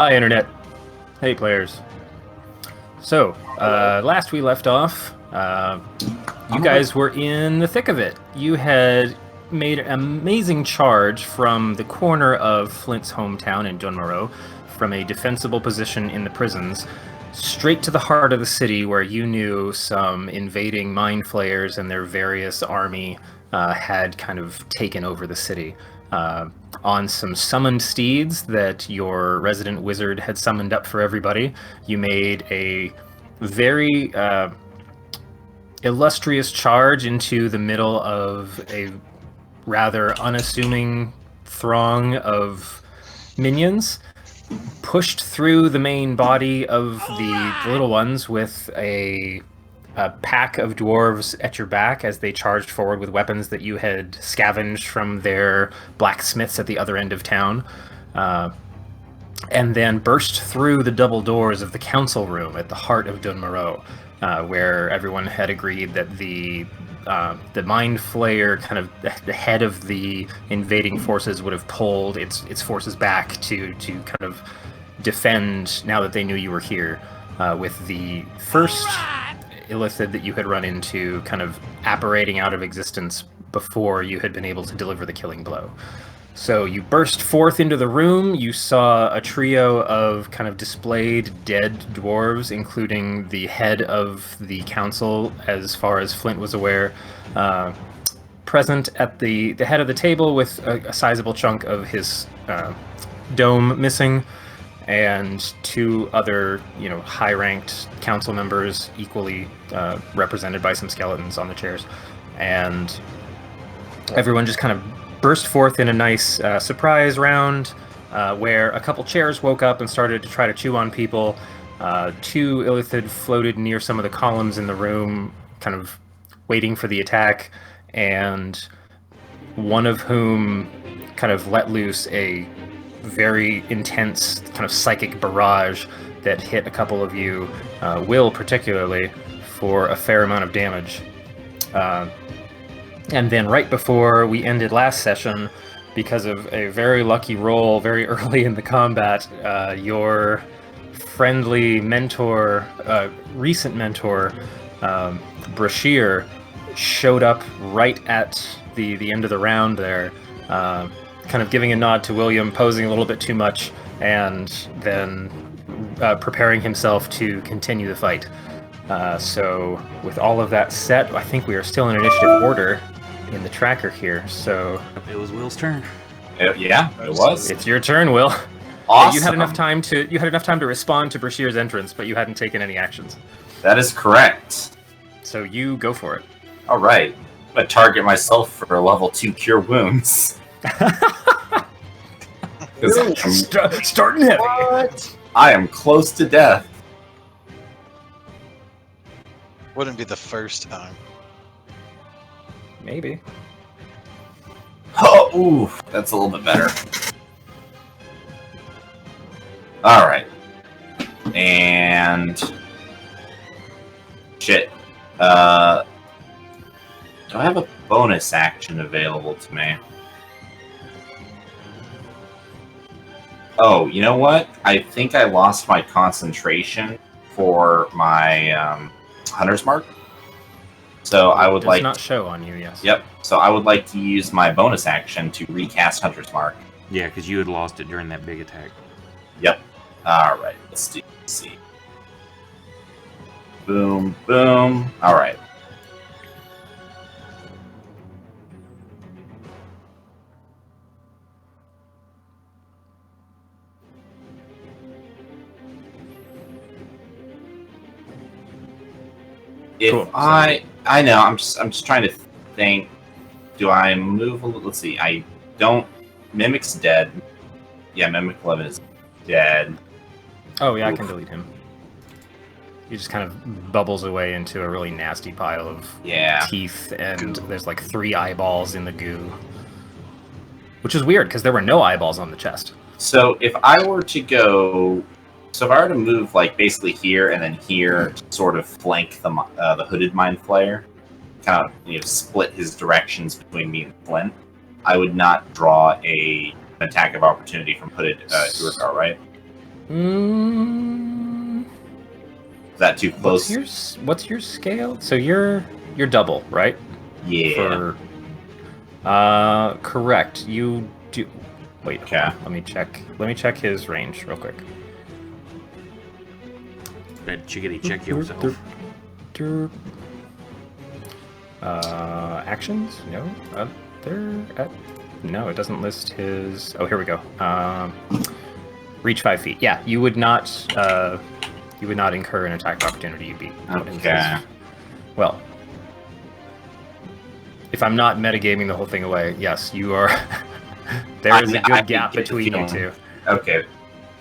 Hi, Internet. Hey, players. So, last we left off, you guys were in the thick of it. You had made an amazing charge from the corner of Flint's hometown in Dunmorrow, from a defensible position in the prisons, straight to the heart of the city where you knew some invading mind flayers and their various army had kind of taken over the city. On some summoned steeds that your resident wizard had summoned up for everybody, you made a very illustrious charge into the middle of a rather unassuming throng of minions, pushed through the main body of the little ones with a pack of dwarves at your back as they charged forward with weapons that you had scavenged from their blacksmiths at the other end of town, and then burst through the double doors of the council room at the heart of Dunmorrow, where everyone had agreed that the Mind Flayer, kind of the head of the invading forces, would have pulled its forces back to kind of defend now that they knew you were here, with the first illithid that you had run into kind of apparating out of existence before you had been able to deliver the killing blow. So you burst forth into the room. You saw a trio of kind of displayed dead dwarves, including the head of the council, as far as Flint was aware, present at the head of the table with a sizable chunk of his dome missing, and two other, high-ranked council members, equally represented by some skeletons on the chairs. And everyone just kind of burst forth in a nice surprise round, where a couple chairs woke up and started to try to chew on people. Two illithid floated near some of the columns in the room, kind of waiting for the attack, and one of whom kind of let loose a very intense kind of psychic barrage that hit a couple of you, Will particularly, for a fair amount of damage. And then right before we ended last session, because of a very lucky roll very early in the combat, your friendly mentor, recent mentor, Brashir, showed up right at the end of the round there, kind of giving a nod to William, posing a little bit too much, and then preparing himself to continue the fight. So with all of that set, I think we are still in initiative order in the tracker here. So it was Will's turn. Yeah, it was. It's your turn, Will. Awesome. You had enough time to respond to Brashir's entrance, but you hadn't taken any actions. That is correct. So you go for it. All right. I'm gonna target myself for a level 2 cure wounds. Starting heavy. What? I am close to death. Wouldn't be the first time. Maybe. Oh, ooh, that's a little bit better. All right. And shit. Do I have a bonus action available to me? Oh, you know what? I think I lost my concentration for my Hunter's Mark. So I would like... It does not show on you, yes. Yep. So I would like to use my bonus action to recast Hunter's Mark. Yeah, because you had lost it during that big attack. Yep. Alright, let's see. Boom, boom. Alright. If cool. I know, I'm just trying to think. Do I move a little? Let's see. I don't. Mimic's dead. Yeah, Mimic 11 is dead. Oh yeah, I can delete him. He just kind of bubbles away into a really nasty pile of teeth, and there's like 3 eyeballs in the goo. Which is weird, because there were no eyeballs on the chest. So if I were to go... So if I were to move, like, basically here and then here, to sort of flank the hooded Mind Flayer, kind of, split his directions between me and Flint, I would not draw an attack of opportunity from hooded Urgar, right? Mm, Is that too close? what's your scale? So you're double, right? Yeah. Correct. You do. Wait, hold Okay. on. Let me check. Let me check his range real quick. That chickadee check yourself. Actions? No. No, it doesn't list his. Oh, here we go. Reach 5 feet. Yeah, you would not. You would not incur an attack opportunity. You'd be. Okay. Well, if I'm not metagaming the whole thing away, yes, you are. There is a good gap between you two. Okay.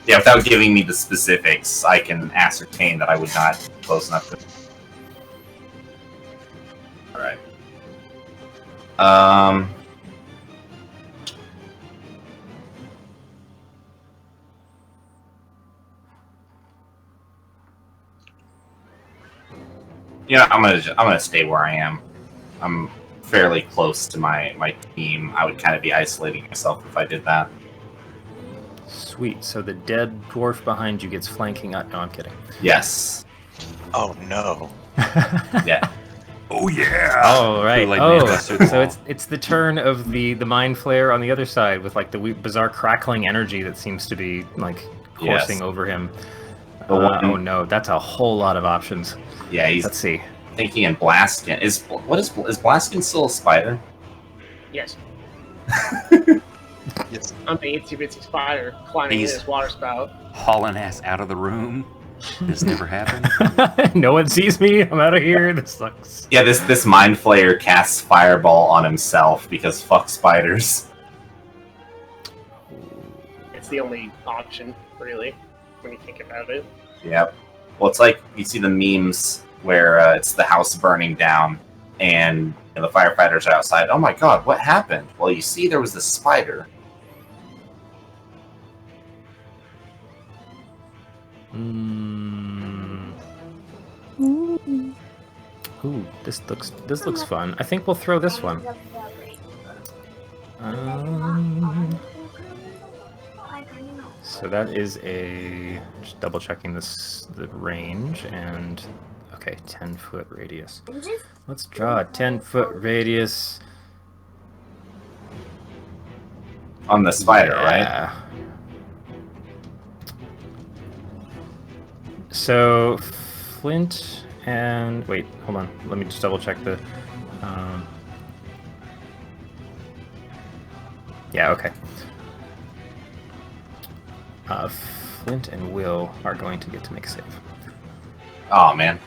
Yeah, without giving me the specifics, I can ascertain that I would not be close enough to. All right. Yeah, I'm gonna stay where I am. I'm fairly close to my team. I would kind of be isolating myself if I did that. Sweet. So the dead dwarf behind you gets flanking up. No, I'm kidding. Yes. Oh no. Yeah. Oh yeah! Oh right. Like Oh, Manchester so Wall. it's the turn of the mind flare on the other side with like the bizarre crackling energy that seems to be like coursing Yes. over him. The one- Oh no, that's a whole lot of options. Yeah, he's Let's see. thinking in Blaskin. Is Blaskin still a spider? Yes. Yes. I'm the itsy bitsy spider climbing in He's- his water spout. Hauling ass out of the room. This never happened. No one sees me. I'm out of here. This sucks. Yeah, this mind flayer casts fireball on himself because fuck spiders. It's the only option, really, when you think about it. Yep. Well, it's like you see the memes where it's the house burning down and the firefighters are outside. Oh my god, what happened? Well, you see, there was this spider. Ooh, this looks fun. I think we'll throw this one. So that is a just double checking the range and okay, 10-foot radius. Let's draw a 10-foot radius On the spider, right? Yeah. So Flint and wait, hold on. Let me just double check the. Yeah, okay. Flint and Will are going to get to make a save. Oh man.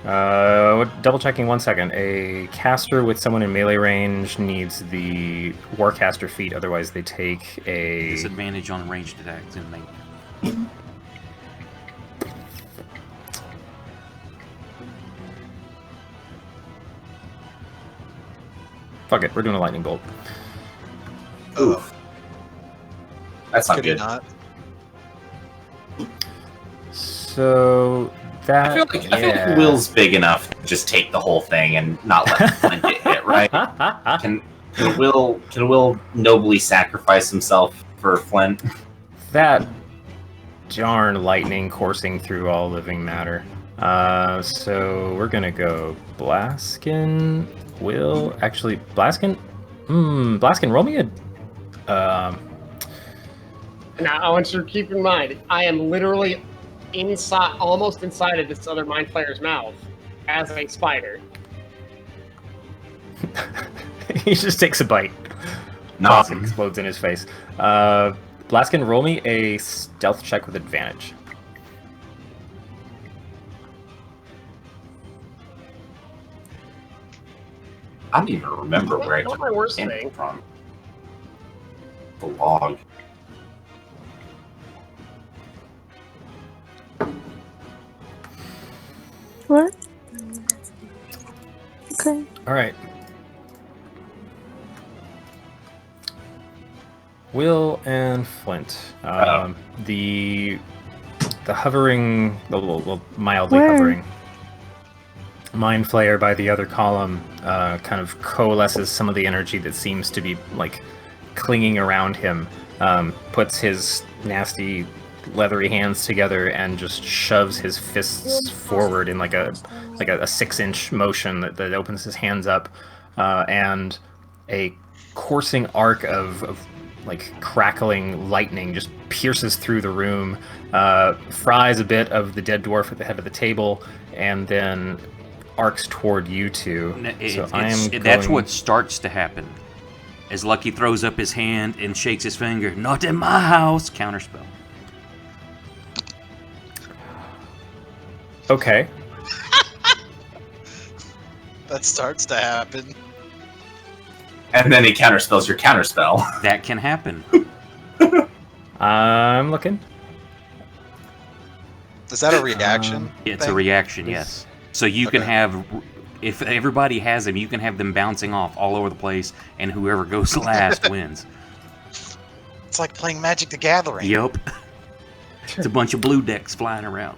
Double checking 1 second. A caster with someone in melee range needs the Warcaster feat, otherwise they take a. Disadvantage on ranged attacks and they. Fuck it, we're doing a lightning bolt. Oof. That's not Could he good. not? So that. I feel like Will's big enough to just take the whole thing and not let Flint get hit, right? Can Will nobly sacrifice himself for Flint? That darn lightning coursing through all living matter. So we're gonna go Blaskin, Will. Actually, Blaskin. Blaskin, roll me a. Now, I want you to keep in mind, I am literally inside, almost inside of this other mind flayer's mouth as a spider. He just takes a bite. No. Toss explodes in his face. Blaskin, roll me a stealth check with advantage. I don't even remember where I Not took my worst it thing. from. The log. What? Okay. All right. Will and Flint. The hovering, well, mildly Where? hovering mind flayer by the other column kind of coalesces some of the energy that seems to be like clinging around him puts his nasty, leathery hands together and just shoves his fists forward in like a 6-inch motion that opens his hands up, and a coursing arc of like crackling lightning just pierces through the room, fries a bit of the dead dwarf at the head of the table, and then arcs toward you two. That's what starts to happen. As Lucky throws up his hand and shakes his finger, "Not in my house!" Counterspell. Okay. That starts to happen. And then he counterspells your counterspell. That can happen. I'm looking. Is that a reaction? It's a thing? reaction, yes. So you can have, if everybody has them, you can have them bouncing off all over the place, and whoever goes last wins. It's like playing Magic the Gathering. Yep. It's a bunch of blue decks flying around.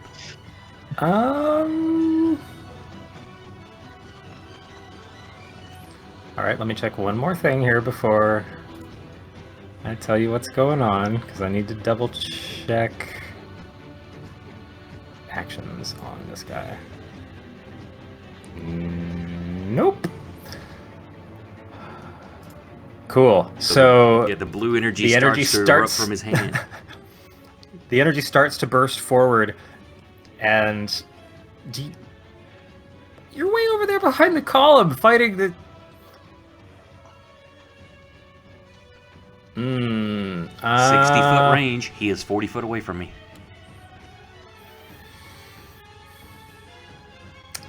All right, let me check one more thing here before I tell you what's going on, because I need to double check actions on this guy. Nope. Cool. So yeah, the blue energy the energy starts to starts erupt from his hand. the energy starts to burst forward, and you're way over there behind the column fighting the. 60-foot range. He is 40 foot away from me.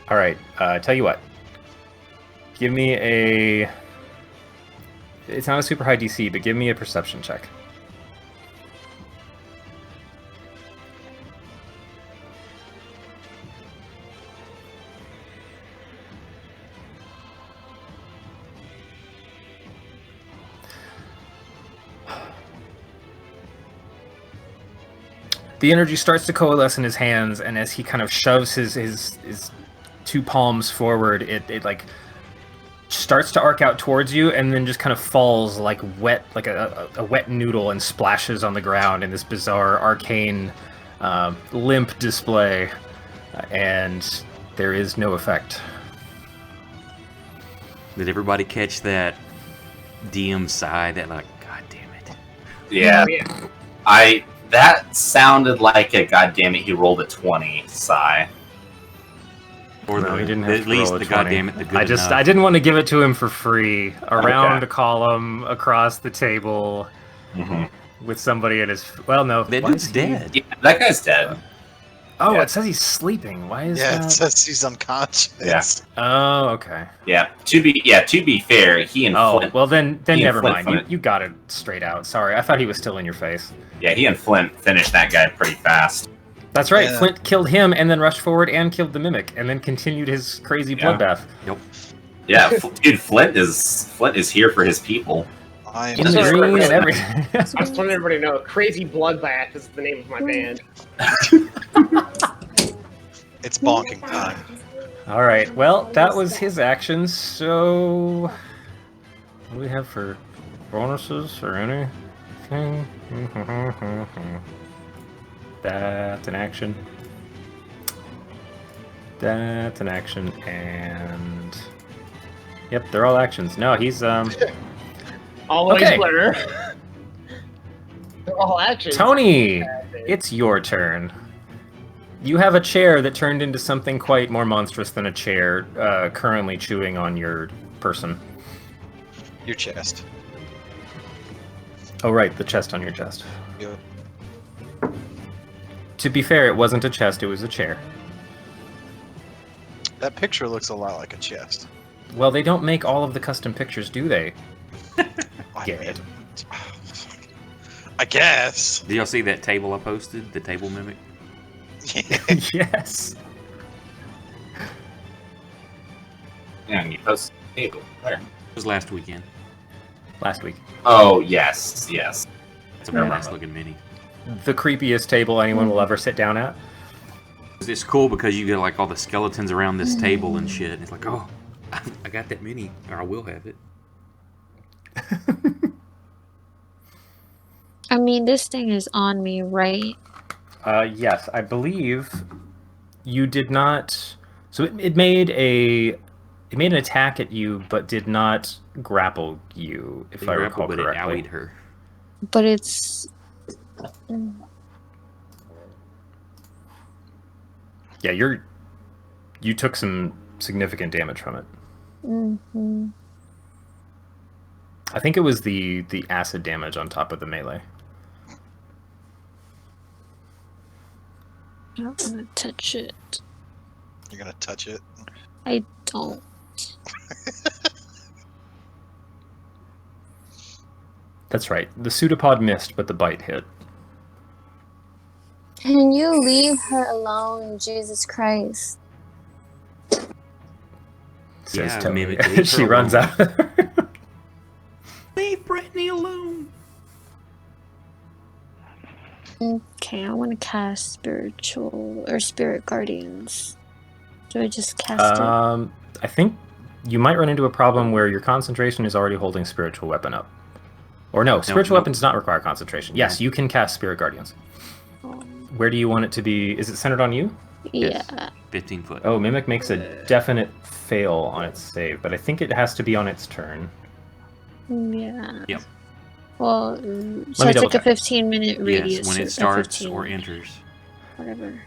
All right. Tell you what. Give me a. It's not a super high DC, but give me a perception check. The energy starts to coalesce in his hands, and as he kind of shoves his two palms forward, it like starts to arc out towards you, and then just kind of falls like wet, like a wet noodle, and splashes on the ground in this bizarre arcane limp display, and there is no effect. Did everybody catch that DM sigh? That like, God damn it. Yeah. That sounded like a "goddamn it, he rolled a 20" sigh. Or No, the, he didn't have at to least roll a the 20. goddamn it, the good I enough. didn't want to give it to him for free around Okay. the column, across the table, with somebody in his. Well, no, That why dude's is he- dead. Yeah, that guy's dead. Oh, Yeah. it says he's sleeping. Why is Yeah, that? it says he's unconscious. Yeah. Oh, okay. Yeah. To be fair, he and Oh, Flint. well then he and never Flint mind. fight. You got it straight out. Sorry, I thought he was still in your face. Yeah, he and Flint finished that guy pretty fast. That's right. Yeah. Flint killed him and then rushed forward and killed the mimic and then continued his crazy Yeah. bloodbath. Yep. Yeah, dude, Flint is here for his people. I In am the Just green and remember- everything. I just want everybody to know, Crazy Bloodbath is the name of my band. It's bonking time. All right. Well, that was his actions. So, what do we have for bonuses or anything? That's an action. That's an action, and yep, they're all actions. No, he's Always Okay. winner. They're all actions. Tony. It's your turn. You have a chair that turned into something quite more monstrous than a chair, currently chewing on your person. Your chest. Oh, right, the chest on your chest. Good. To be fair, it wasn't a chest, it was a chair. That picture looks a lot like a chest. Well, they don't make all of the custom pictures, do they? I Get mean, it. I guess. Did y'all see that table I posted? The table mimic? Yes. Yeah, and you post the table there. It was last weekend. Last week. Oh yes. It's a Never nice mind. looking mini. The creepiest table anyone will ever sit down at. It's cool because you get like all the skeletons around this table and shit. And it's like, oh, I got that mini, or I will have it. I mean, this thing is on me, right? Yes, I believe you did not. So it made an attack at you, but did not grapple you, if They I grapple, recall but it correctly. owied her. But it's... Yeah, you took some significant damage from it. Mm-hmm. I think it was the acid damage on top of the melee. I don't want to touch it. You're gonna touch it. I don't. That's right. The pseudopod missed, but the bite hit. Can you leave her alone, Jesus Christ? Says Yeah, Tony. Mimic, leave She her runs alone. out. Leave Brittany alone. Okay, I want to cast spiritual or spirit guardians. Do I just cast I think you might run into a problem where your concentration is already holding spiritual weapon up. Or no, spiritual no. weapon does not require concentration. Yes, you can cast spirit guardians. it? Where do you want it to be? Is it centered on you? Yeah. 15 foot. Oh, Mimic makes a definite fail on its save, but I think it has to be on its turn. Yeah. Yep. Well, so me it's like a double-check. 15-minute radius. Yes, when or it starts 15, or enters. whatever.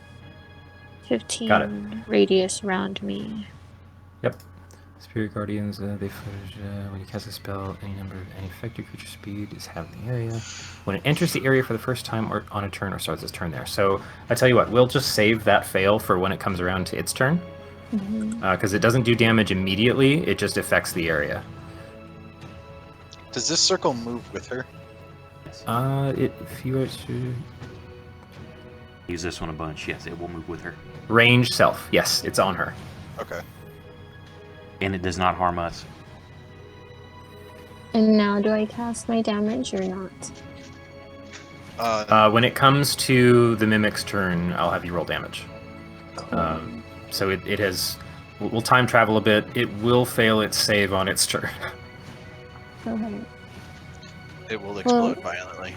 15 Got it. radius around me. Yep. Spirit guardians, they footage when you cast a spell, any number of any effective creature speed is half the area. When it enters the area for the first time or on a turn or starts its turn there. So I tell you what, we'll just save that fail for when it comes around to its turn. Because it doesn't do damage immediately, it just affects the area. Does this circle move with her? If you were to... Use this one a bunch. Yes, it will move with her. Range self. Yes, it's on her. Okay. And it does not harm us. And now do I cast my damage or not? When it comes to the Mimic's turn, I'll have you roll damage. So it has... We'll time travel a bit. It will fail its save on its turn. Okay. It will explode violently.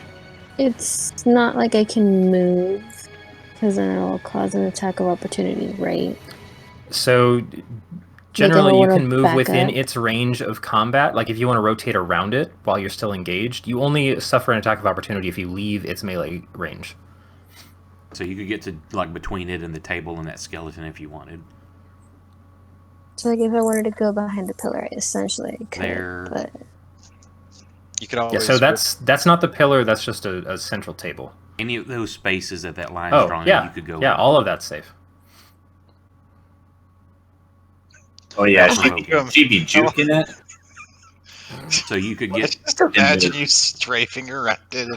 It's not like I can move, because then it'll cause an attack of opportunity, right? So generally, you wanna can move back within up? its range of combat. Like if you want to rotate around it while you're still engaged, you only suffer an attack of opportunity if you leave its melee range. So you could get to like between it and the table and that skeleton if you wanted. So like if I wanted to go behind the pillar, I essentially could, There. but... You could always. Yeah, so that's not the pillar. That's just a central table. Any of those spaces that that line Oh, is drawn yeah. in, you could go. Yeah, in. all of that's safe. Oh yeah, Oh, she'd be juking it. So you could get. Just imagine you strafing around it.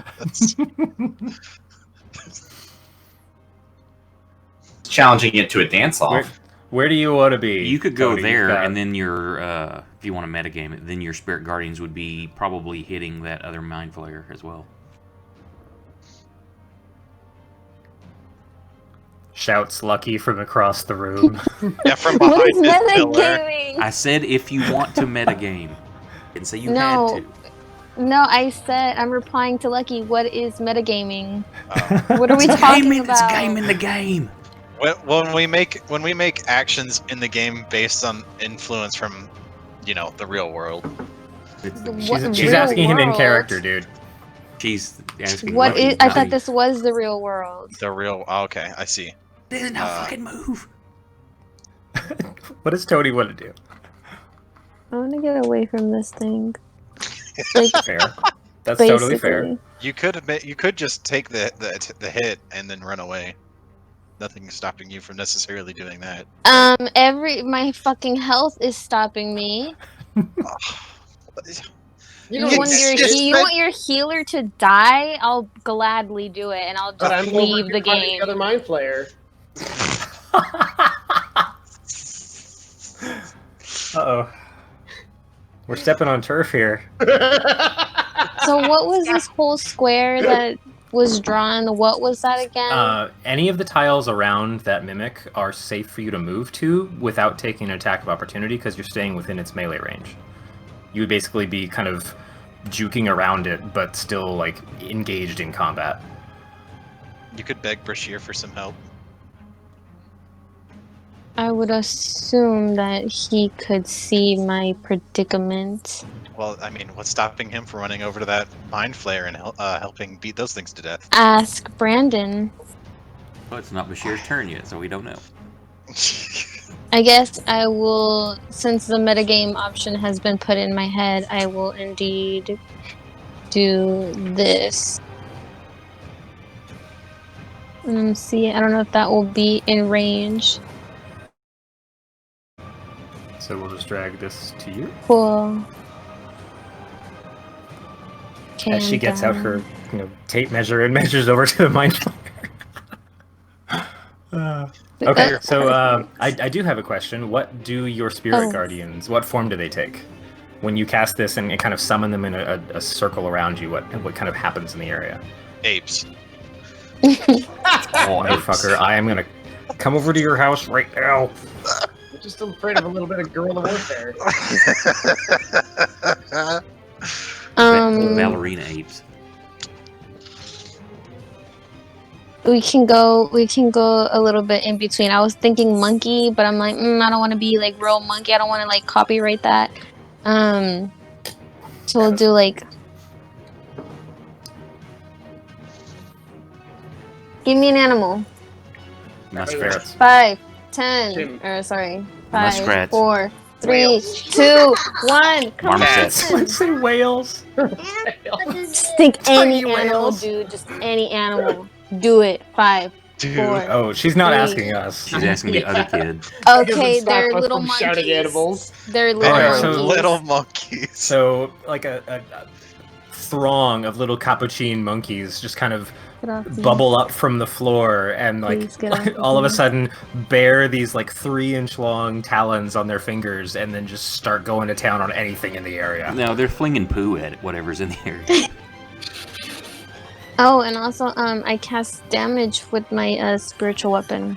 Challenging it to a dance off. Where do you want to be? You could go Tony? there, You've got- and then your, if you want to metagame it, then your spirit guardians would be probably hitting that other mind flayer as well. Shouts Lucky from across the room. Yeah, from What behind is this pillar. metagaming? I said if you want to metagame, and say you No. had to. No, I said I'm replying to Lucky. What is metagaming? Oh. What are we It's talking gaming, about? It's game in the game. When we make actions in the game based on influence from, the real world. What She's real asking him in world? character, dude. She's asking. What Lucky, is? I not thought me. this was the real world. The real. Oh, okay, I see. There's no fucking move. What does Tony want to do? I want to get away from this thing. Like, Fair. That's totally fair. basically. You could just take the hit and then run away. Nothing's stopping you from necessarily doing that. My fucking health is stopping me. You You don't want you want your healer to die? I'll gladly do it, and I'll But I'm just over leave the here fighting game. the other mind flayer. Uh-oh. We're stepping on turf here. So what was this whole square that was drawn? What was that again? Any of the tiles around that Mimic are safe for you to move to without taking an attack of opportunity because you're staying within its melee range. You would basically be kind of juking around it, but still like engaged in combat. You could beg Brashear for some help. I would assume that he could see my predicament. Well, I mean, what's stopping him from running over to that mind flayer and helping beat those things to death? Ask Brandon. Well, it's not Bashir's turn yet, so we don't know. I guess I will, since the metagame option has been put in my head, I will indeed do this. See, I don't know if that will be in range. So we'll just drag this to you. Cool. As she gets out her tape measure and measures over to the mind flayer. Okay, so I do have a question. What do your spirit guardians, what form do they take? When you cast this and kind of summon them in a circle around you, what kind of happens in the area? Apes. Oh, motherfucker, I am gonna come over to your house right now. I'm just afraid of a little bit of guerrilla warfare. Ballerina apes. We can go a little bit in between. I was thinking monkey, but I'm like, I don't want to be like real monkey. I don't want to like copyright that. So we'll do like, give me an animal. Muskrats. 5, 10, Jim. or sorry, 5, Muskrats. 4, 3, Whales. 2, 1. Come Marmosets. on. Let's say whales. Just think any Tiny animal, whales. dude. Just any animal. Do it. 5, Dude. 4. Oh, she's not 3. asking us. She's asking the other kid. Okay, Doesn't they're stop us little from monkeys. shouting animals. They're They little Alright, are so- monkeys. little monkeys. So, like a throng of little capuchin monkeys just kind of Get off me. bubble up from the floor and like Please get off of all of a me. sudden bear these like 3-inch long talons on their fingers and then just start going to town on anything in the area. No, they're flinging poo at whatever's in the area. Oh, and also, I cast damage with my spiritual weapon,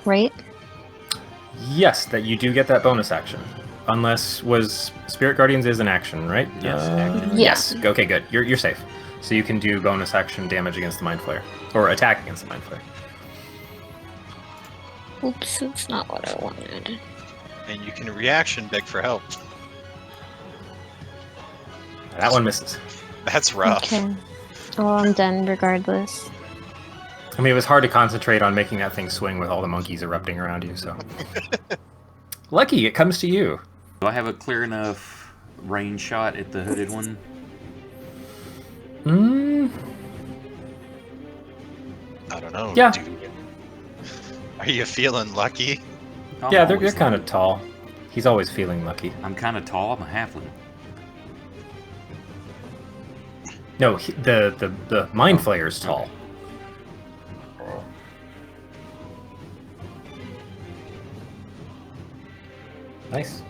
right? Yes, that you do get that bonus action. Unless Spirit Guardians is an action, right? Yes, action. Yes. Okay, good. You're safe. So you can do bonus action damage against the Mind Flayer. Or attack against the Mind Flayer. Oops, that's not what I wanted. And you can reaction beg for help. That one misses. That's rough. Okay. Well, I'm done regardless. I mean, it was hard to concentrate on making that thing swing with all the monkeys erupting around you, so. Lucky, it comes to you. Do I have a clear enough range shot at the hooded one? I don't know. Yeah. Dude. Are you feeling lucky? I'm Yeah, they're always kind of lucky. tall. He's always feeling lucky. I'm kind of tall. I'm a halfling. No, the Mind Flayer's tall. Nice.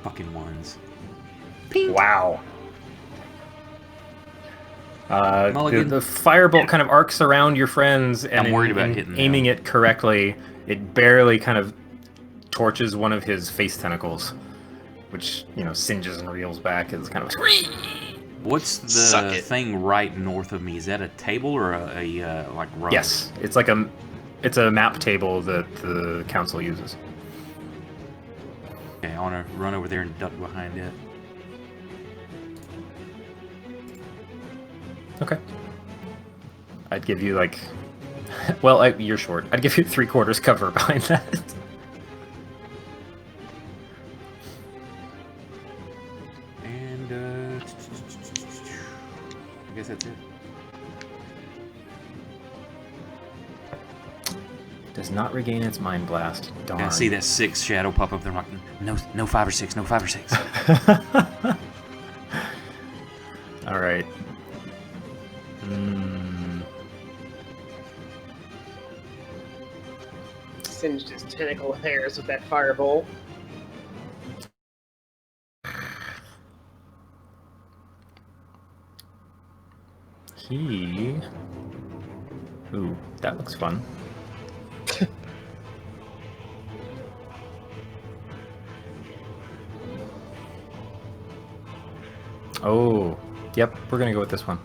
Fucking ones. Wow. Mulligan. The firebolt kind of arcs around your friends, and I'm worried about hitting aiming them. it correctly, it barely kind of torches one of his face tentacles, which singes and reels back. It's kind of What's Suck the it. thing right north of me? Is that a table or a like road? yes, it's a map table that the council uses. Okay, I want to run over there and duck behind it. Okay. I'd give you like, well, you're short. I'd give you 3/4 cover behind that. And I guess that's it. Does not regain its mind blast. Darn. I see that 6 shadow pop up there. I'm like, no 5 or 6, no 5 or 6. All right. Singed his tentacle hairs with that firebolt. He. Ooh, that looks fun. Oh, yep, we're gonna go with this one.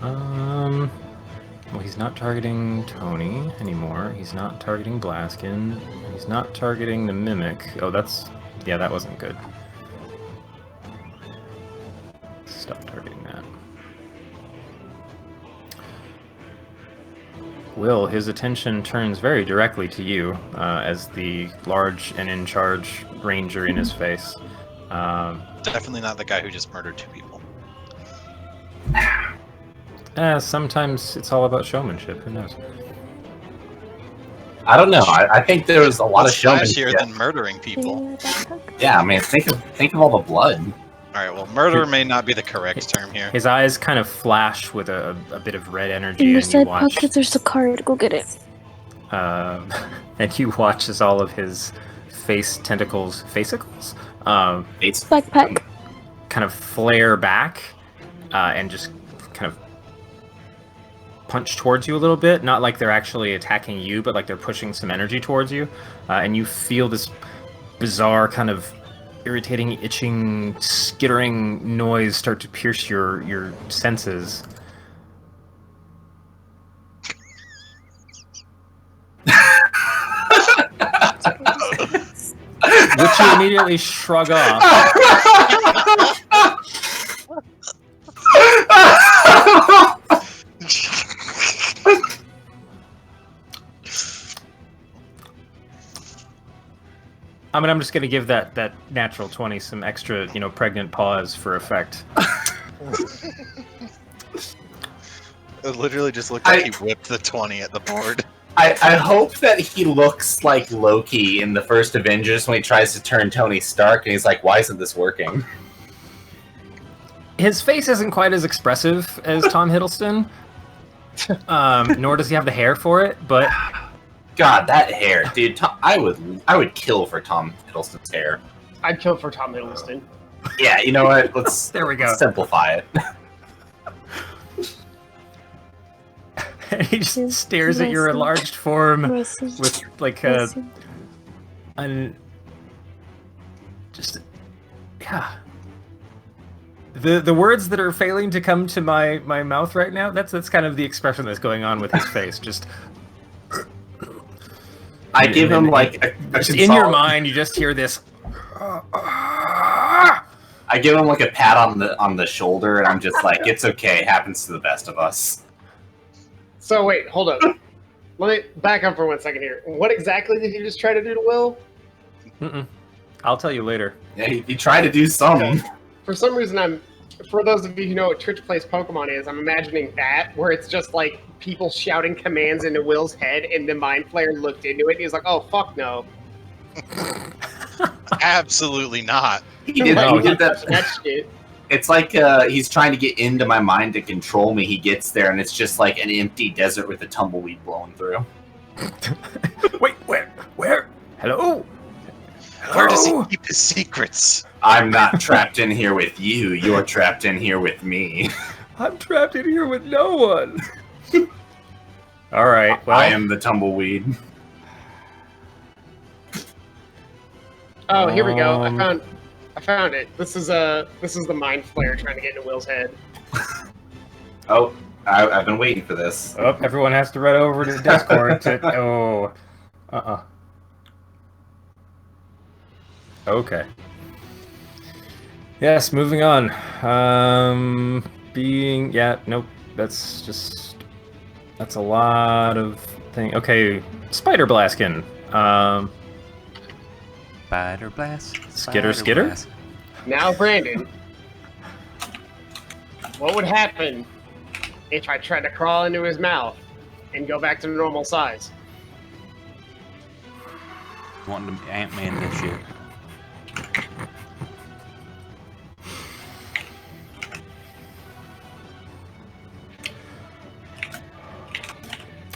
Well, he's not targeting Tony anymore. He's not targeting Blaskin. He's not targeting the Mimic. Oh, yeah, that wasn't good. Stop targeting that. Will, his attention turns very directly to you as the large and in charge ranger in his face. Definitely not the guy who just murdered 2 people. Sometimes it's all about showmanship. Who knows? I don't know. I think there was a lot of showmanship. Flashier than murdering people. Yeah, I mean, think of all the blood. All right, well, murder may not be the correct term here. His eyes kind of flash with a bit of red energy, In your and you side watch. pocket, there's a card. Go get it. And you watch as all of his face tentacles, facicles, It's Backpack. kind of flare back, and just kind of punch towards you a little bit. Not like they're actually attacking you, but like they're pushing some energy towards you, and you feel this bizarre kind of irritating, itching, skittering noise start to pierce your senses. Which you immediately shrug off. I mean, I'm just gonna give that natural 20 some extra, pregnant pause for effect. It literally just looked like he whipped the 20 at the board. I hope that he looks like Loki in the first Avengers when he tries to turn Tony Stark, and he's like, "Why isn't this working?" His face isn't quite as expressive as Tom Hiddleston, nor does he have the hair for it. But God, that hair, dude! I would kill for Tom Hiddleston's hair. I'd kill for Tom Hiddleston. Yeah, you know what? Let's there we go. simplify it. And he just stares at your enlarged form with like yeah. The words that are failing to come to my mouth right now, that's kind of the expression that's going on with his face. Just I give him like a just in your mind, you just hear this. I give him like a pat on the shoulder, and I'm just like, "It's okay. It happens to the best of us." So wait, hold up. Let me back up for 1 second here. What exactly did you just try to do to Will? I'll tell you later. Yeah, he tried to do something. For some reason, for those of you who know what Twitch Plays Pokemon is, I'm imagining that, where it's just like people shouting commands into Will's head, and the Mind Flayer looked into it, and he's like, "Oh, fuck no." Absolutely not. He did that. That shit. It's like he's trying to get into my mind to control me. He gets there, and it's just like an empty desert with a tumbleweed blowing through. Wait, where? Hello? Where does he keep his secrets? I'm not trapped in here with you. You're trapped in here with me. I'm trapped in here with no one. All right. Well, I am the tumbleweed. Oh, here we go. I found it. This is the Mind Flayer trying to get into Will's head. Oh, I've been waiting for this. Oh, everyone has to run over to the Discord to... Okay. Yes, moving on. Nope. That's a lot of things. Okay, Spider Blaskin. Spider blast. Skitter. Blast. Now, Brandon, what would happen if I tried to crawl into his mouth and go back to normal size? Wanting to Ant-Man this shit.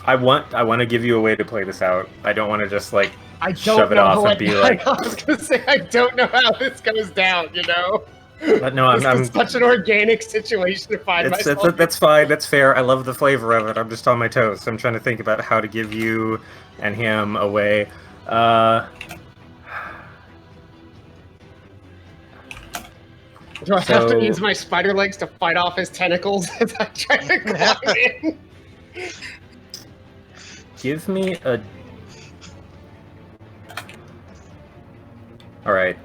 I want to give you a way to play this out. I don't want to just like I don't shove it know off how and be like. I was gonna say I don't know how this goes down. You know. But no, This is such an organic situation to find myself. That's fine. That's fair. I love the flavor of it. I'm just on my toes. I'm trying to think about how to give you and him a way. Do I have to So- use my spider legs to fight off his tentacles as I try to climb in? Give me a. All right.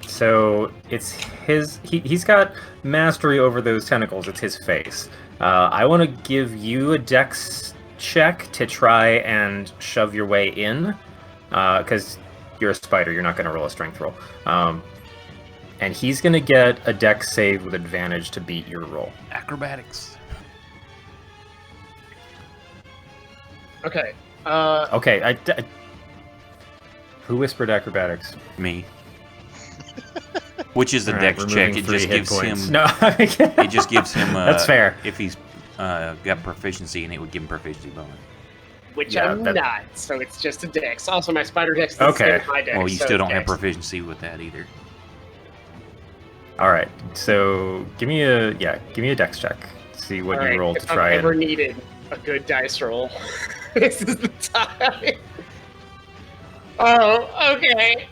So it's his. He's got mastery over those tentacles. It's his face. I want to give you a Dex check to try and shove your way in, because you're a spider. You're not going to roll a strength roll. And he's going to get a Dex save with advantage to beat your roll. Acrobatics. Okay. Okay. Who whispered acrobatics? Me. Which is the All right, dex check. removing It 3 just hit gives points. him. No. It just gives him. That's fair. If he's got proficiency, and it would give him proficiency bonus. Which Yeah, I'm that- not, so it's just a dex. Also, my spider dex is Okay. the same as my dex. Well, you so still it's don't have dex. proficiency with that either. All right. So give me a Dex check. See what All you right, roll to if try I've ever and. needed a good dice roll, this is the time. Oh, okay.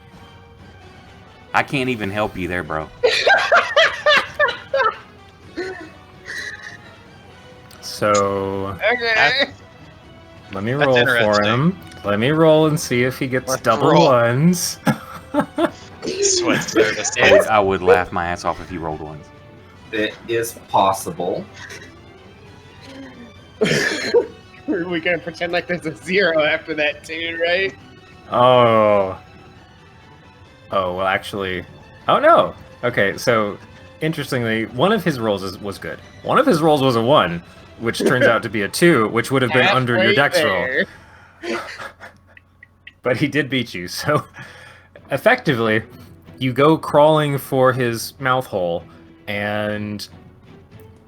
I can't even help you there, bro. So Okay. let me That's roll for interesting. him. Let me roll and see if he gets Let's double roll. ones. Sweat's nervous. I would laugh my ass off if you rolled ones. It is possible. We can pretend like there's a 0 after that too, right? Oh. Oh well, actually. Oh no. Okay, so interestingly, one of his rolls was good. One of his rolls was a 1, which turns out to be a 2, which would have been under your Halfway Dex roll. there. But he did beat you, so effectively, you go crawling for his mouth hole, and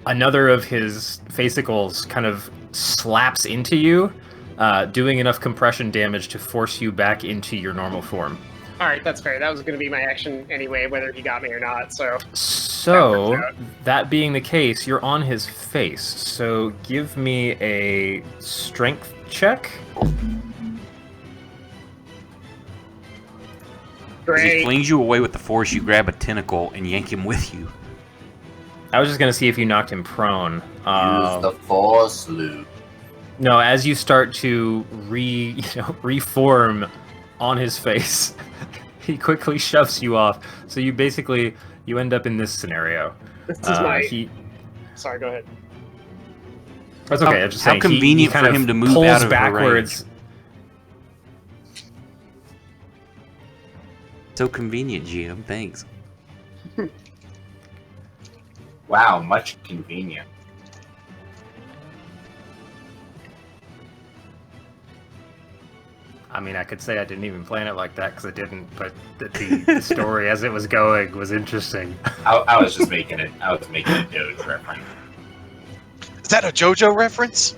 another of his fascicles kind of slaps into you, doing enough compression damage to force you back into your normal form. All right, that's fair. That was going to be my action anyway, whether he got me or not. So So, That works that being the case, you're on his face, so give me a strength check. As he great. flings you away with the force, you grab a tentacle and yank him with you. I was just going to see if you knocked him prone. Use the force loop. No, as you start to reform on his face, he quickly shoves you off. So you end up in this scenario. This is my. He, Sorry, go ahead. that's okay. I'm just How saying, convenient he kind for of him to move pulls out of her backwards. So convenient, Jim. Thanks. Wow, much convenient. I mean, I could say I didn't even plan it like that because I didn't, but the story as it was going was interesting. I was just making it. I was making a Doge reference. Is that a JoJo reference?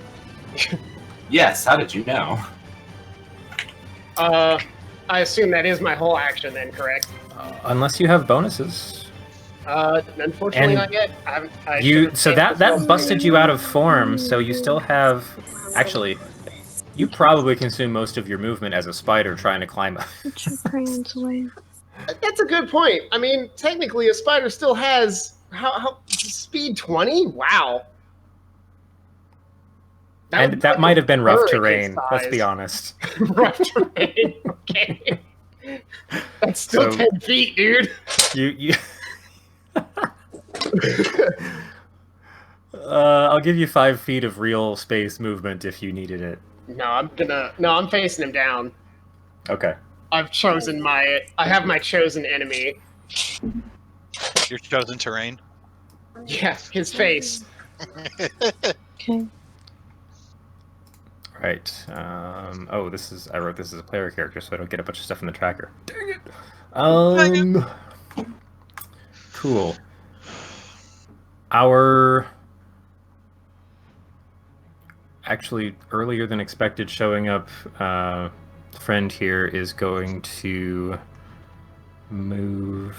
Yes. How did you know? I assume that is my whole action then, correct? Unless you have bonuses. Unfortunately, And not yet. I You should've so saved that this that one. busted you out of form, so you still have actually you probably consume most of your movement as a spider trying to climb up. Put your crayons away. That's a good point. I mean, technically, a spider still has how speed 20. Wow. And would that be might have been rough bird his terrain, let's size. be honest. Rough terrain. Okay. That's still So- 10 feet, dude. You I'll give you 5 feet of real space movement if you needed it. I'm facing him down. Okay. I have my chosen enemy. Your chosen terrain. Yeah, his face. Okay. Right. Oh, I wrote this as a player character, so I don't get a bunch of stuff in the tracker. Dang it. Cool. Our actually earlier than expected showing up friend here is going to move.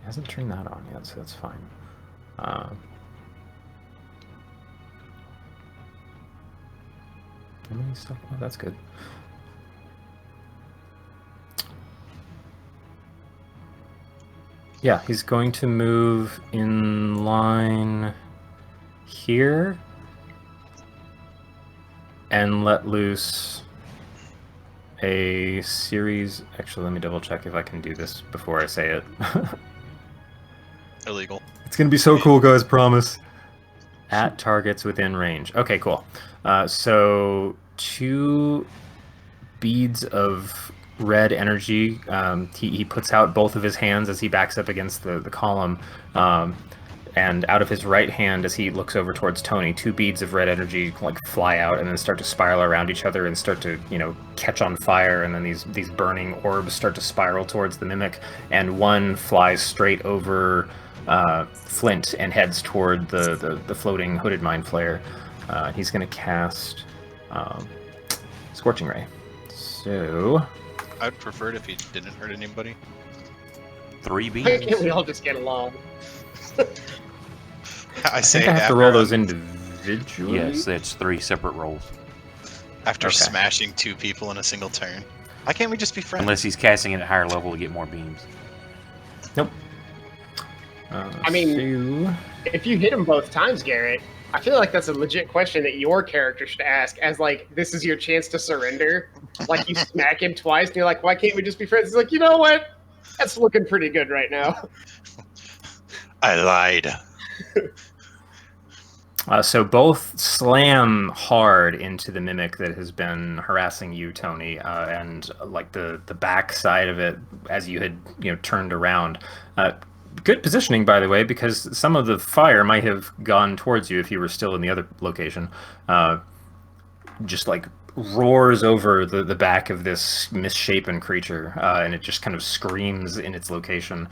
He hasn't turned that on yet, so that's fine. How many stuff? Oh, that's good. Yeah, he's going to move in line here and let loose a series. Actually, let me double check if I can do this before I say it. Illegal. It's gonna be so cool, guys, promise. At targets within range. Okay, cool. So 2 beads of red energy. He puts out both of his hands as he backs up against the column. And out of his right hand, as he looks over towards Tony, 2 beads of red energy like fly out and then start to spiral around each other and start to, catch on fire. And then these burning orbs start to spiral towards the mimic. And one flies straight over Flint and heads toward the floating hooded mind flayer. He's going to cast Scorching Ray. So I'd prefer it if he didn't hurt anybody. 3 Why beams. can't we all just get along? I I say think I have to after, roll those individually. Yes, that's 3 separate rolls. after Okay. smashing 2 people in a single turn. Why can't we just be friends? Unless he's casting it at higher level to get more beams. Nope. I mean- so... If you hit him both times, Garrett, I feel like that's a legit question that your character should ask as, like, this is your chance to surrender. Like, you smack him twice, and you're like, why can't we just be friends? He's like, you know what? That's looking pretty good right now. I lied. So both slam hard into the mimic that has been harassing you, Tony, and like the back side of it as you had turned around. Good positioning, by the way, because some of the fire might have gone towards you if you were still in the other location. Just like roars over the back of this misshapen creature, and it just kind of screams in its location,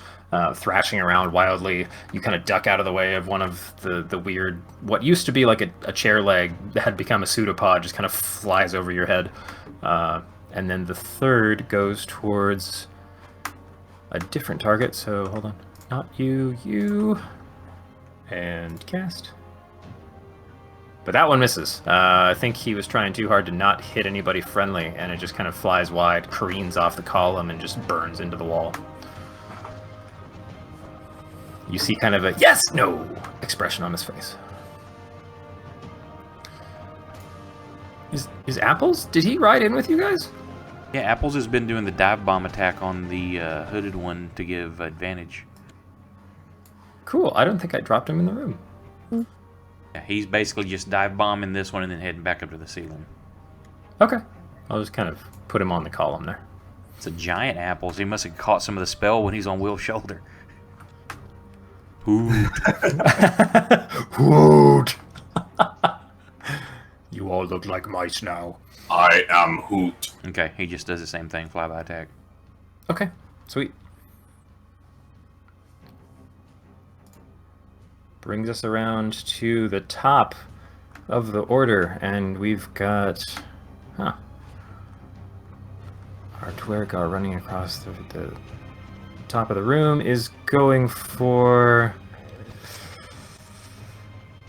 thrashing around wildly. You kind of duck out of the way of one of the weird, what used to be like a chair leg that had become a pseudopod, just kind of flies over your head. And then the third goes towards a different target, so hold on. Not you. And cast. But that one misses. I think he was trying too hard to not hit anybody friendly, and it just kind of flies wide, careens off the column, and just burns into the wall. You see kind of a yes, no expression on his face. Is Apples? Did he ride in with you guys? Yeah, Apples has been doing the dive bomb attack on the hooded one to give advantage. Cool. I don't think I dropped him in the room. Yeah, he's basically just dive bombing this one and then heading back up to the ceiling. Okay. I'll just kind of put him on the column there. It's a giant Apples. He must have caught some of the spell when he's on Will's shoulder. Hoot. Hoot! You all look like mice now. I am Hoot. Okay, he just does the same thing, flyby attack. Okay, sweet. Brings us around to the top of the order, and we've got... Our Dwergar running across the top of the room is going for...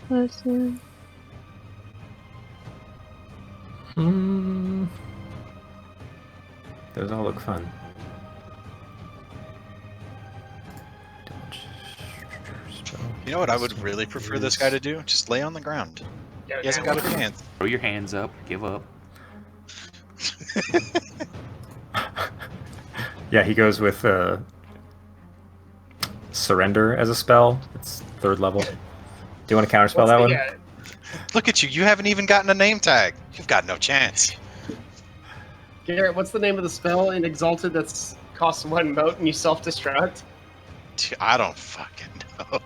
Listen. Those all look fun. You know what I would really prefer this guy to do? Just lay on the ground. He hasn't got a chance. Throw your hands up, give up. Yeah, he goes with Surrender as a spell. It's 3rd level. Do you want to counterspell that one? Yeah, Look at you. You haven't even gotten a name tag. You've got no chance. Garrett, what's the name of the spell in Exalted that's costs 1 mote and you self-destruct? I don't fucking know.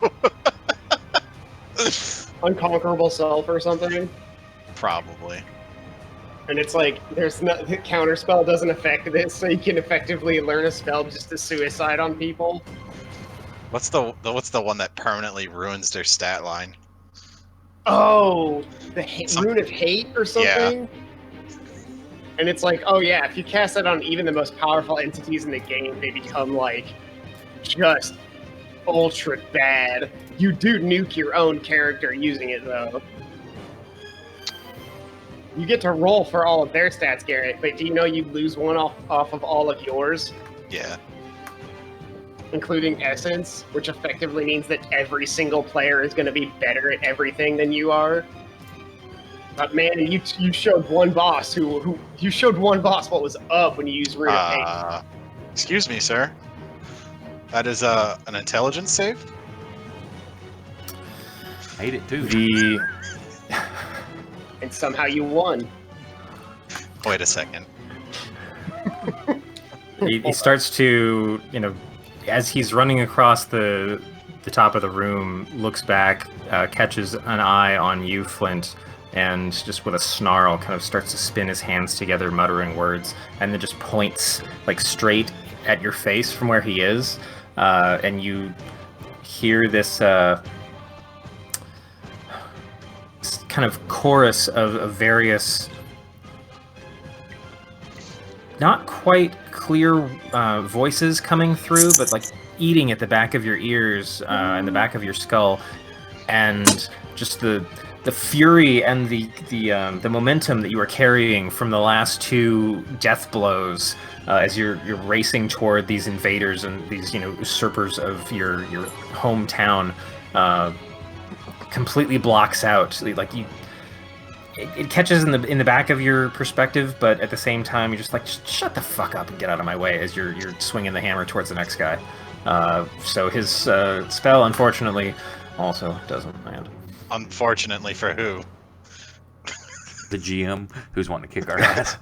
Unconquerable Self or something? Probably. And it's like, there's no, the counter spell doesn't affect this, so you can effectively learn a spell just to suicide on people. What's the one that permanently ruins their stat line? Oh, the Something. Rune of Hate or something? And it's like, oh yeah, if you cast that on even the most powerful entities in the game, they become like, just ultra bad. You do nuke your own character using it though. You get to roll for all of their stats, Garrett, but do you know you lose one off of all of yours? Yeah. including Essence, which effectively means that every single player is going to be better at everything than you are. But man, you showed one boss you showed one boss what was up when you used Rune of Pain. Excuse me, sir. That is an intelligence save? Hate it too. And somehow you won. Wait a second. He starts to, as he's running across the top of the room, looks back, catches an eye on you, Flint, and just with a snarl kind of starts to spin his hands together, muttering words, and then just points like straight at your face from where he is, and you hear this kind of chorus of various not quite clear voices coming through, but like eating at the back of your ears and the back of your skull, and just the fury and the momentum that you are carrying from the last two death blows as you're racing toward these invaders and these usurpers of your hometown completely blocks out. Like it catches in the back of your perspective, but at the same time you're just like, just shut the fuck up and get out of my way as you're swinging the hammer towards the next guy. So his spell, unfortunately, also doesn't land. Unfortunately for who? The GM who's wanting to kick our ass.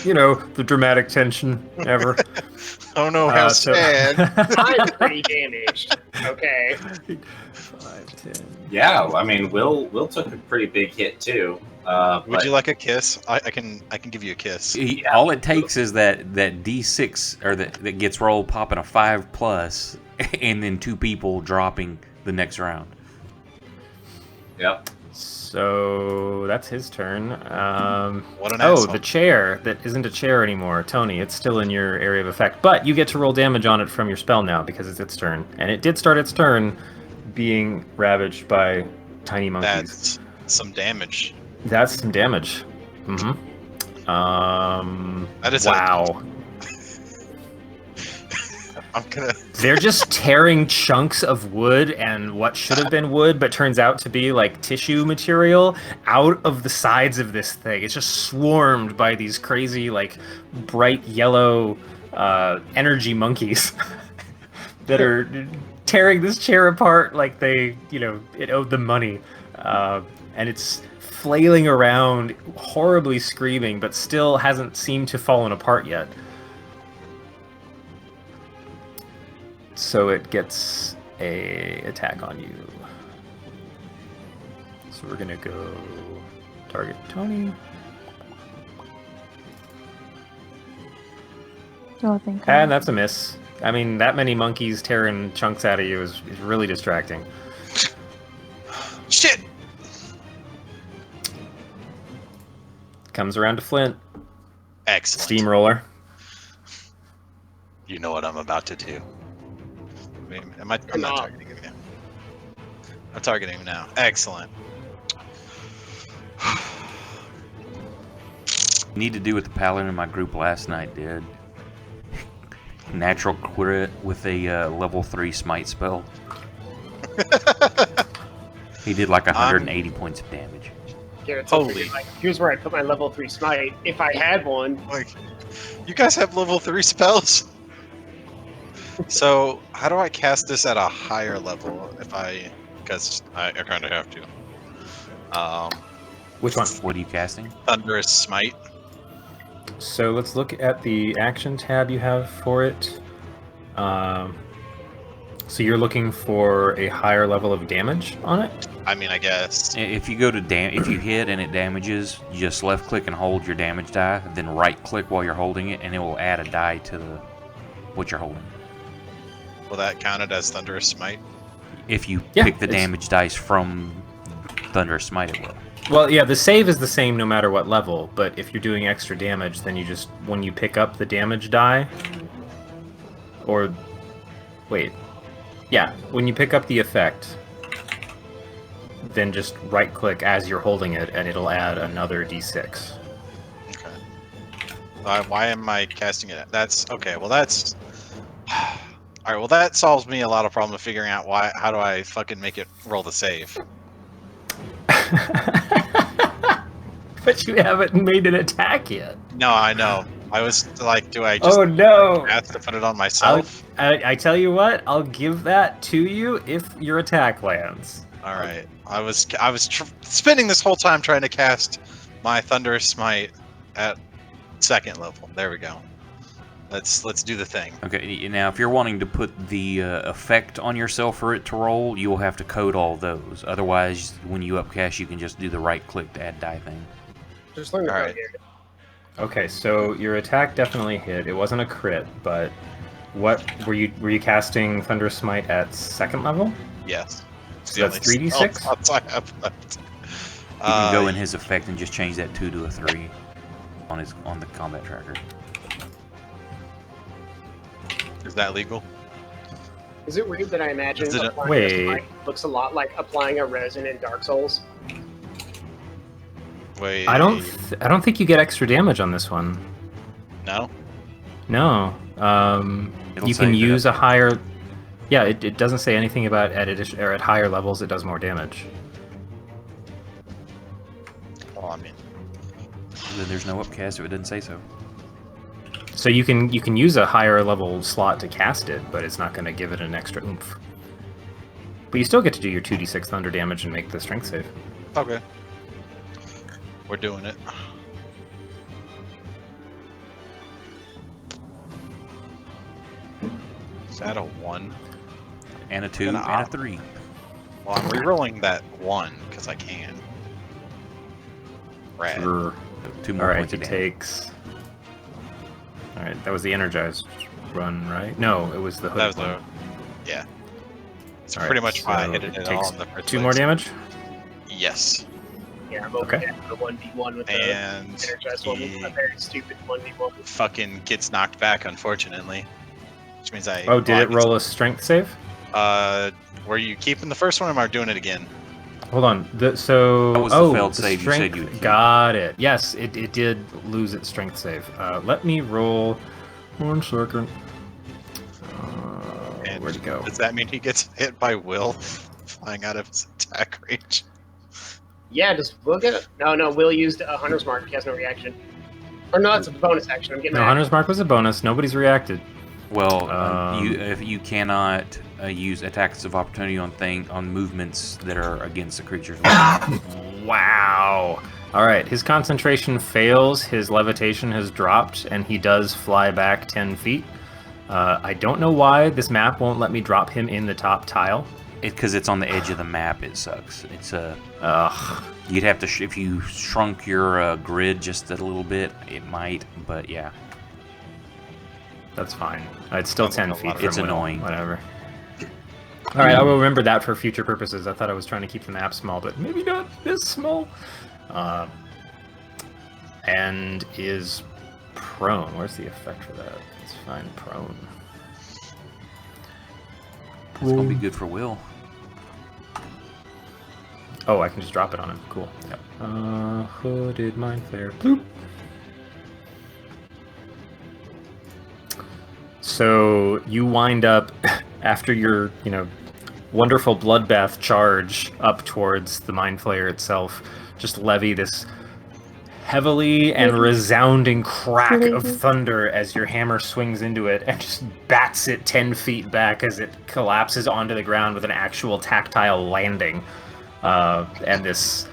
The dramatic tension ever. Oh no, how sad. I'm pretty damaged. Okay. 5, 10. Yeah, I mean, Will took a pretty big hit too. Would you like a kiss? I can give you a kiss. All it takes is that D6 or that gets rolled popping a 5+, and then 2 people dropping the next round. Yep. So that's his turn. What an asshole. The chair that isn't a chair anymore, Tony. It's still in your area of effect, but you get to roll damage on it from your spell now because it's its turn, and it did start its turn being ravaged by tiny monkeys. That's some damage. That's some damage. Mm-hmm. That is wow. I'm gonna. They're just tearing chunks of wood and what should have been wood, but turns out to be like tissue material out of the sides of this thing. It's just swarmed by these crazy, like, bright yellow energy monkeys that are tearing this chair apart like it owed them money. And it's flailing around, horribly screaming, but still hasn't seemed to fallen apart yet. So it gets a attack on you. So we're gonna go target Tony. Oh, thank God. And that's a miss. I mean, that many monkeys tearing chunks out of you is really distracting. Shit! Comes around to Flint. Excellent. Steamroller. You know what I'm about to do. I'm not targeting him now. I'm targeting him now. Excellent. Need to do what the paladin in my group last night did. Natural crit with a level 3 smite spell. He did like 180 points of damage. Holy! Here's where I put my level 3 smite. If I had one. Like, you guys have level 3 spells. So how do I cast this at a higher level? Because I kind of have to. Which one? What are you casting? Thunderous Smite. So let's look at the action tab you have for it. So you're looking for a higher level of damage on it? I mean, I guess. If you go to if you hit and it damages, you just left click and hold your damage die, then right click while you're holding it, and it will add a die to what you're holding. Will that count it as Thunderous Smite? If you pick the damage dice from Thunderous Smite, it will. Well, yeah, the save is the same no matter what level, but if you're doing extra damage, then you just, when you pick up the damage die, or, wait, yeah, when you pick up the effect, then just right-click as you're holding it, and it'll add another d6. Okay. Why am I casting it? That's, okay, well that's... All right, well that solves me a lot of problem of figuring out how do I fucking make it roll the save. But you haven't made an attack yet. No, I know. I was like, do I just Oh no! have to put it on myself? I tell you what, I'll give that to you if your attack lands. All right. I was spending this whole time trying to cast my Thunderous Smite at second level. There we go. Let's do the thing. Okay, now if you're wanting to put the effect on yourself for it to roll, you'll have to code all those. Otherwise, when you upcast, you can just do the right-click to add die thing. Just learn to All go right. here. Okay, so your attack definitely hit. It wasn't a crit, but what were you casting Thunderous Smite at second level? Yes. So that's 3d6? That's all I have left. You can go in his effect and just change that 2 to a 3 on the combat tracker. Is that legal? Is it weird that I imagine Is it a- applying Wait. a smite looks a lot like applying a resin in Dark Souls? Wait. I don't think you get extra damage on this one. No. No. It'll You say can that- use a higher. Yeah, it doesn't say anything about at higher levels it does more damage. Well, I mean, Then there's no upcast if it doesn't say so. So you can use a higher level slot to cast it, but it's not going to give it an extra oomph. But you still get to do your 2d6 thunder damage and make the strength save. okay. We're doing it. Is that a 1? And a 2 And and a- a 3. Well, I'm rerolling that 1 because I can. Rad. Sure. 2 more All right, points it of damage. takes. All right, that was the energized run, right? No, it was the hood. That was one. a. Yeah. That's All right, pretty much why I so hit it it takes all in the first 2 place. more damage. Yes. Yeah, I'm okay. Okay. The 1v1 with the And energized one with he a very stupid 1v1. fucking gets knocked back, unfortunately. Which means I. Oh, did it roll a strength save? Were you keeping the first one or am I doing it again? Hold on. So That was the oh, failed the save you said strength. you would keep. Got it. Yes, it did lose its strength save. Let me roll. 1 second. And Where'd it go? Does that mean he gets hit by Will flying out of his attack range? Yeah, does Will get it? No, Will used a Hunter's Mark. He has no reaction. Or no, that's a bonus action. I'm getting No, that. Hunter's Mark was a bonus. Nobody's reacted. Well, Um, if you cannot use attacks of opportunity on movements that are against the creature's will. Wow. All right, his concentration fails. His levitation has dropped, and he does fly back 10 feet. I don't know why this map won't let me drop him in the top tile. Because it's on the edge of the map, it sucks. It's Ugh. you'd have to if you shrunk your grid just a little bit, it might. But yeah, That's fine. It's still Sounds 10 like a feet lot of- from It's Will, annoying. Whatever. All right, I will remember that for future purposes. I thought I was trying to keep the map small, but maybe not this small. And is prone. Where's the effect for that? Let's find prone. it's gonna be good for Will. Oh, I can just drop it on him. Cool. Yep. Hooded Mind Flare. Bloop. So you wind up after your, wonderful bloodbath charge up towards the Mind Flayer itself. Just levy this heavily and resounding crack of thunder as your hammer swings into it and just bats it 10 feet back as it collapses onto the ground with an actual tactile landing. And this,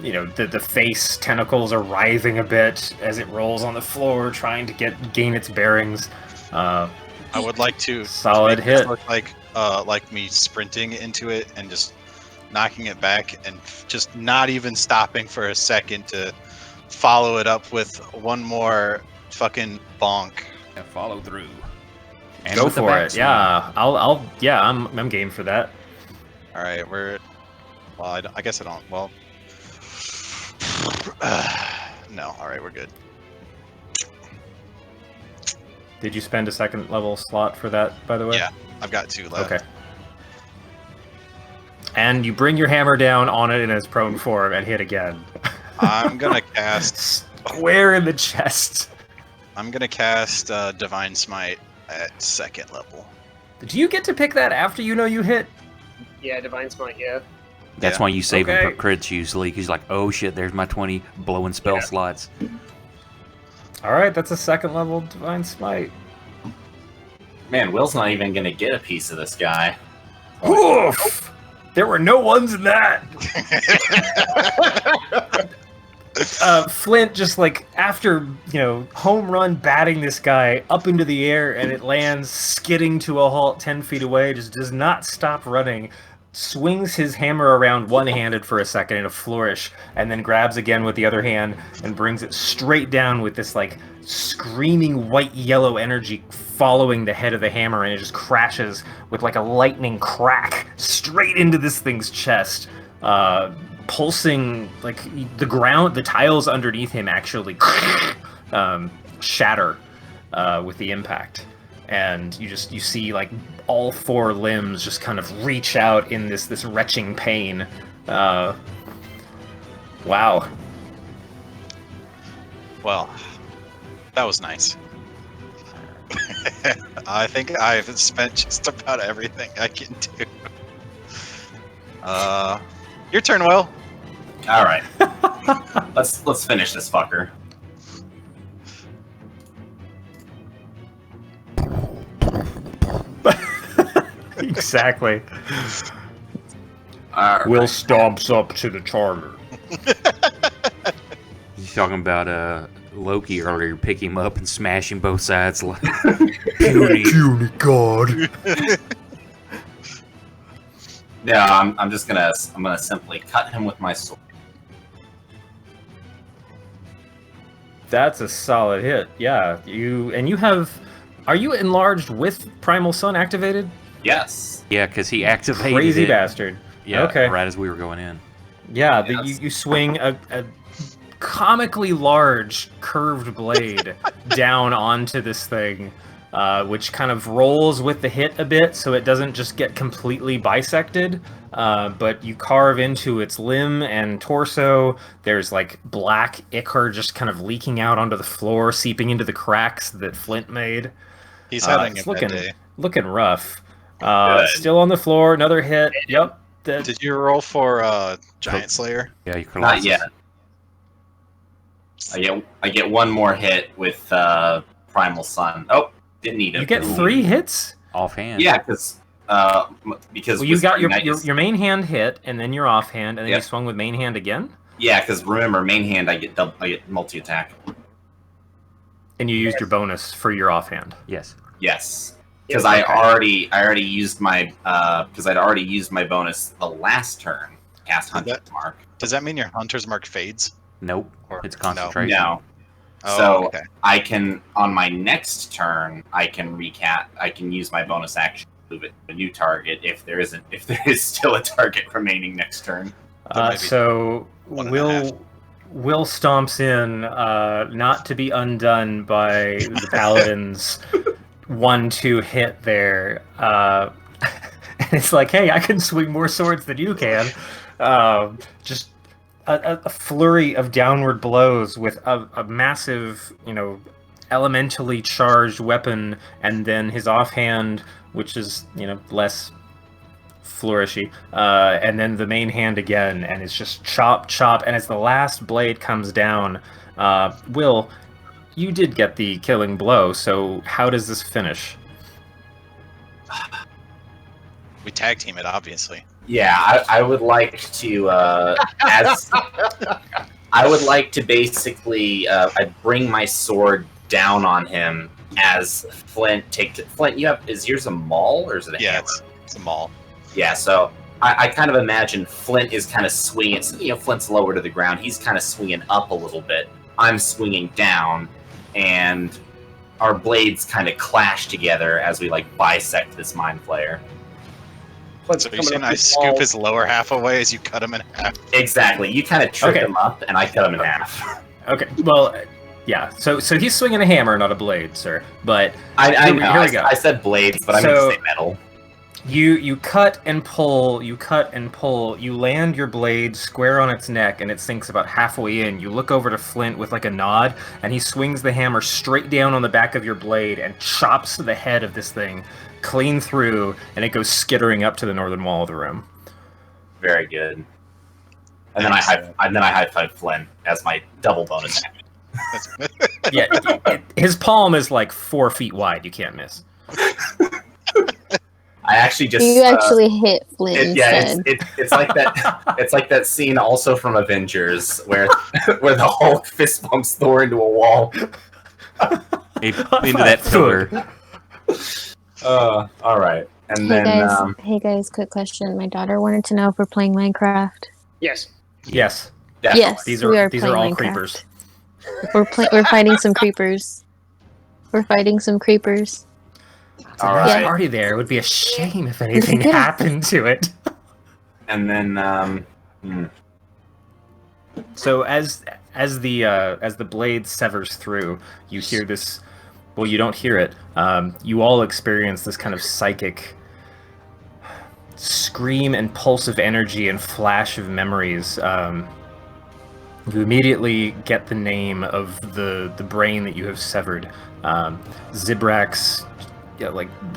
the face tentacles are writhing a bit as it rolls on the floor, trying to gain its bearings. I would like to Solid make this hit. look like me sprinting into it and just knocking it back and just not even stopping for a second to follow it up with one more fucking bonk. Yeah, follow through. And Go with the for it. backswing. Yeah, I'm game for that. All right, I guess I don't. Well, no. All right, we're good. Did you spend a second level slot for that, by the way? Yeah, I've got 2 left. Okay. And you bring your hammer down on it in its prone form and hit again. I'm gonna cast. Square in the chest. I'm gonna cast Divine Smite at 2nd level. Do you get to pick that after you know you hit? Yeah, Divine Smite, yeah. That's Yeah. why you save Okay. him for crits usually, because like, oh shit, there's my 20 blowing spell Yeah. slots. All right, that's a 2nd level Divine Smite. Man, Will's not even gonna get a piece of this guy. Oof! There were no ones in that. Flint just like after home run batting this guy up into the air and it lands skidding to a halt 10 feet away, just does not stop running, swings his hammer around one-handed for a second in a flourish, and then grabs again with the other hand and brings it straight down with this like screaming white yellow energy following the head of the hammer, and it just crashes with like a lightning crack straight into this thing's chest. Pulsing, like the ground, the tiles underneath him actually shatter with the impact, and you see like all 4 limbs just kind of reach out in this retching pain. Wow. Well, that was nice. I think I've spent just about everything I can do. Your turn, Will. All right, let's finish this fucker. Exactly. All right. Will stomps up to the charger. He's talking about Loki earlier, pick him up and smash him both sides like puny. Puny god. Yeah, I'm just gonna simply cut him with my sword. That's a solid hit. Yeah, you have. Are you enlarged with Primal Sun activated? Yes. Yeah, because he activated Crazy it. bastard. Yeah, Okay. right as we were going in. Yeah, Yes. you swing a comically large curved blade down onto this thing, which kind of rolls with the hit a bit, so it doesn't just get completely bisected, but you carve into its limb and torso. There's like black ichor just kind of leaking out onto the floor, seeping into the cracks that Flint made. He's having It's a bad day. looking rough. Good. Still on the floor, another hit. Yep. Did you roll for Giant Slayer? Yeah, you Not yet. I get one more hit with Primal Sun. Oh, didn't need it. You get 3 hits? Offhand. Yeah, because Well, you got Whispering Knight is- your main hand hit, and then your offhand, and then Yep. you swung with main hand again, Yeah, because remember, main hand I get multi attack. and you used your bonus for your offhand. Yes. Yes, because Okay. I already used my because I'd already used my bonus the last turn. Cast Hunter's Mark. Does that mean your Hunter's Mark fades? Nope. Or It's no? concentration. No, Oh, So- okay. I can on my next turn I can use my bonus action to move it to a new target if there is still a target remaining next turn. maybe So 1.5. Will stomps in, not to be undone by the paladin's 1-2 hit there. And it's like, hey, I can swing more swords than you can. Just a flurry of downward blows with a massive, elementally charged weapon, and then his offhand, which is, less flourishy, and then the main hand again, and it's just chop, chop, and as the last blade comes down, Will, you did get the killing blow, so how does this finish? We tag team it, obviously. Yeah, I would like to I would like to basically I bring my sword down on him as Flint takes it. Flint, is yours a maul or is it a Yeah, hammer? it's a maul. Yeah, so I kind of imagine Flint is kind of swinging. Flint's lower to the ground. He's kind of swinging up a little bit. I'm swinging down, and our blades kind of clash together as we bisect this mind flayer. Flint's So you're coming saying up I with scoop balls. his lower half away as you cut him in half? Exactly. You kind of trip Okay. him up, and I cut him in half. Okay, well, yeah, so he's swinging a hammer, not a blade, sir, but I Here we know. go. I said blades, but I meant to So- say metal. You cut and pull, you cut and pull, you land your blade square on its neck, and it sinks about halfway in. You look over to Flint with like a nod, and he swings the hammer straight down on the back of your blade and chops the head of this thing clean through, and it goes skittering up to the northern wall of the room. Very good. And then I high five Flynn as my double bonus action. Yeah, his palm is like 4 feet wide. You can't miss. I actually just You actually hit Flint instead. It's like that. It's like that scene also from Avengers where the Hulk fist bumps Thor into a wall. Into that pillar. All right, and Hey then guys, hey guys, quick question. My daughter wanted to know if we're playing Minecraft. Yes. Yes. definitely. Yes, These we are playing all Minecraft. creepers. We're fighting some creepers. We're fighting some creepers. It's a All nice right. party there. It would be a shame if anything Yeah. happened to it. And then So as the blade severs through, you hear this. Well, you don't hear it. You all experience this kind of psychic scream and pulse of energy and flash of memories. You immediately get the name of the brain that you have severed. Zibrax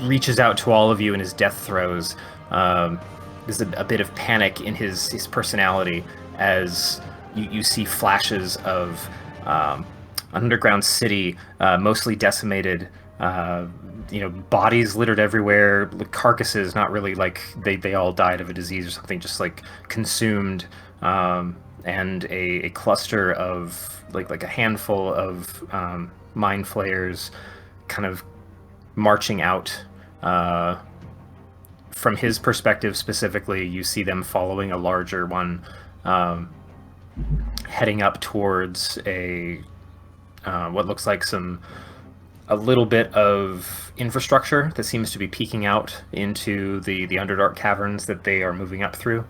reaches out to all of you in his death throes. There's a bit of panic in his personality as you see flashes of an underground city, mostly decimated. Bodies littered everywhere, carcasses, not really like they all died of a disease or something, just like consumed, and a cluster of like a handful of mind flayers kind of marching out. From his perspective specifically, you see them following a larger one, heading up towards what looks like a little bit of infrastructure that seems to be peeking out into the Underdark caverns that they are moving up through,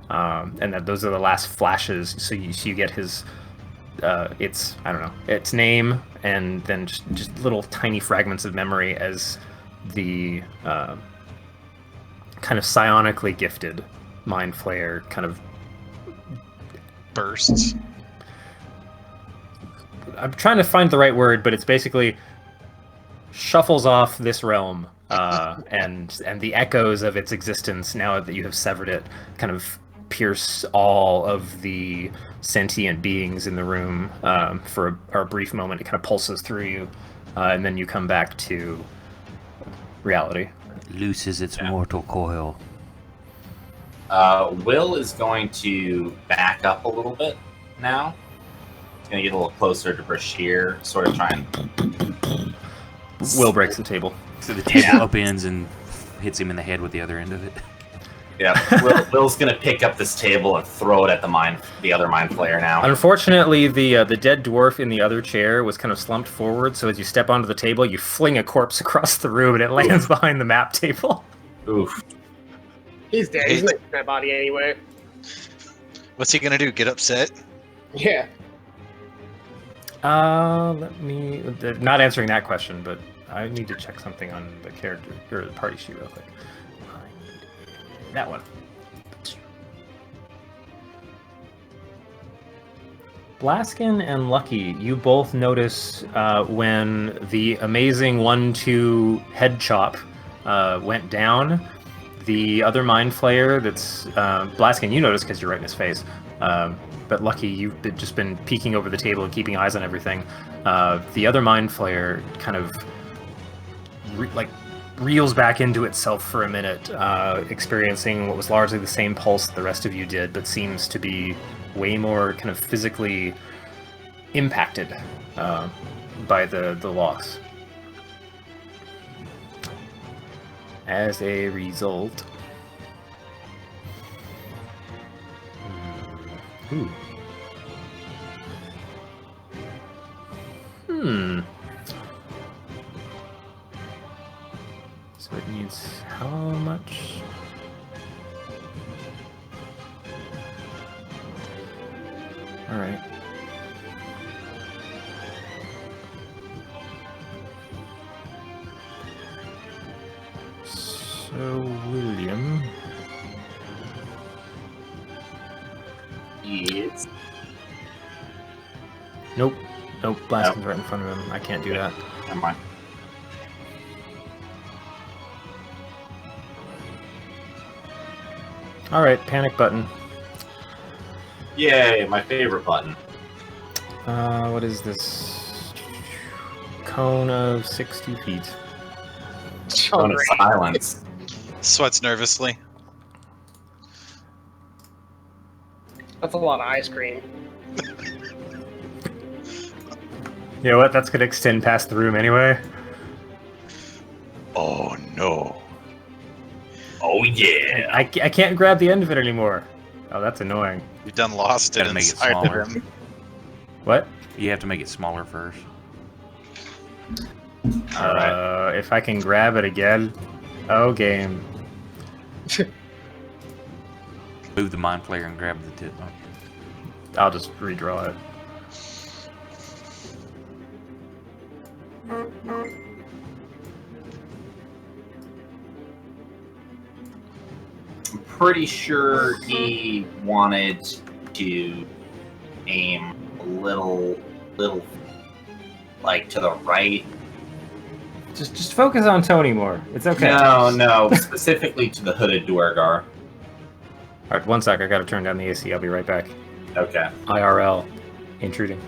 and that those are the last flashes. So you get his its name, and then just little tiny fragments of memory as the kind of psionically gifted Mind Flayer kind of bursts. I'm trying to find the right word, but it's basically shuffles off this realm, and the echoes of its existence, now that you have severed it, kind of pierce all of the sentient beings in the room for a brief moment. It kind of pulses through you, and then you come back to reality. Looses its mortal coil. Will is going to back up a little bit now. He's going to get a little closer to Brashear, sort of trying. Will breaks the table. So the table upends and hits him in the head with the other end of it. Yeah, Will's going to pick up this table and throw it at the other Mind Flayer now. Unfortunately, the dead dwarf in the other chair was kind of slumped forward, so as you step onto the table, you fling a corpse across the room, and it lands behind the map table. Oof. He's dead. He's not in that body anyway. What's he gonna do? Get upset? Yeah. Let me... Not answering that question, but I need to check something on the character, or the party sheet real quick. That one. Blaskin and Lucky, you both notice when the amazing 1-2 head chop went down, the other Mind Flayer that's... Blaskin, you notice because you're right in his face. But Lucky, you've just been peeking over the table and keeping eyes on everything. The other Mind Flayer kind of reels back into itself for a minute, experiencing what was largely the same pulse that the rest of you did, but seems to be way more kind of physically impacted by the loss. As a result... So it needs how much? Alright. So Yes. Nope. Nope. Blaskin's right in front of him. I can't do that. Never mind. All right. Panic button. Yay, my favorite button. What is this? Cone of 60 feet. Cone of silence. Sweats nervously. That's a lot of ice cream. You know what? That's gonna extend past the room anyway. Oh no. Oh yeah. I can't grab the end of it anymore. Oh, that's annoying. You done lost it Gotta make it inside of smaller. him. What? You have to make it smaller first. Alright. If I can grab it again. Oh, game. Move the mind flayer and grab the tip. I'll just redraw it. I'm pretty sure he wanted to aim a little like to the right. Just focus on Tony more. It's okay. No, specifically to the hooded Duergar. Alright, one sec. I gotta turn down the AC. I'll be right back. Okay. IRL. Intruding.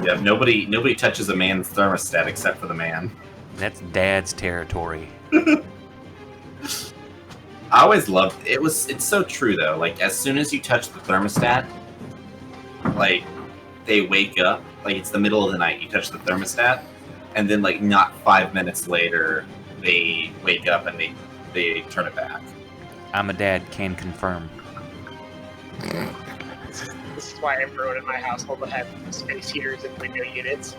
Yeah, nobody touches a man's thermostat except for the man. That's Dad's territory. I always loved it. It's so true though. Like as soon as you touch the thermostat, like they wake up. Like it's the middle of the night. You touch the thermostat, and then like not 5 minutes later, they wake up and they turn it back. I'm a dad, can confirm. This is why everyone in my household will have space heaters and window units.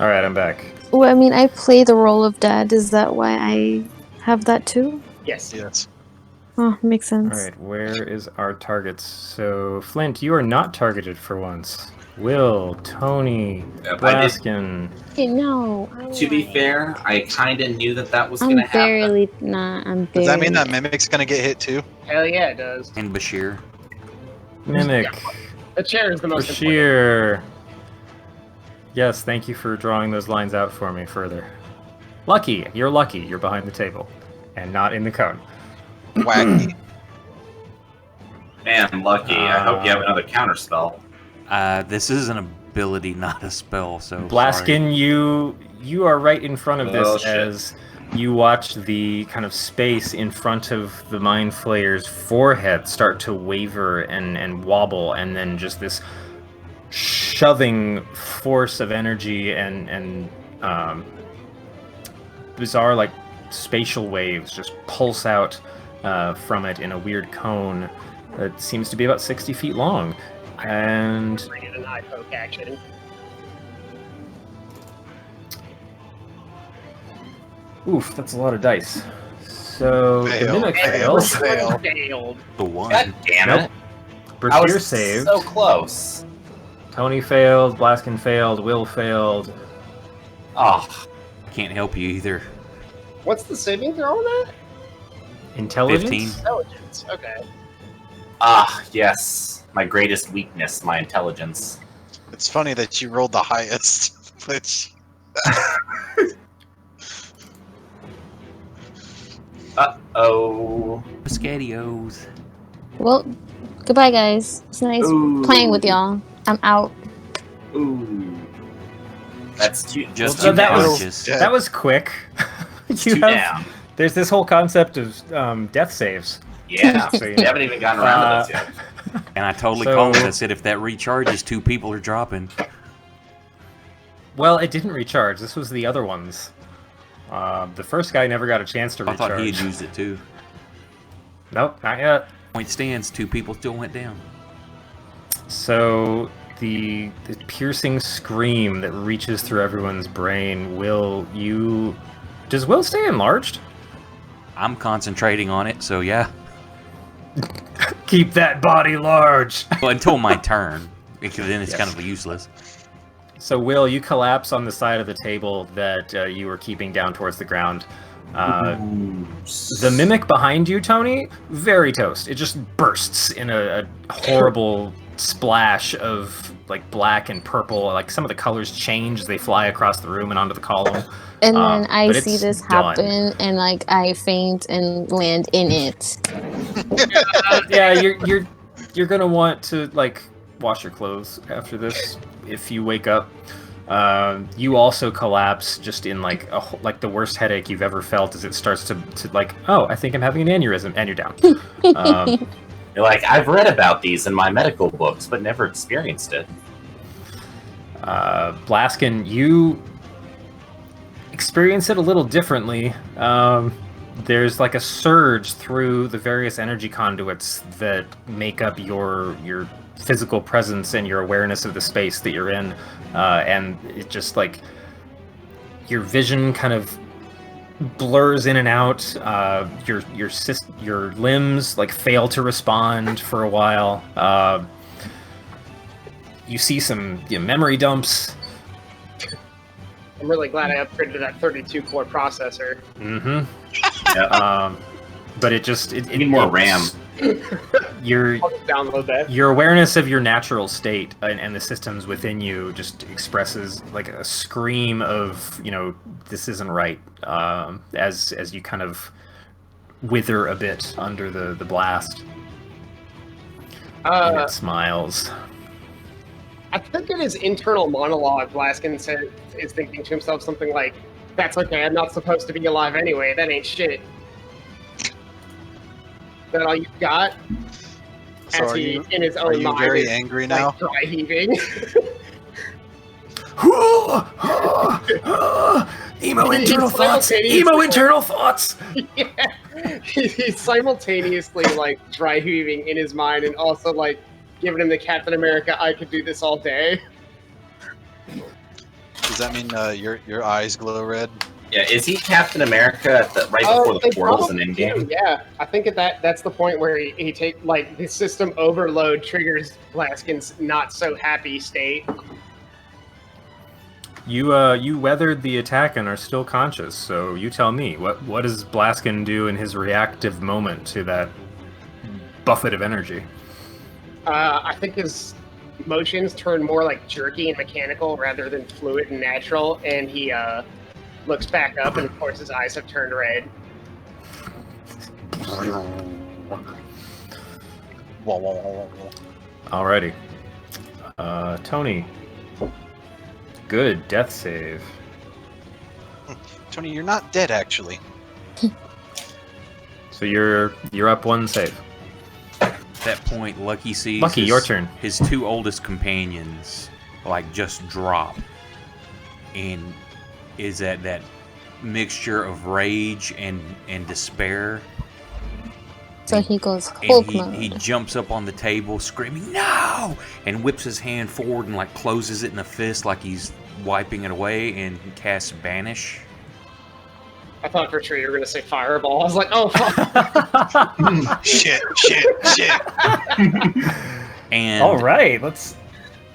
Alright, I'm back. Well, I mean, I play the role of dad. Is that why I have that too? Yes. Yes. Oh, makes sense. Alright, where is our targets? So, Flint, you are not targeted for once. Will, Tony, Yep, I did. Blaskin. Okay, no. To be fair, I kind of knew that was I'm going to happen. barely not. I'm barely. Does that mean that Mimic's gonna get hit too? Hell yeah, it does. And Bashir. Mimic. The chair is the most important. Bashir. Yes, thank you for drawing those lines out for me further. Lucky. You're lucky. You're behind the table. And not in the cone. Wacky. Man, lucky. I hope you have another counter spell. This is an ability, not a spell, so Blaskin, you are right in front of Oh, this shit. as you watch the kind of space in front of the Mind Flayer's forehead start to waver and wobble, and then just this shoving force of energy and bizarre, like, spatial waves just pulse out from it in a weird cone that seems to be about 60 feet long. And Bring in an eye poke action. oof, that's a lot of dice. So the Fail. Mimic Fail. fails. Fail. Failed. the one. God damn Nope. it! I Bashir was saved. so close. Tony failed. Blaskin failed. Will failed. Oh, Can't help you either. What's the saving throw on that? Intelligence. 15. Intelligence. Okay. yes. My greatest weakness, my intelligence. It's funny that you rolled the highest, which Uh-oh. Spaghettios. Well, goodbye, guys. It's nice Ooh. playing with y'all. I'm out. Ooh. That's two. Just Well, two that was- punches. Yeah. That was quick. two down. There's this whole concept of death saves. Yeah. So, We haven't even gotten around to this yet. And I totally So- called it. I said if that recharges, 2 people are dropping. Well, it didn't recharge. This was the other ones. The first guy never got a chance to I recharge. thought he had used it too. Nope, not yet. Point stands, 2 people still went down. So the piercing scream that reaches through everyone's brain. Does Will stay enlarged? I'm concentrating on it, so yeah. Keep that body large. Well, until my turn, because then it's Yes. kind of useless. So Will, you collapse on the side of the table that you were keeping down towards the ground. The mimic behind you, Tony, very toast. It just bursts in a horrible splash of like black and purple. Like some of the colors change as they fly across the room and onto the column. And then I but see it's this done. happen, and like I faint and land in it. Yeah, you're gonna want to like wash your clothes after this if you wake up. You also collapse just in like like the worst headache you've ever felt as it starts to like, oh, I think I'm having an aneurysm, and you're down. You're like, I've read about these in my medical books, but never experienced it. Blaskin, you experience it a little differently. There's like a surge through the various energy conduits that make up your physical presence and your awareness of the space that you're in, and it just like your vision kind of blurs in and out. Your limbs like fail to respond for a while. You see some memory dumps. I'm really glad I upgraded to that 32-core processor. Mm-hmm. Yeah. But it just it need more RAM. Your I'll just download that. Your awareness of your natural state and the systems within you just expresses like a scream of, this isn't right, as you kind of wither a bit under the blast. And it smiles. I think in his internal monologue, Blaskin is thinking to himself something like, "That's okay, I'm not supposed to be alive anyway, that ain't shit." Is that all you got? So As he, in his own mind, very is, angry like, now? dry heaving. Emo He's internal thoughts. simultaneously- Emo internal thoughts. Yeah. He's simultaneously like dry heaving in his mind and also like giving him the Captain America, I could do this all day. Does that mean your eyes glow red? Yeah, is he Captain America right before they the portals in probably do, Endgame? Yeah, I think that's the point where he take like the system overload triggers Blaskin's not so happy state. You weathered the attack and are still conscious, so you tell me, what does Blaskin do in his reactive moment to that buffet of energy? I think his motions turn more like jerky and mechanical rather than fluid and natural, and he looks back up, and of course his eyes have turned red. Alrighty. Tony. Good death save. Tony, you're not dead, actually. So you're up one save. At that point, Lucky sees Your turn. his two oldest companions like just drop, and is at that mixture of rage and despair. So he goes And Hulk mode. he jumps up on the table screaming no, and whips his hand forward and like closes it in a fist like he's wiping it away, and casts Banish. I thought for sure you were going to say Fireball. I was like, oh, fuck. Shit. And All right, let's.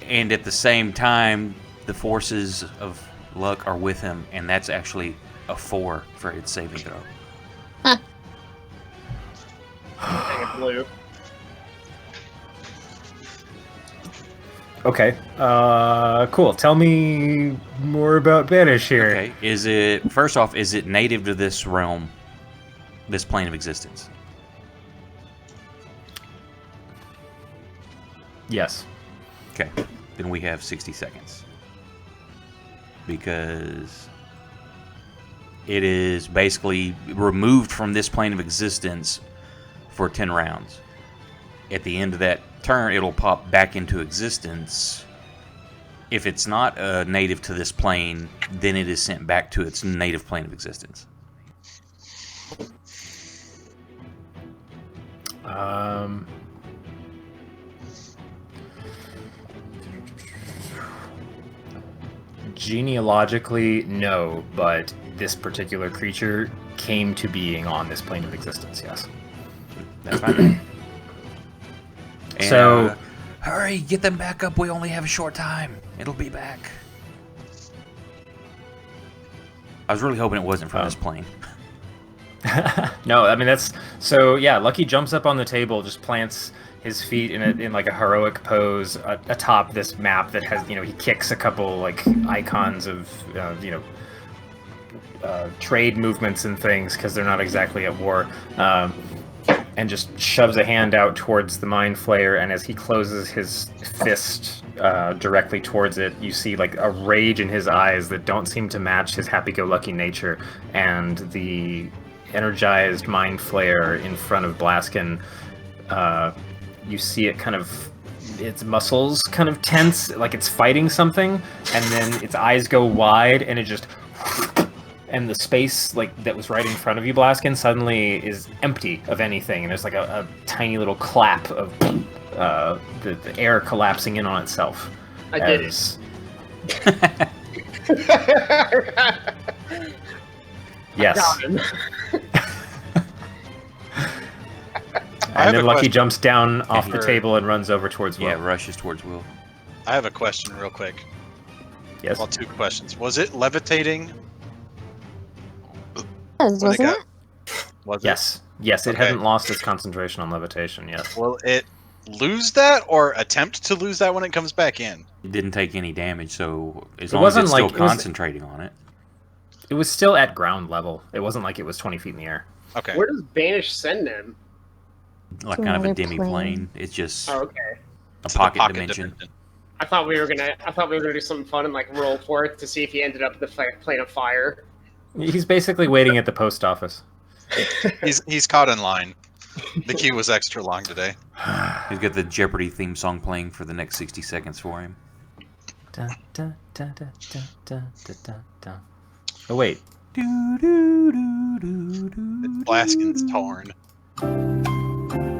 And at the same time, the forces of luck are with him, and that's actually a 4 for its saving throw. Dang it, blue. Okay. Cool. Tell me more about Banish here. Okay, is it native to this realm, this plane of existence? Yes. Okay, then we have 60 seconds. Because it is basically removed from this plane of existence for 10 rounds. At the end of that turn, it'll pop back into existence. If it's not native to this plane, then it is sent back to its native plane of existence. Genealogically, no, but this particular creature came to being on this plane of existence, yes. That's fine. And, So- hurry, get them back up. We only have a short time. It'll be back. I was really hoping it wasn't from this plane. No, I mean that's so. Yeah, Lucky jumps up on the table, just plants his feet in like a heroic pose atop this map that has he kicks a couple like icons of trade movements and things because they're not exactly at war. And just shoves a hand out towards the Mind Flayer, and as he closes his fist directly towards it, you see like a rage in his eyes that don't seem to match his happy-go-lucky nature, and the energized Mind Flayer in front of Blaskin, you see it kind of, its muscles kind of tense, like it's fighting something, and then its eyes go wide, and it just... And the space like that was right in front of you, Blaskin, suddenly is empty of anything, and there's like a tiny little clap of the air collapsing in on itself. I did it. Yes. Got him. And then Lucky question. jumps down off the Or- table and runs over towards Will. Yeah, rushes towards Will. I have a question real quick. Yes. Well, 2 questions. Was it levitating? Yes, when it wasn't got- it? Was Yes. Yes, it Okay. hasn't lost its concentration on levitation yet. it? Will it lose that or attempt to lose that when it comes back in? It didn't take any damage, so as It long as wasn't it's still like- it was- concentrating on it. It was still at ground level. It wasn't like it was 20 feet in the air. Okay. Where does Banish send them? Like To kind of a another demi-plane. plane. It's just Oh, okay. a To the pocket dimension. I thought we were gonna do something fun and like roll for it to see if he ended up in the plane of fire. He's basically waiting at the post office. He's caught in line. The queue was extra long today. He's got the Jeopardy theme song playing for the next 60 seconds for him. Da, da, da, da, da, da, da, da, da. Oh wait. Blaskin's torn.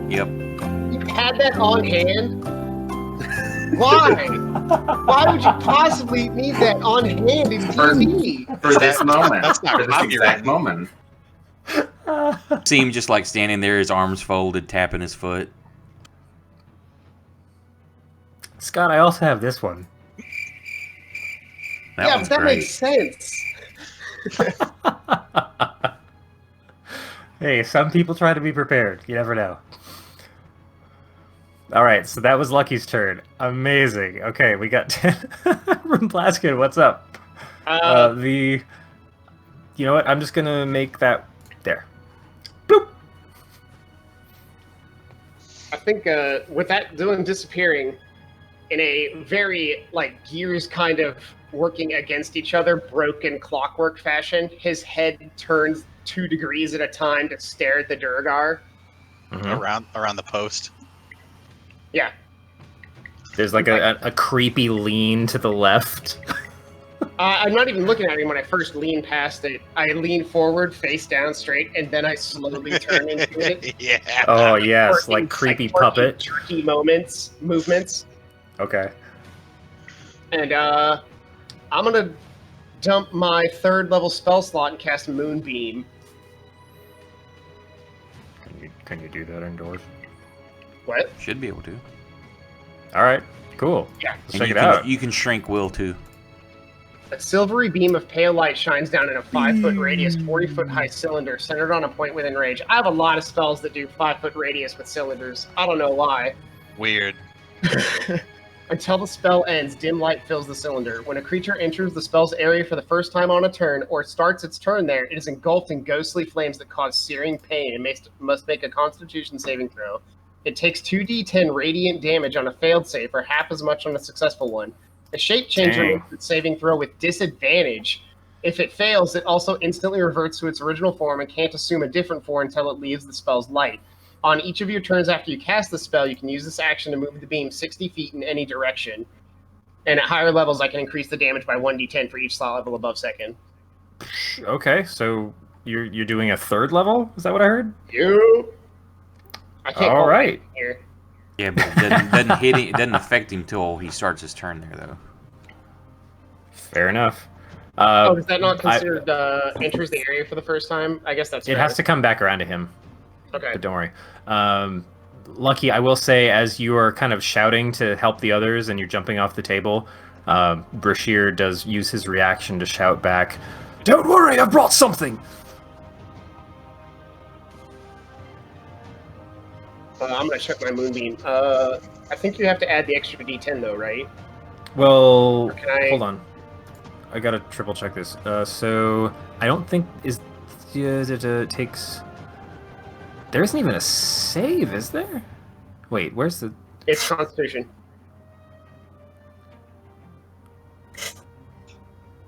Yep. You had that on hand? Why? Why would you possibly need that on hand in TV? For this moment. That's not For this exact copyrighted. moment. See him just like standing there, his arms folded, tapping his foot. Scott, I also have this one. That yeah, one's but that great. makes sense. Hey, some people try to be prepared. You never know. All right, so that was Lucky's turn. Amazing. Okay, we got 10 from Blaskin. What's up? You know what? I'm just gonna make that there. Boop. I think with that doing disappearing in a very like gears kind of working against each other, broken clockwork fashion, his head turns 2 degrees at a time to stare at the Durgar. Mhm. Around the post. Yeah. There's like a creepy lean to the left. I'm not even looking at him when I first lean past it. I lean forward, face down straight, and then I slowly turn into it. Yeah. Oh yes, Quirky- like creepy quirky, puppet. jerky movements. Okay. And I'm gonna dump my 3rd level spell slot and cast Moonbeam. Can you do that indoors? What? Should be able to. All right. Cool. Yeah. Let's And check you it can, out. You can shrink Will too. A silvery beam of pale light shines down in a 5-foot radius, 40-foot high cylinder centered on a point within range. I have a lot of spells that do 5-foot radius with cylinders. I don't know why. Weird. Until the spell ends, dim light fills the cylinder. When a creature enters the spell's area for the first time on a turn, or starts its turn there, it is engulfed in ghostly flames that cause searing pain and must make a Constitution saving throw. It takes 2d10 radiant damage on a failed save, or half as much on a successful one. The shape changer Dang. makes its saving throw with disadvantage. If it fails, it also instantly reverts to its original form and can't assume a different form until it leaves the spell's light. On each of your turns after you cast the spell, you can use this action to move the beam 60 feet in any direction. And at higher levels, I can increase the damage by 1d10 for each slot level above second. Okay, so you're doing a 3rd level? Is that what I heard? You. I can't All call right. it here. Yeah, but it doesn't hit him, it doesn't affect him till he starts his turn there though. Fair enough. Oh, is that not I- considered enters the area for the first time? I guess that's It fair. has to come back around to him, Okay. but don't worry. Lucky, I will say, as you are kind of shouting to help the others and you're jumping off the table, Brashear does use his reaction to shout back, "Don't worry, I brought something!" I'm gonna check my moonbeam. I think you have to add the extra D10 though, right? Well, Can I- hold on. I gotta triple check this. So I don't think it takes. There isn't even a save, is there? Wait, where's the? It's Constitution.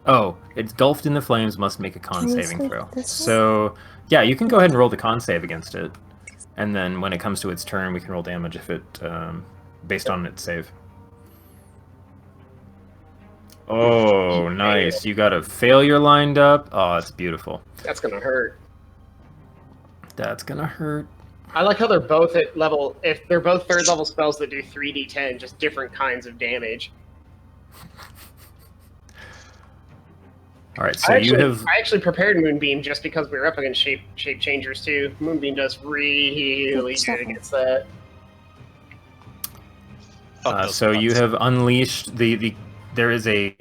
Oh, it's engulfed in the flames. Must make a con Can we saving save throw. this one? So yeah, you can go ahead and roll the con save against it, and then when it comes to its turn, we can roll damage if it based on its save. Oh, nice! You got a failure lined up. Oh, it's beautiful. That's gonna hurt. That's gonna hurt. I like how they're both at level. If they're both third level spells that do 3d10, just different kinds of damage. All right, so I actually prepared Moonbeam just because we were up against shape changers too. Moonbeam does really good against that. So you have unleashed the. There is a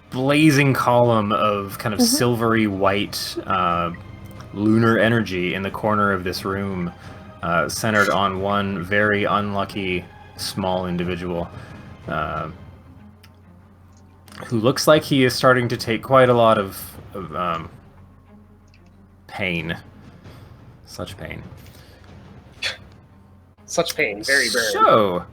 blazing column of kind of silvery white lunar energy in the corner of this room, centered on one very unlucky small individual. Who looks like he is starting to take quite a lot of pain. Such pain. Such pain, very burn. So,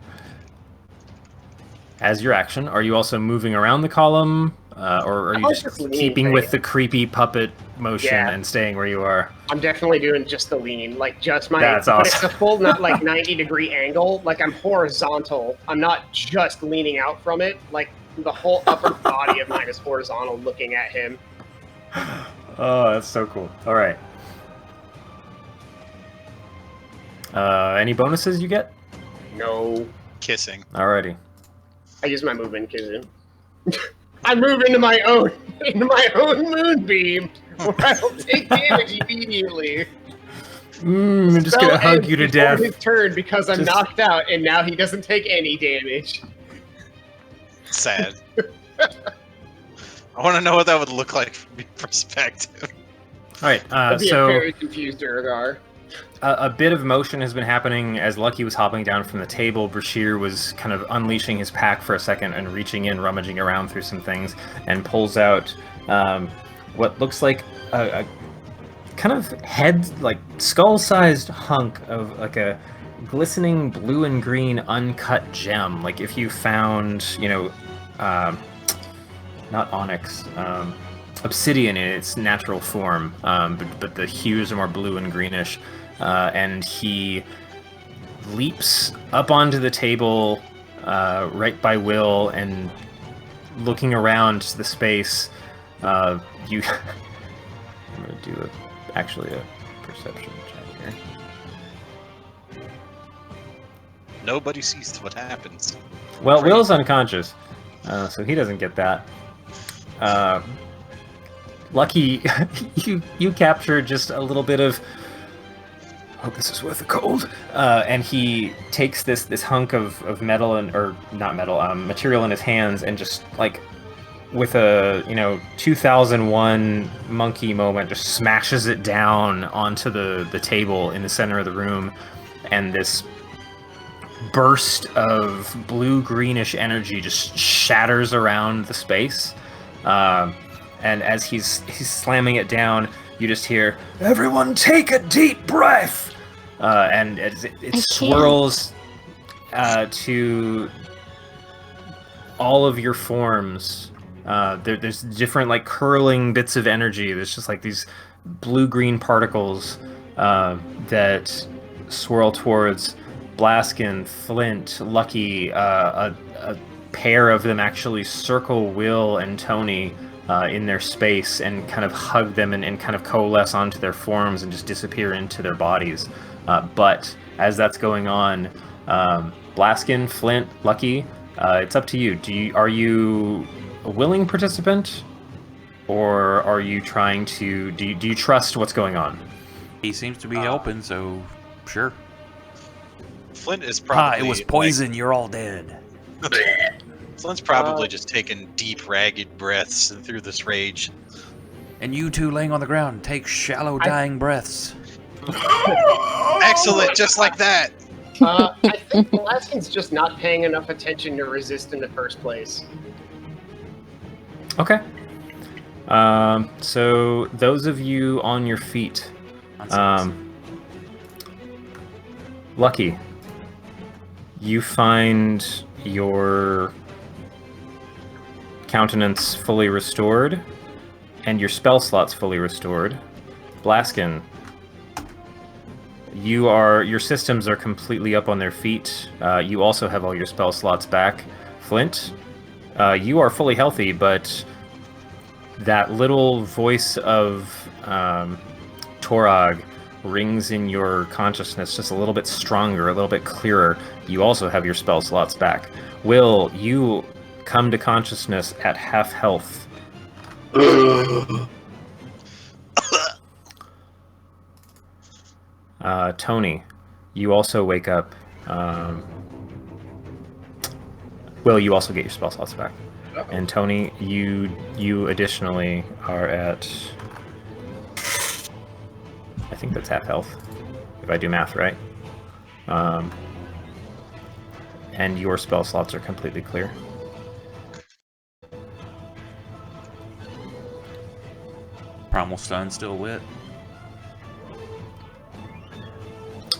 as your action, are you also moving around the column, or are you just keeping with the creepy puppet motion and staying where you are? I'm definitely doing just the lean, like just my. That's but awesome. it's a full, not like 90-degree angle. Like I'm horizontal. I'm not just leaning out from it. Like the whole upper body of mine is horizontal, looking at him. Oh, that's so cool. All right. Any bonuses you get? No. Kissing. Alrighty. I use my movement because I move into my own moonbeam, where I will take damage immediately. I'm just gonna hug you to death. His turn because I'm knocked out, and now he doesn't take any damage. Sad. I want to know what that would look like from your perspective. All right. I'd be So a very confused Durgar. a bit of motion has been happening as Lucky was hopping down from the table. Brashir was kind of unleashing his pack for a second and reaching in, rummaging around through some things, and pulls out what looks like a kind of head, like skull-sized hunk of like a glistening blue and green uncut gem. Like if you found, not onyx, obsidian in its natural form, but the hues are more blue and greenish. And he leaps up onto the table right by Will, and looking around the space, I'm going to do actually a perception check here. Nobody sees what happens. Well, Will's unconscious, so he doesn't get that. Lucky, you captured just a little bit of. Hope this is worth the cold. And he takes this hunk of metal material in his hands, and just like with a 2001 monkey moment, just smashes it down onto the table in the center of the room, and this burst of blue-greenish energy just shatters around the space. And as he's slamming it down, you just hear, "Everyone take a deep breath!" And it swirls to all of your forms. There's different like curling bits of energy. There's just like these blue-green particles that swirl towards Blaskin, Flint, Lucky. A pair of them actually circle Will and Tony in their space and kind of hug them and kind of coalesce onto their forms and just disappear into their bodies. But as that's going on, Blaskin, Flint, Lucky, it's up to you. Are you a willing participant, or are you trying to? Do you trust what's going on? He seems to be helping, so sure. Flint is probably. It was poison. You're all dead. Flint's probably just taking deep, ragged breaths through this rage. And you two laying on the ground, take shallow, dying breaths. Excellent, just like that. I think Laskin's just not paying enough attention to resist in the first place. Okay. So those of you on your feet, Lucky, you find your countenance fully restored and your spell slots fully restored. Blaskin, your systems are completely up on their feet. You also have all your spell slots back. Flint, you are fully healthy, but that little voice of Torag rings in your consciousness just a little bit stronger, a little bit clearer. You also have your spell slots back. Will, you come to consciousness at half health. Tony, you also wake up. Will, you also get your spell slots back. And Tony, you additionally are at, I think that's half health, if I do math right. And your spell slots are completely clear. Primal Stun still lit?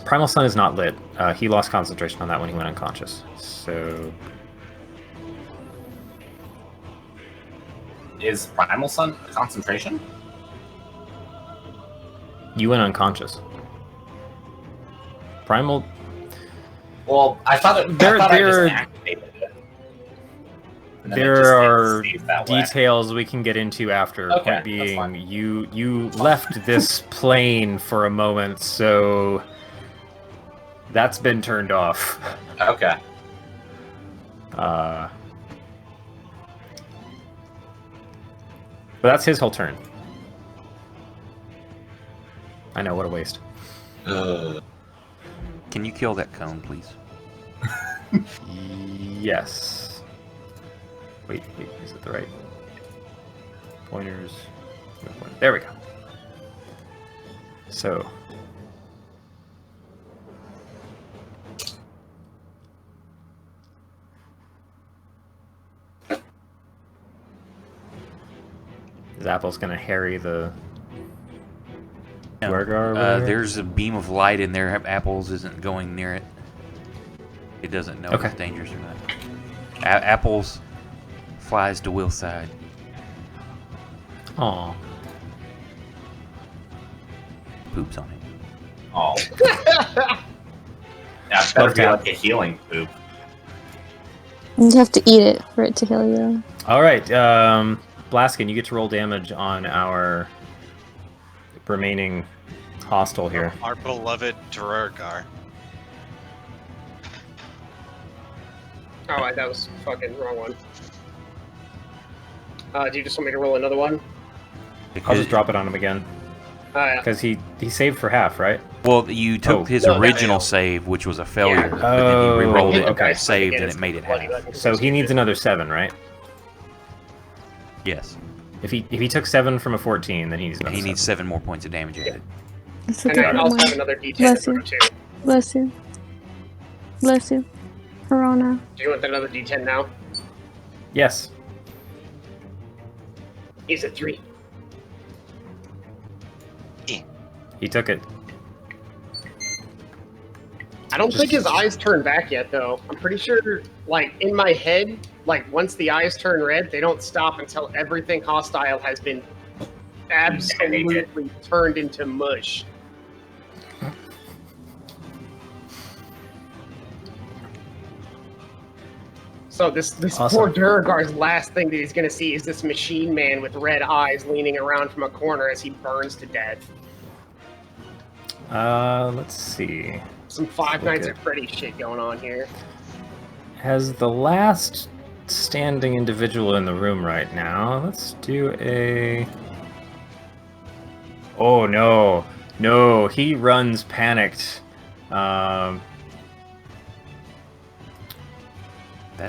Primal Sun is not lit. He lost concentration on that when he went unconscious. So... Is Primal Sun a concentration? You went unconscious. Primal... Well, I thought I just activated it. And then it There just are stays that way. details we can get into after. Okay, Point that's fine. being, you left this plane for a moment, so that's been turned off. Okay. But that's his whole turn. I know, what a waste. Can you kill that cone, please? Yes. Wait, is it the right pointers? There we go. So. Zapple's gonna harry the Dwergar. There's a beam of light in there. Apples isn't going near it. It doesn't know if it's dangerous or not. Apples flies to Will's side. Aw. Poops on him. Oh. Yeah, it better be like a healing poop. You have to eat it for it to heal you. All right, Blaskin, you get to roll damage on our remaining hostile here. Our beloved Durgar. Oh, that was fucking wrong one. Do you just want me to roll another one? I'll just drop it on him again. Yeah. Because he saved for half, right? Well, you took his original save, which was a failure, but then you re-rolled it, okay. saved, and it made it half. So he needs another 7, right? Yes. If he took 7 from a 14, then he needs another He needs 7. 7 more points of damage added. It's a And I different also one. have another D10 Bless to you. throw too. Bless you. Bless you. Corona. Do you want another D10 now? Yes. He's at 3. He took it. I don't think his eyes turn back yet, though. I'm pretty sure, like, in my head, like, once the eyes turn red, they don't stop until everything hostile has been absolutely turned into mush. So this Awesome. poor Durgar's last thing that he's going to see is this machine man with red eyes leaning around from a corner as he burns to death. Let's see. Some Five Look Nights at- at Freddy's shit going on here. As the last standing individual in the room right now, let's do a... Oh, no. No, he runs panicked. That's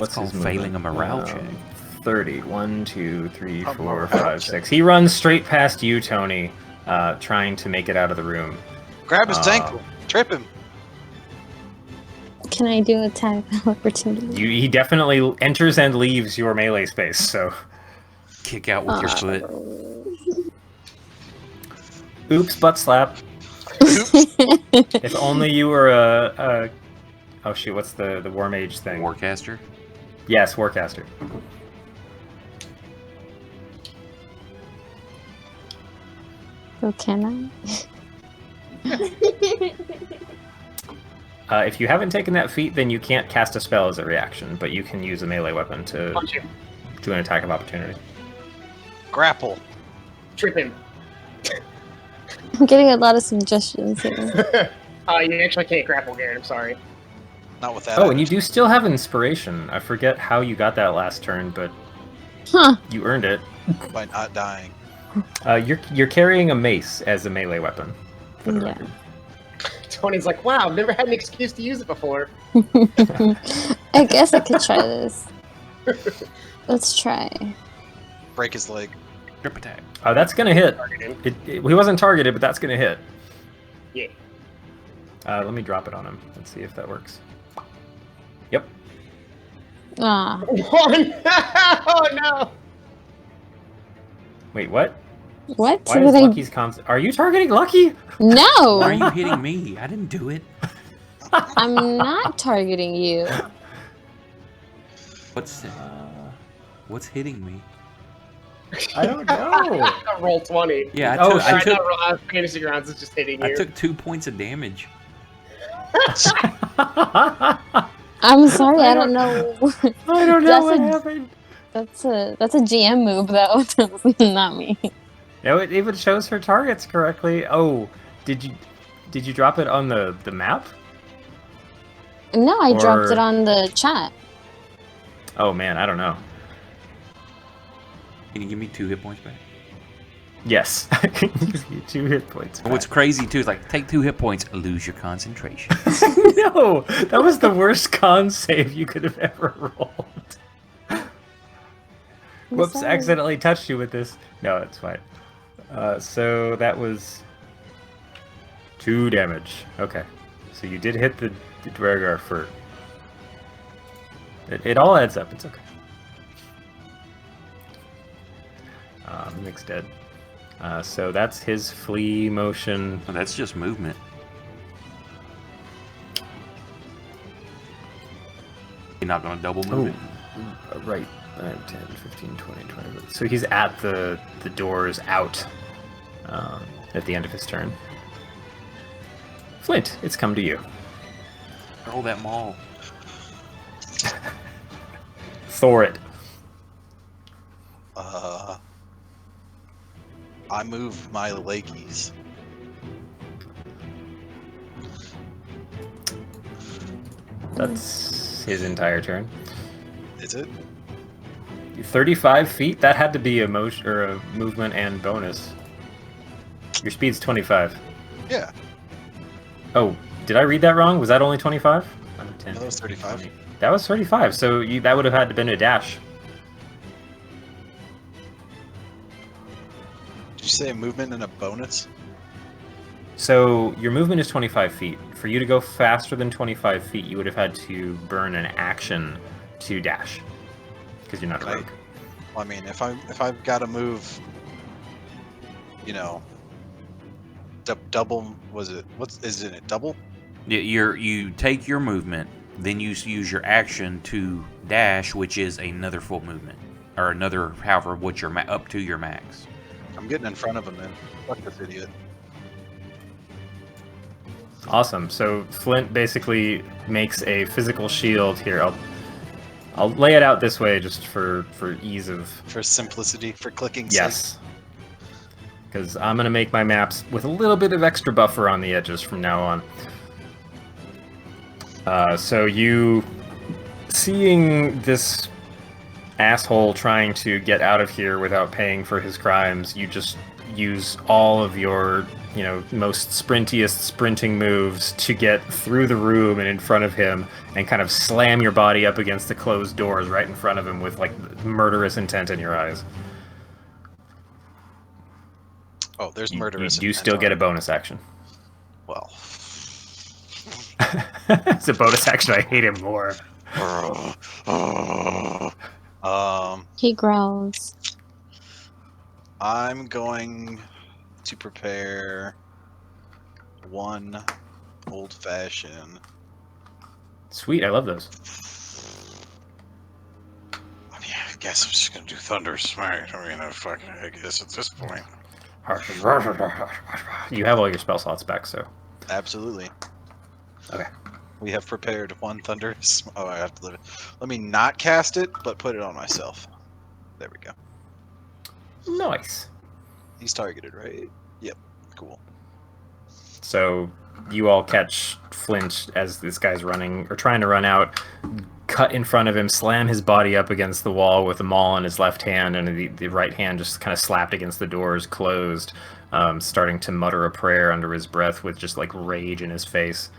What's called his failing a movement? morale check. 30. 1, 2, 3, A 4, morale 5, check. 6. He runs straight past you, Tony, trying to make it out of the room. Grab his ankle. Trip him. Can I do attack opportunity? He definitely enters and leaves your melee space, so... Kick out with your foot. Oops, butt slap. If only you were a... Oh shoot, what's the War Mage thing? Warcaster? Yes, Warcaster. So can I? If you haven't taken that feat, then you can't cast a spell as a reaction, but you can use a melee weapon to Punch him. do an attack of opportunity. Grapple. Trip him. I'm getting a lot of suggestions here. You actually can't grapple, Garrett. I'm sorry. Not with that. Oh, and you do still have inspiration. I forget how you got that last turn, but Huh. you earned it. By not dying. You're carrying a mace as a melee weapon. For the Yeah. record. Tony's like, wow, I've never had an excuse to use it before. I guess I could try this. Let's try. Break his leg. Grip attack. Oh, that's gonna hit. Target him. He wasn't targeted, but that's gonna hit. Yeah. Let me drop it on him. Let's see if that works. Yep. Ah. One. Oh no. Wait, what? What? Why Were is they... Lucky's Are you targeting Lucky? No! Why are you hitting me? I didn't do it. I'm not targeting you. What's hitting me? I don't know. Roll 20. Yeah, I took Fantasy Grounds is just hitting you. I took 2 points of damage. I'm sorry, I don't know. I don't know what happened. That's a GM move though. That's not me. No, it even shows her targets correctly. Oh, did you drop it on the map? No, I dropped Or- it on the chat. Oh man, I don't know. Can you give me 2 hit points back? Yes, I can give you 2 hit points. And what's crazy too is like take 2 hit points, lose your concentration. No, that was the worst con save you could have ever rolled. I'm Whoops, sorry. accidentally touched you with this. No, it's fine. So that was 2 damage. Okay, so you did hit the Dwergar for. It all adds up. It's okay. Mixed dead. So that's his flee motion. Well, that's just movement. You're not gonna double move it. Right. 5, 10, 15, 20, 20. So he's at the doors out at the end of his turn. Flint, it's come to you. Roll that maul. Thor it. I move my leggies. That's his entire turn. Is it? 35 feet? That had to be a motion or a movement and bonus. Your speed's 25. Yeah. Oh, did I read that wrong? Was that only 25? 10, No, that was 35. 20. That was 35, so that would have had to been a dash. Did you say a movement and a bonus? So your movement is 25 feet. For you to go faster than 25 feet, you would have had to burn an action to dash. Because you're not a Right. rogue. Well, I mean, if I've got to move, you know, double. Was it? Is it a double? You take your movement, then you use your action to dash, which is another full movement, or another however what you're up to your max. I'm getting in front of him then. Fuck this idiot. Awesome. So Flint basically makes a physical shield here. I'll lay it out this way just for ease of... For simplicity, for clicking. Yes. Because I'm going to make my maps with a little bit of extra buffer on the edges from now on. So you... Seeing this asshole trying to get out of here without paying for his crimes, you just use all of your, most sprinting moves to get through the room and in front of him and kind of slam your body up against the closed doors right in front of him with, murderous intent in your eyes. Oh, there's You murderous. do still get a bonus action. Well, It's a bonus action. I hate him more. He growls. I'm going to prepare one old fashioned. Sweet, I love those. I mean, I guess I'm just gonna do Thunder Smite. I mean, I guess at this point. You have all your spell slots back, so. Absolutely. Okay. We have prepared one thunder. Oh, I have to live it. Let me not cast it, but put it on myself. There we go. Nice. He's targeted, right? Yep. Cool. So you all catch Flint as this guy's running, or trying to run out, cut in front of him, slam his body up against the wall with a maul in his left hand, and the right hand just kind of slapped against the doors, closed, starting to mutter a prayer under his breath with just like rage in his face.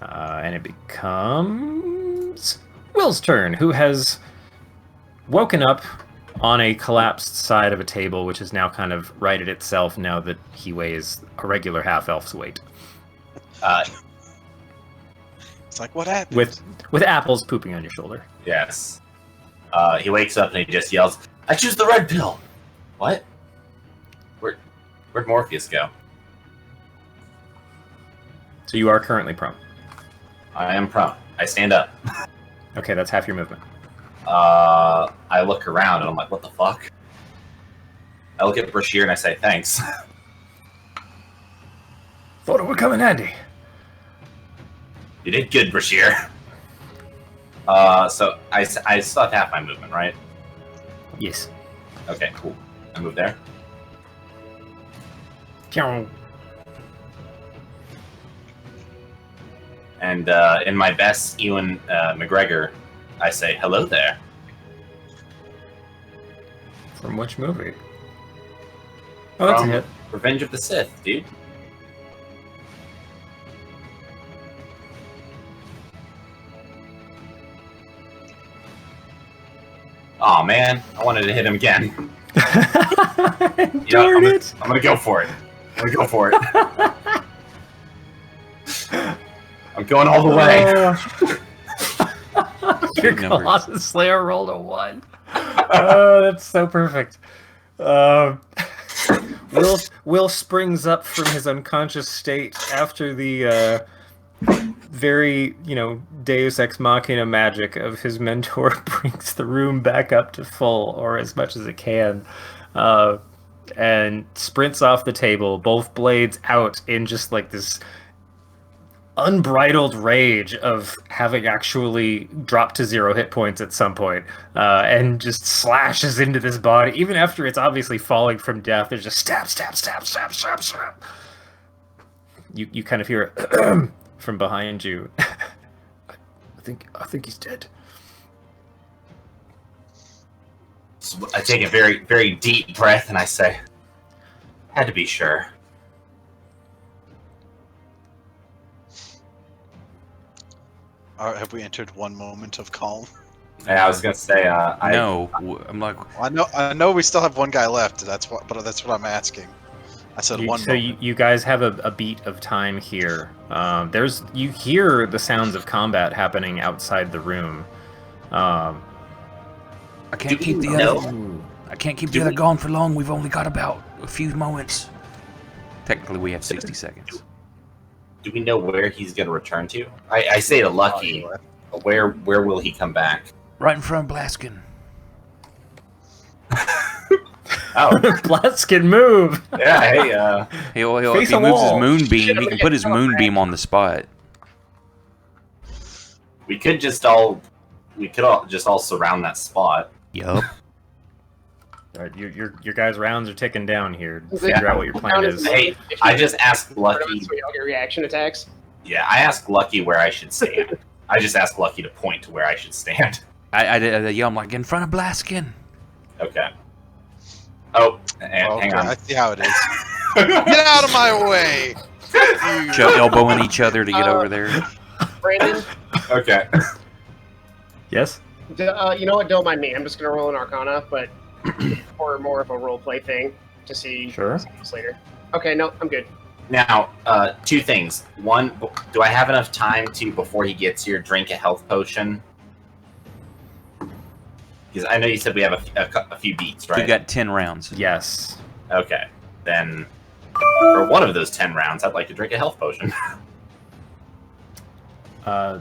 And it becomes Will's turn, who has woken up on a collapsed side of a table, which is now kind of righted itself now that he weighs a regular half-elf's weight. It's like, what happened? With apples pooping on your shoulder. Yes. He wakes up and he just yells, "I choose the red pill!" What? Where'd Morpheus go? So you are currently prone. I am prone. I stand up. Okay, that's half your movement. I look around and I'm like, what the fuck? I look at Brashear and I say, thanks. Thought it would come in handy. You did good, Brashear. So I still have half my movement, right? Yes. Okay, cool. I move there. Pew. And in my best Ewan McGregor, I say, hello there. From which movie? Oh, that's a From hit. Revenge of the Sith, dude. Oh man, I wanted to hit him again. Darn it! I'm gonna go for it. I'm gonna go for it. I'm going all the way. Your Big numbers. Colossus Slayer rolled a 1. Oh, that's so perfect. Will springs up from his unconscious state after the very, Deus Ex Machina magic of his mentor brings the room back up to full, or as much as it can, and sprints off the table, both blades out in just like this unbridled rage of having actually dropped to 0 hit points at some point, and just slashes into this body, even after it's obviously falling from death. There's just stab, stab, stab, stab, stab, stab. You kind of hear it from behind you. I think he's dead. So I take a very, very deep breath and I say, had to be sure. Have we entered one moment of calm? Yeah, I was gonna say, No, I'm like, I know we still have one guy left. That's what I'm asking. I said one So moment. you guys have a beat of time here. You hear the sounds of combat happening outside the room. I can't keep the other gone for long. We've only got about a few moments. Technically, we have 60 seconds. Do we know where he's gonna return to? I say to Lucky, where will he come back? Right in front of Blaskin. Oh, Blaskin, move! yeah, hey, He'll if Face he a moves his wall. moonbeam, he can put his moonbeam on the spot. we could all just all surround that spot. Yup. All right, your guys' rounds are ticking down here. Figure out what your plan is. Hey, I just asked Lucky. So we all get reaction attacks. Yeah, I asked Lucky where I should stand. I just asked Lucky to point to where I should stand. I yell, I'm like, in front of Blaskin. Okay. Oh, hang on. I see how it is. Get out of my way! Elbowing each other to get over there. Brandon, Okay. Yes? you know what? Don't mind me. I'm just gonna roll an Arcana, but for more of a role play thing to see Sure. this later. Okay, no, I'm good. Now, two things. One, do I have enough time to, before he gets here, drink a health potion? Because I know you said we have a few beats, right? We got 10 rounds. Yes. Okay. Then, for one of those 10 rounds, I'd like to drink a health potion.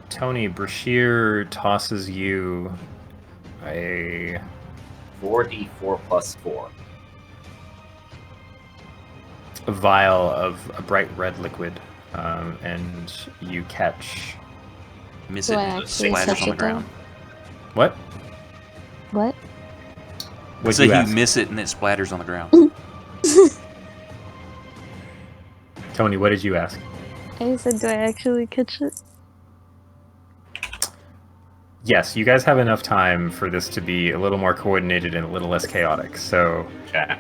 Tony, Brashear tosses you a 4d4 plus 4. a vial of a bright red liquid, and you catch... Miss Do it, I and it actually splatters touch on the it, though? ground. What? What? What'd So you you ask? miss it and it splatters on the ground. Tony, what did you ask? I said, do I actually catch it? Yes, you guys have enough time for this to be a little more coordinated and a little less chaotic. So, Okay.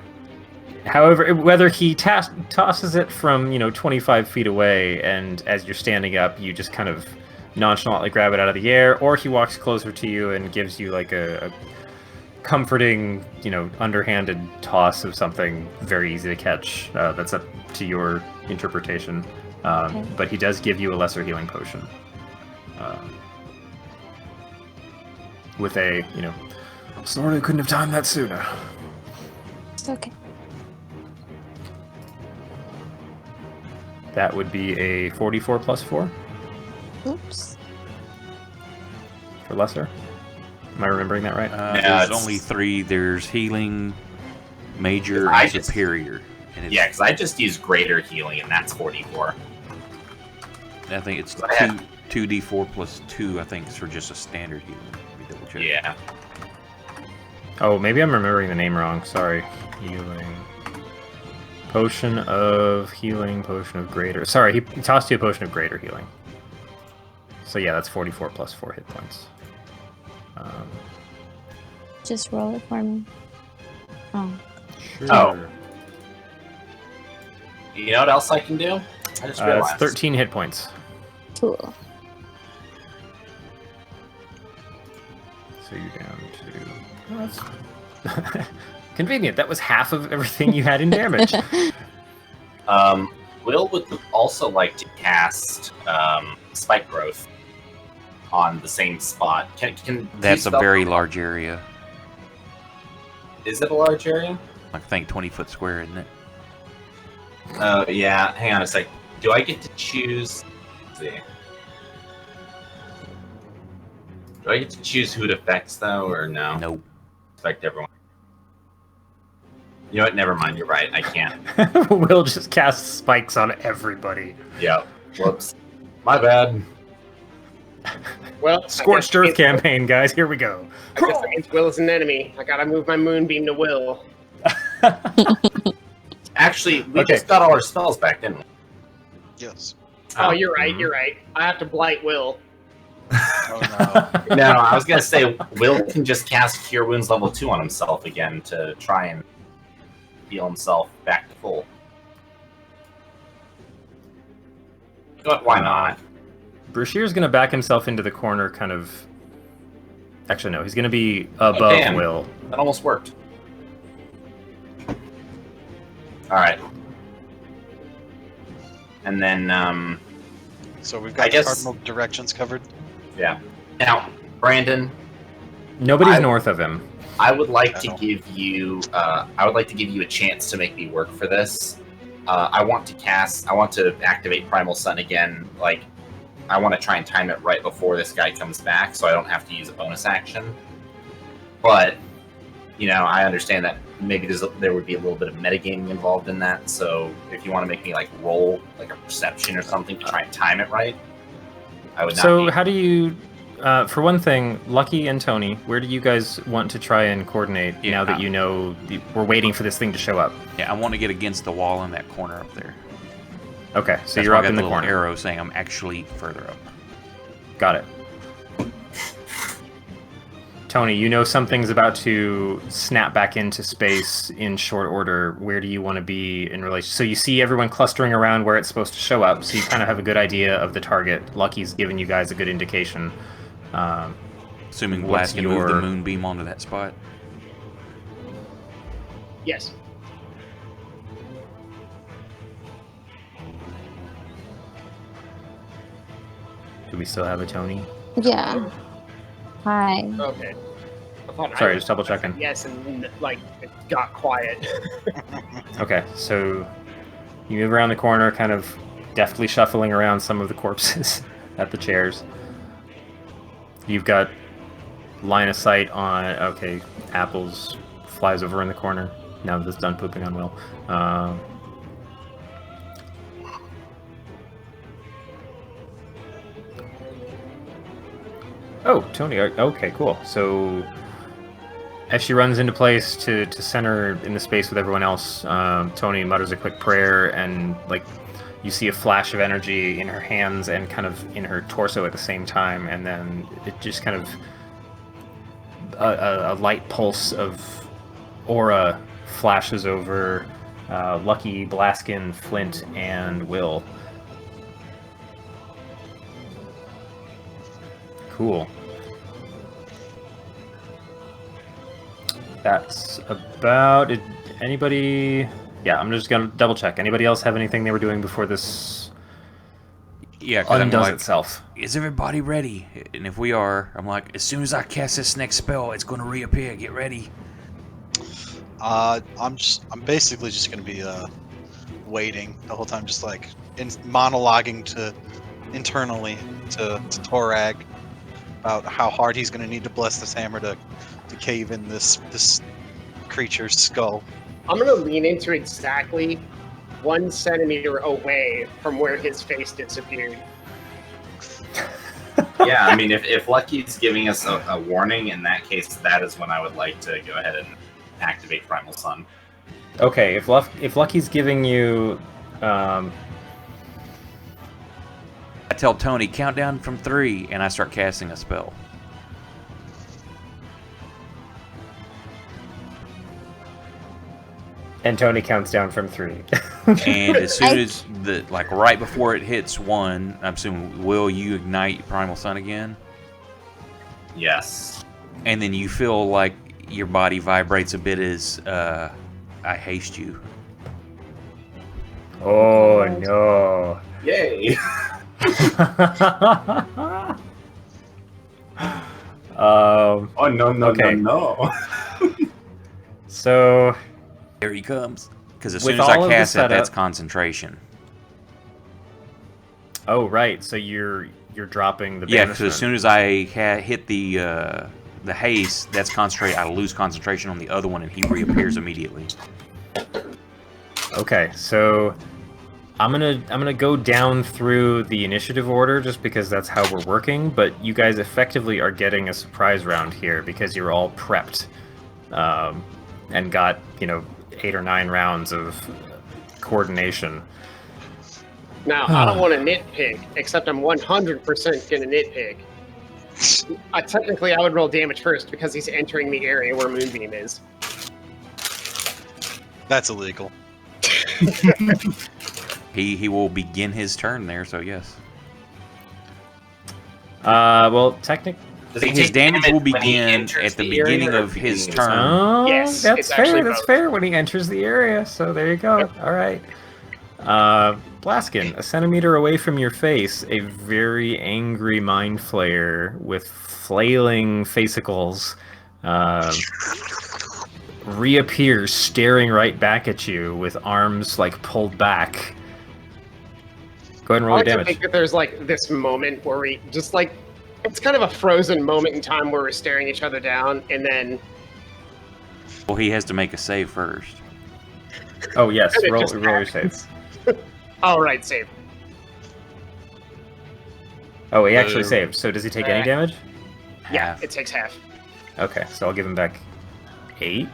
however, whether he tosses it from 25 feet away, and as you're standing up, you just kind of nonchalantly grab it out of the air, or he walks closer to you and gives you like a comforting, underhanded toss of something very easy to catch. That's up to your interpretation. Okay. But he does give you a lesser healing potion. With a, sorry I couldn't have timed that sooner. It's okay. That would be a 44 plus 4 Oops. for lesser. Am I remembering that right? There's it's- only 3. There's healing, major, I and just- superior. And it's, Yeah, because I just used greater healing, and that's 44. I think it's I had- 2d4 plus 2, I think, is for just a standard healing. Let me double check. Yeah. Oh, maybe I'm remembering the name wrong. Sorry. Healing. Potion of healing, potion of greater. Sorry, he tossed you a potion of greater healing. So yeah, that's 44 plus 4 hit points. Just roll it for me. Oh. Sure. Oh. You know what else I can do? I just It's realized. 13 hit points. Cool. So you're down to... Oh, that's... Convenient. That was half of everything you had in damage. Will would also like to cast Spike Growth on the same spot. Can That's two a very spell- large area. Is it a large area? I think 20-foot square, isn't it? Oh yeah. Hang on a sec. Do I get to choose? Let's see. Do I get to choose who it affects though, or no? Nope. Affect everyone. You know what? Never mind. You're right. I can't. Will just cast spikes on everybody. Yeah. Whoops. My bad. Well, Scorched Earth campaign, guys. Here we go. I guess that means Will is an enemy. I gotta move my moonbeam to Will. Actually, we Okay. just got all our spells back, didn't we? Yes. Oh, you're right. Mhm. You're right. I have to blight Will. Oh no. No, I was gonna say Will can just cast Cure Wounds level 2 on himself again to try and heal himself back to full. But why not? Brashear's going to back himself into the corner, kind of... Actually, no. He's going to be above damn. Will. That almost worked. Alright. And then, So we've I got the guess- cardinal directions covered. yeah. Now, Brandon, Nobody's I- north of him. I would like to Oh. give you. I would like to give you a chance to make me work for this. I want to activate Primal Sun again. Like, I want to try and time it right before this guy comes back, so I don't have to use a bonus action. But, I understand that maybe there would be a little bit of metagaming involved in that. So if you want to make me like roll like a perception or something to try and time it right, I would not. So be- how do you... for one thing, Lucky and Tony, where do you guys want to try and coordinate Yeah, now that you know we're waiting for this thing to show up? Yeah, I want to get against the wall in that corner up there. Okay, so That's you're why I up got in the little corner. arrow saying I'm actually further up. Got it. Tony, you know something's about to snap back into space in short order. Where do you want to be in relation? So you see everyone clustering around where it's supposed to show up, so you kind of have a good idea of the target. Lucky's given you guys a good indication. Assuming What's Blast can move your- the moonbeam onto that spot. Yes. Do we still have a Tony? Yeah. Hi. Okay. I thought Sorry, I just double checking. yes, and like it got quiet. Okay, so you move around the corner, kind of deftly shuffling around some of the corpses at the chairs. You've got line of sight on. Okay, Apples flies over in the corner now that it's done pooping on Will. Oh, Tony. Okay, cool. So as she runs into place to center in the space with everyone else, Tony mutters a quick prayer, and like you see a flash of energy in her hands and kind of in her torso at the same time, and then it just kind of a light pulse of aura flashes over Lucky, Blaskin, Flint, and Will. Cool. That's about it. Anybody? Yeah, I'm just gonna double check. Anybody else have anything they were doing before this Yeah, because I'm undoes like, itself? is everybody ready? And if we are, I'm like, as soon as I cast this next spell, it's going to reappear. Get ready. I'm basically just gonna be waiting the whole time, just like monologuing internally to Torag about how hard he's gonna need to bless this hammer to cave in this creature's skull. I'm gonna lean into exactly 1 centimeter away from where his face disappeared. Yeah, I mean, if Lucky's giving us a warning, in that case, that is when I would like to go ahead and activate Primal Sun. Okay, if Lucky's giving you, I tell Tony, count down from 3, and I start casting a spell. and Tony counts down from 3. And as soon as right before it hits 1, I'm assuming, will you ignite Primal Sun again? Yes. And then you feel like your body vibrates a bit as I haste you. Oh no! Yay! Oh no, okay. no. So Here he comes. Because as With soon as I all of the cast it, that's setup- concentration. oh right, so you're dropping the Yeah, because banishment. as soon as I hit the haste, that's concentrate. I lose concentration on the other one, and he reappears immediately. Okay, so I'm gonna go down through the initiative order just because that's how we're working. But you guys effectively are getting a surprise round here because you're all prepped, and got 8 or 9 rounds of coordination. Now, I don't want to nitpick, except I'm 100% going to nitpick. Technically, I would roll damage first because he's entering the area where Moonbeam is. That's illegal. He will begin his turn there, so yes. Well, technically. Does he His take damage will when he begin enters at the area beginning or of his beginning turn. Oh, Yes, that's it's actually fair. That's both. fair when he enters the area. So there you go. Yep. All right. Blaskin, a centimeter away from your face, a very angry mind flayer with flailing fascicles reappears, staring right back at you with arms like pulled back. Go ahead and I roll like your to damage. think that there's like this moment where we just like, it's kind of a frozen moment in time where we're staring each other down, and then Well, he has to make a save first. Oh yes, and it roll just your save. happens. All right, save. Oh, he actually saved. So does he take any damage? Yeah, Half. it takes half. Okay, so I'll give him back 8.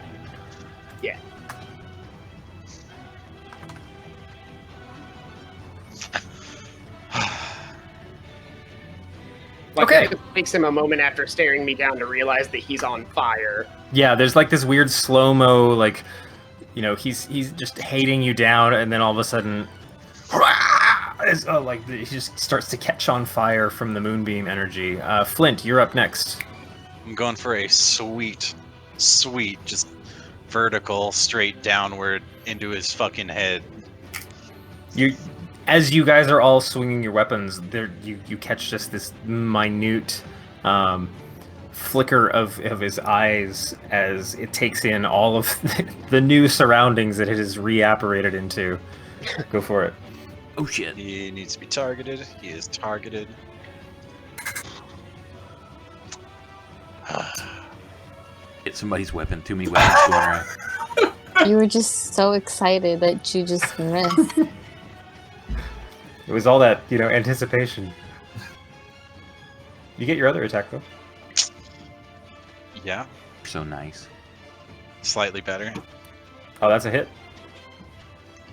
Yeah. Like, Okay. It takes him a moment after staring me down to realize that he's on fire. Yeah, there's like this weird slow-mo, like, he's just hating you down, and then all of a sudden, he just starts to catch on fire from the moonbeam energy. Flint, you're up next. I'm going for a sweet, just vertical, straight downward into his fucking head. as you guys are all swinging your weapons, you catch just this minute flicker of his eyes as it takes in all of the new surroundings that it has reapparated into. Go for it. Oh shit! He needs to be targeted. He is targeted. Hit somebody's weapon. Too many weapons going around. You were just so excited that you just missed. It was all that, anticipation. You get your other attack, though. Yeah, So nice. slightly better. Oh, that's a hit.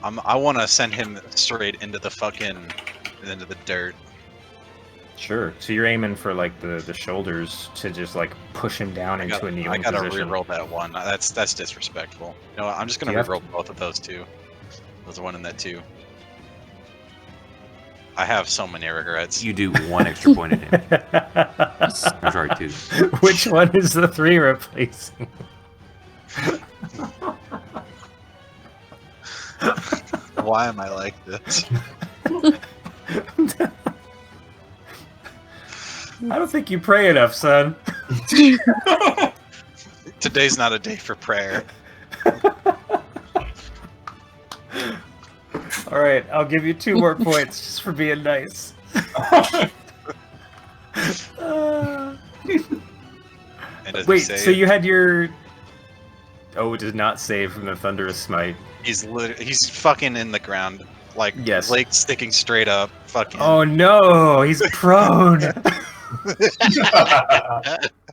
I want to send him straight into the dirt. Sure. So you're aiming for, like, the shoulders to just, like, push him down into a kneeling I gotta position. reroll that one. That's disrespectful. You know what? I'm just gonna Do you have- reroll both of those two. There's one in that too. I have so many regrets. You do 1 extra point of damage. I'm sorry, 2. Which one is the 3 replacing? Why am I like this? I don't think you pray enough, son. Today's not a day for prayer. All right, I'll give you 2 more points just for being nice. And does he Wait, save? so you had your... Oh, it did not save from the Thunderous Smite. He's fucking in the ground, like Yes. leg sticking straight up. Fucking. Oh no, he's prone.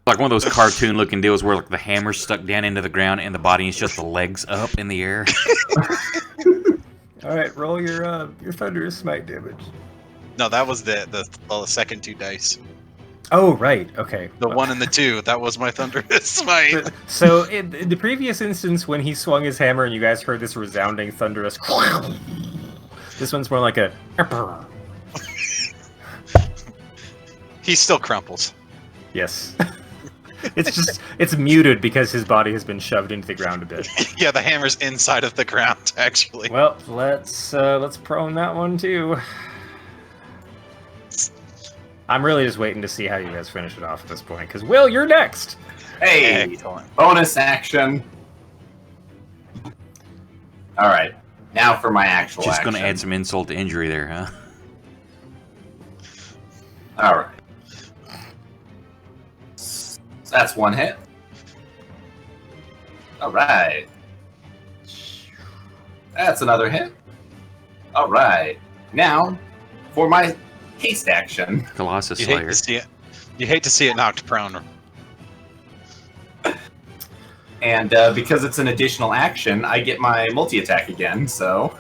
Like one of those cartoon-looking deals where like the hammer's stuck down into the ground and the body is just the legs up in the air. All right, roll your Thunderous Smite damage. No, that was the second 2 dice. Oh, right. Okay. The 1 and the 2. That was my thunderous smite. So in the previous instance, when he swung his hammer and you guys heard this resounding thunderous, this one's more like a. He still crumples. Yes. It's muted because his body has been shoved into the ground a bit. Yeah, the hammer's inside of the ground, actually. Well, let's prone that one too. I'm really just waiting to see how you guys finish it off at this point, because Will, you're next. Hey, Excellent. bonus action. All right, now for my actual Just action. going to add some insult to injury there, huh? All right. That's 1 hit. All right. That's another hit. All right. Now, for my haste action. Colossus You hate Slayer. to see it. You hate to see it knocked prone. And because it's an additional action, I get my multi-attack again, so...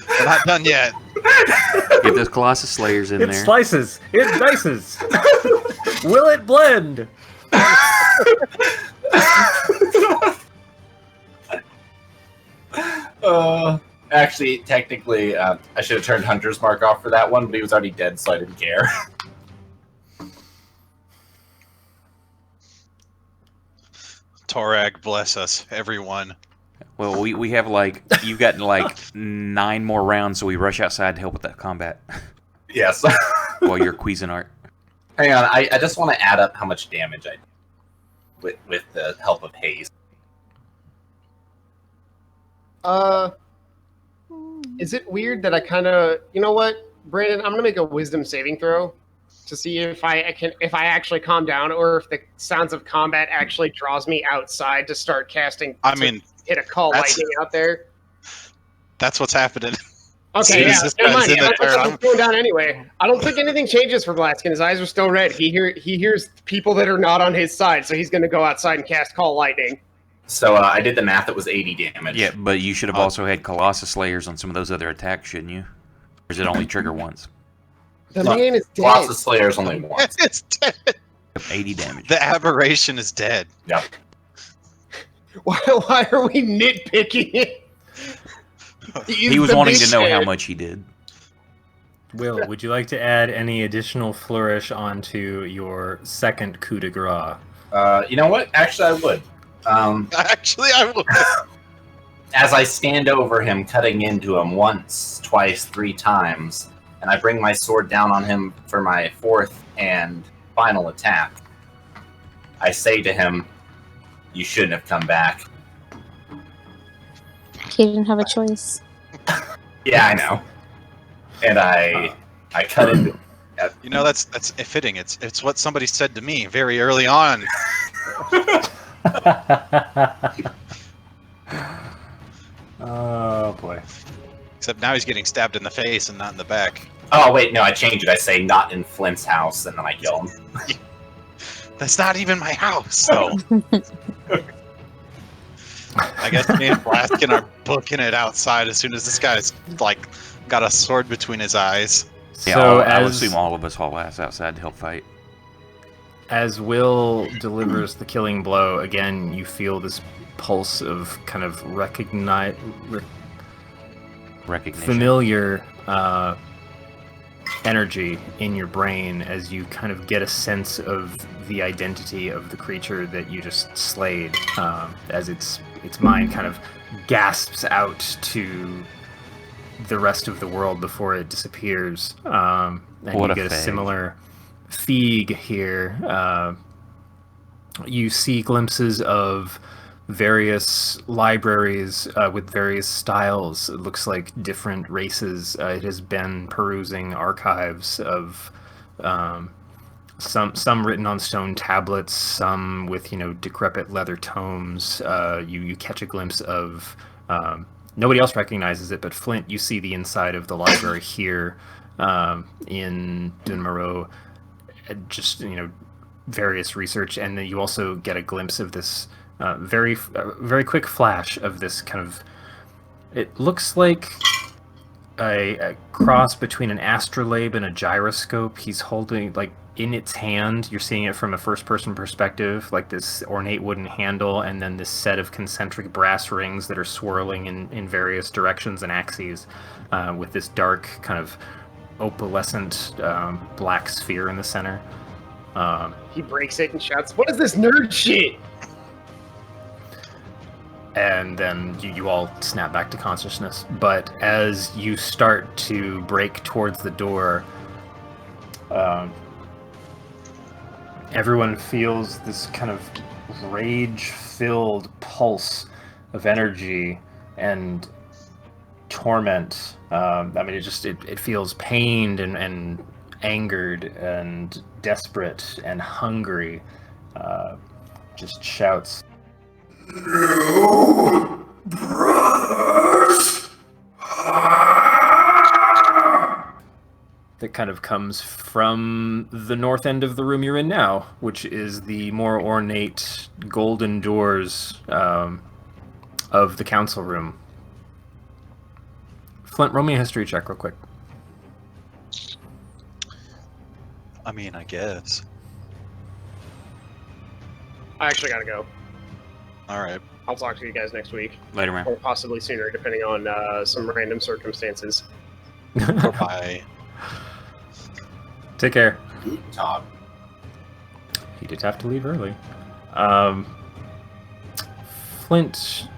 We're not done yet. Get those Colossus Slayers in It there. slices. It dices. Will it blend? Actually, technically, I should have turned Hunter's Mark off for that one, but he was already dead, so I didn't care. Torag, bless us, everyone. Well, we have like, you've got like 9 more rounds, so we rush outside to help with that combat Yes. while you're Cuisinart. Hang on, I just want to add up how much damage I did with the help of haste. Is it weird that I kind of, you know what, Brandon? I'm gonna make a wisdom saving throw to see if I actually calm down, or if the sounds of combat actually draws me outside to start casting. I mean, hit a call that's- lightning out there. that's what's happening. Okay, yeah, Jesus never mind. Christ, in Yeah, the that's dirt. what's going down anyway. I don't think anything changes for Blaskin. His eyes are still red. He hears people that are not on his side, so he's going to go outside and cast Call Lightning. So I did the math, it was 80 damage. Yeah, but you should have also had Colossus Slayers on some of those other attacks, shouldn't you? Or does it only trigger once? The Look, man is dead. Lots of Slayers only once. It's dead. 80 damage. The aberration is dead. Yep. Why are we nitpicking it? He was wanting to know how much he did. Will, would you like to add any additional flourish onto your second coup de grace? You know what? Actually, I would. Actually, I would. as I stand over him, cutting into him once, twice, 3 times, and I bring my sword down on him for my 4th and final attack, I say to him, "You shouldn't have come back." He didn't have a choice. Yeah, I know. And I cut into him. You know, that's fitting. It's what somebody said to me very early on. Oh boy. Except now he's getting stabbed in the face and not in the back. Oh, wait, no, I changed it. I say, "Not in Flint's house," and then I kill him. That's not even my house, so. I guess me and Blaskin are booking it outside as soon as this guy's, like, got a sword between his eyes. Yeah, So I would as assume all of us haul ass outside to help fight. as Will delivers the killing blow, again you feel this pulse of kind of Recognition. familiar energy in your brain as you kind of get a sense of the identity of the creature that you just slayed, as its mind kind of gasps out to the rest of the world before it disappears. And What you a get a fag. similar feeg here. You see glimpses of various libraries with various styles. It looks like different races. It has been perusing archives of some written on stone tablets, some with decrepit leather tomes. You catch a glimpse of nobody else recognizes it, but Flint. You see the inside of the library here in Dun Moreau. Just various research, and then you also get a glimpse of this very quick flash of this kind of. It looks like a cross between an astrolabe and a gyroscope. He's holding, like, in its hand. You're seeing it from a first-person perspective, like this ornate wooden handle, and then this set of concentric brass rings that are swirling in various directions and axes, with this dark kind of opalescent black sphere in the center. He breaks it and shouts, "What is this nerd shit?" And then you all snap back to consciousness. But as you start to break towards the door, everyone feels this kind of rage-filled pulse of energy and torment. I mean, it feels pained and angered and desperate and hungry. Just shouts, "You brothers!" That kind of comes from the north end of the room you're in now, which is the more ornate golden doors of the council room. Flint, roll me a history check real quick. I mean, I guess. I actually gotta go. All right. I'll talk to you guys next week, Later, man. or possibly sooner, depending on some random circumstances. Bye. Take care. Talk. He did have to leave early. Flint,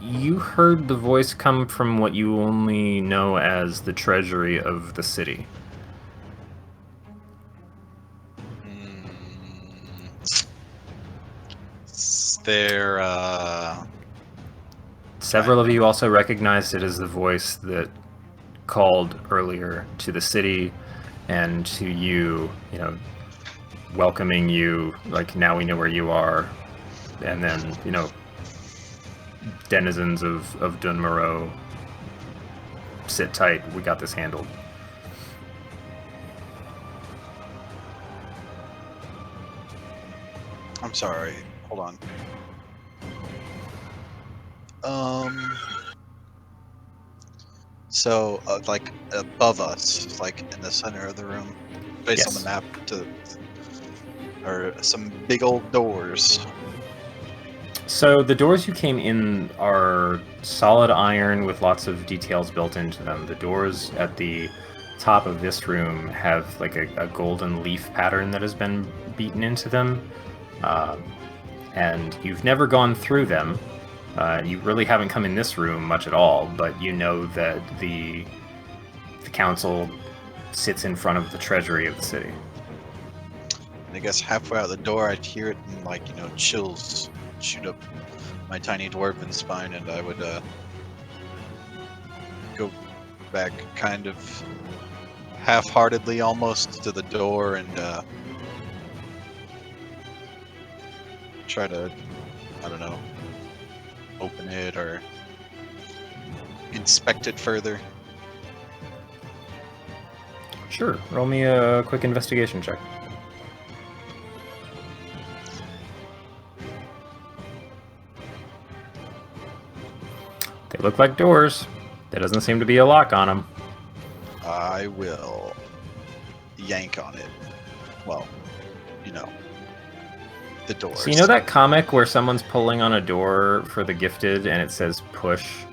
you heard the voice come from what you only know as the treasury of the city. Is there, Several of you also recognized it as the voice that called earlier to the city and to you, welcoming you, like, now we know where you are. And then, denizens of Dun Moreau, sit tight, we got this handled. I'm sorry. Hold on. So, like, above us, like, in the center of the room, based on Yes. the map, are some big old doors. So the doors you came in are solid iron with lots of details built into them. The doors at the top of this room have like a golden leaf pattern that has been beaten into them. And you've never gone through them, You really haven't come in this room much at all, but you know that the council sits in front of the treasury of the city. And I guess halfway out the door, I'd hear it and, like, chills shoot up my tiny dwarven spine, and I would go back kind of half-heartedly almost to the door and try to, I don't know, open it or inspect it further. Sure, roll me a quick investigation check. They look like doors. There doesn't seem to be a lock on them. I will yank on it. Well, the doors. So you know that comic where someone's pulling on a door for the gifted and it says push?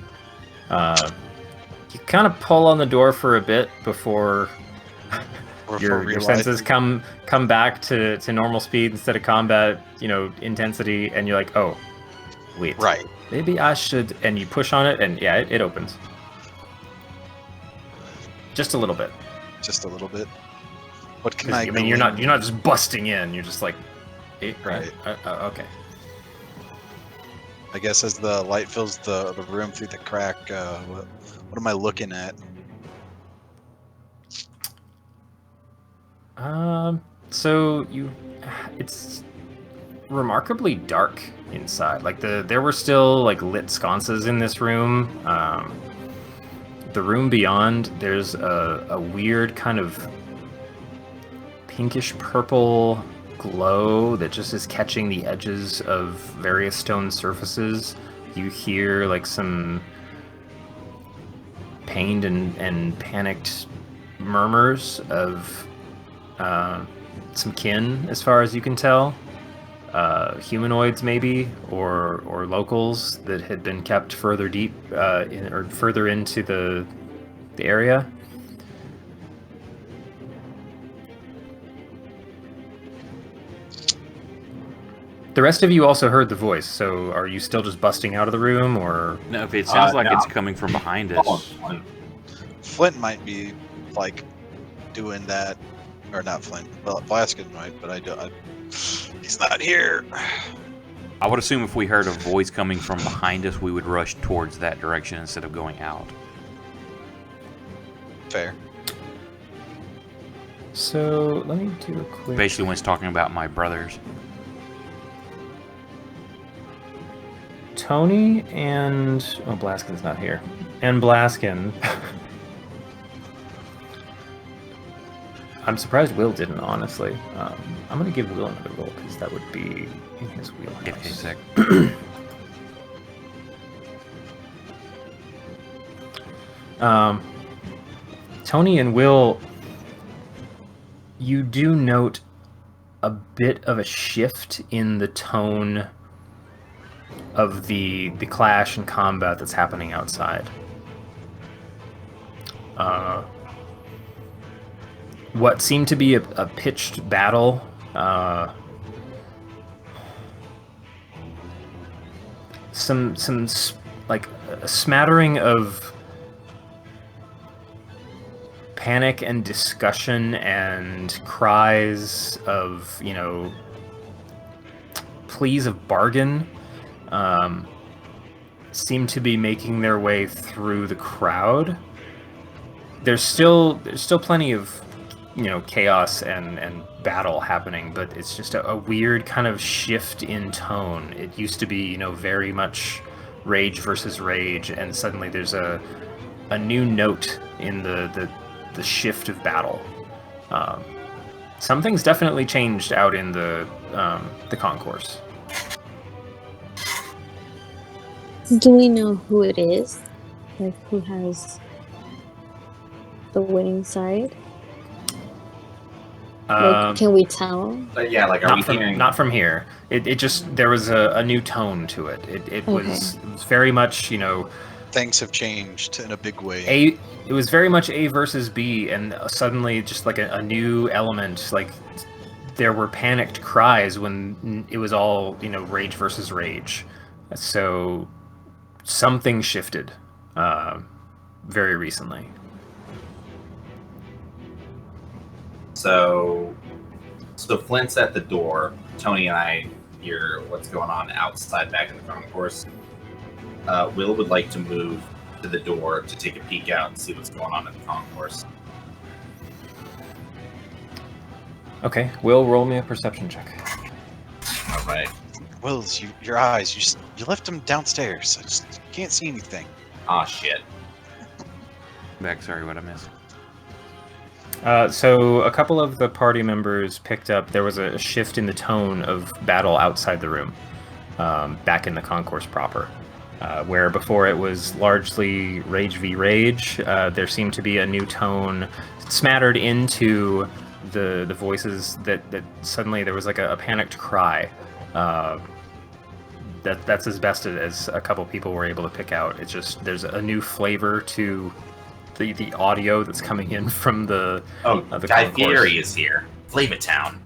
You kind of pull on the door for a bit before your senses come back to normal speed instead of combat, intensity, and you're like, oh, wait. Right. Maybe I should, and you push on it, and yeah, it opens. Just a little bit. Just a little bit. What can I mean, you're not just busting in. You're just like, right. Okay. I guess as the light fills the room through the crack, what am I looking at? So it's remarkably dark inside. Like there were still like lit sconces in this room. The room beyond, there's a weird kind of pinkish purple glow that just is catching the edges of various stone surfaces. You hear like some pained and panicked murmurs of some kin, as far as you can tell. Humanoids, maybe, or locals that had been kept further deep or further into the area. The rest of you also heard the voice, so are you still just busting out of the room, or...? No, if it sounds like it's coming from behind us. Flint might be, like, doing that. Or not Flint. Well, Blaskin might, but he's not here. I would assume if we heard a voice coming from behind us, we would rush towards that direction instead of going out. Fair. So, let me do a quick... Basically, when it's talking about my brothers. Tony and... Oh, Blaskin's not here. And Blaskin... I'm surprised Will didn't, honestly. I'm going to give Will another roll, because that would be in his wheelhouse. Give me a sec. Tony and Will, you do note a bit of a shift in the tone of the clash and combat that's happening outside. What seemed to be a pitched battle, some like a smattering of panic and discussion and cries of, pleas of bargain, seem to be making their way through the crowd. There's still plenty of chaos and battle happening, but it's just a weird kind of shift in tone. It used to be, very much rage versus rage, and suddenly there's a new note in the shift of battle. Something's definitely changed out in the concourse. Do we know who it is? Like, who has the winning side? Like, can we tell? Yeah, like, are we hearing? Not from here. It just, there was a new tone to it. It was very much, Things have changed in a big way. It was very much A versus B, and suddenly just like a new element. Like, there were panicked cries when it was all, rage versus rage. So something shifted very recently. So Flint's at the door. Tony and I hear what's going on outside back in the concourse. Will would like to move to the door to take a peek out and see what's going on in the concourse. Okay, Will, roll me a perception check. All right. Wills, your eyes, you left them downstairs. I just can't see anything. Ah, shit. Back, sorry, what I missed. So a couple of the party members picked up, there was a shift in the tone of battle outside the room, back in the concourse proper. Where before it was largely rage v rage, there seemed to be a new tone smattered into the voices that suddenly there was like a panicked cry. That's as best as a couple people were able to pick out. It's just there's a new flavor to the audio that's coming in from the the Guy Fieri is here. Flavatown.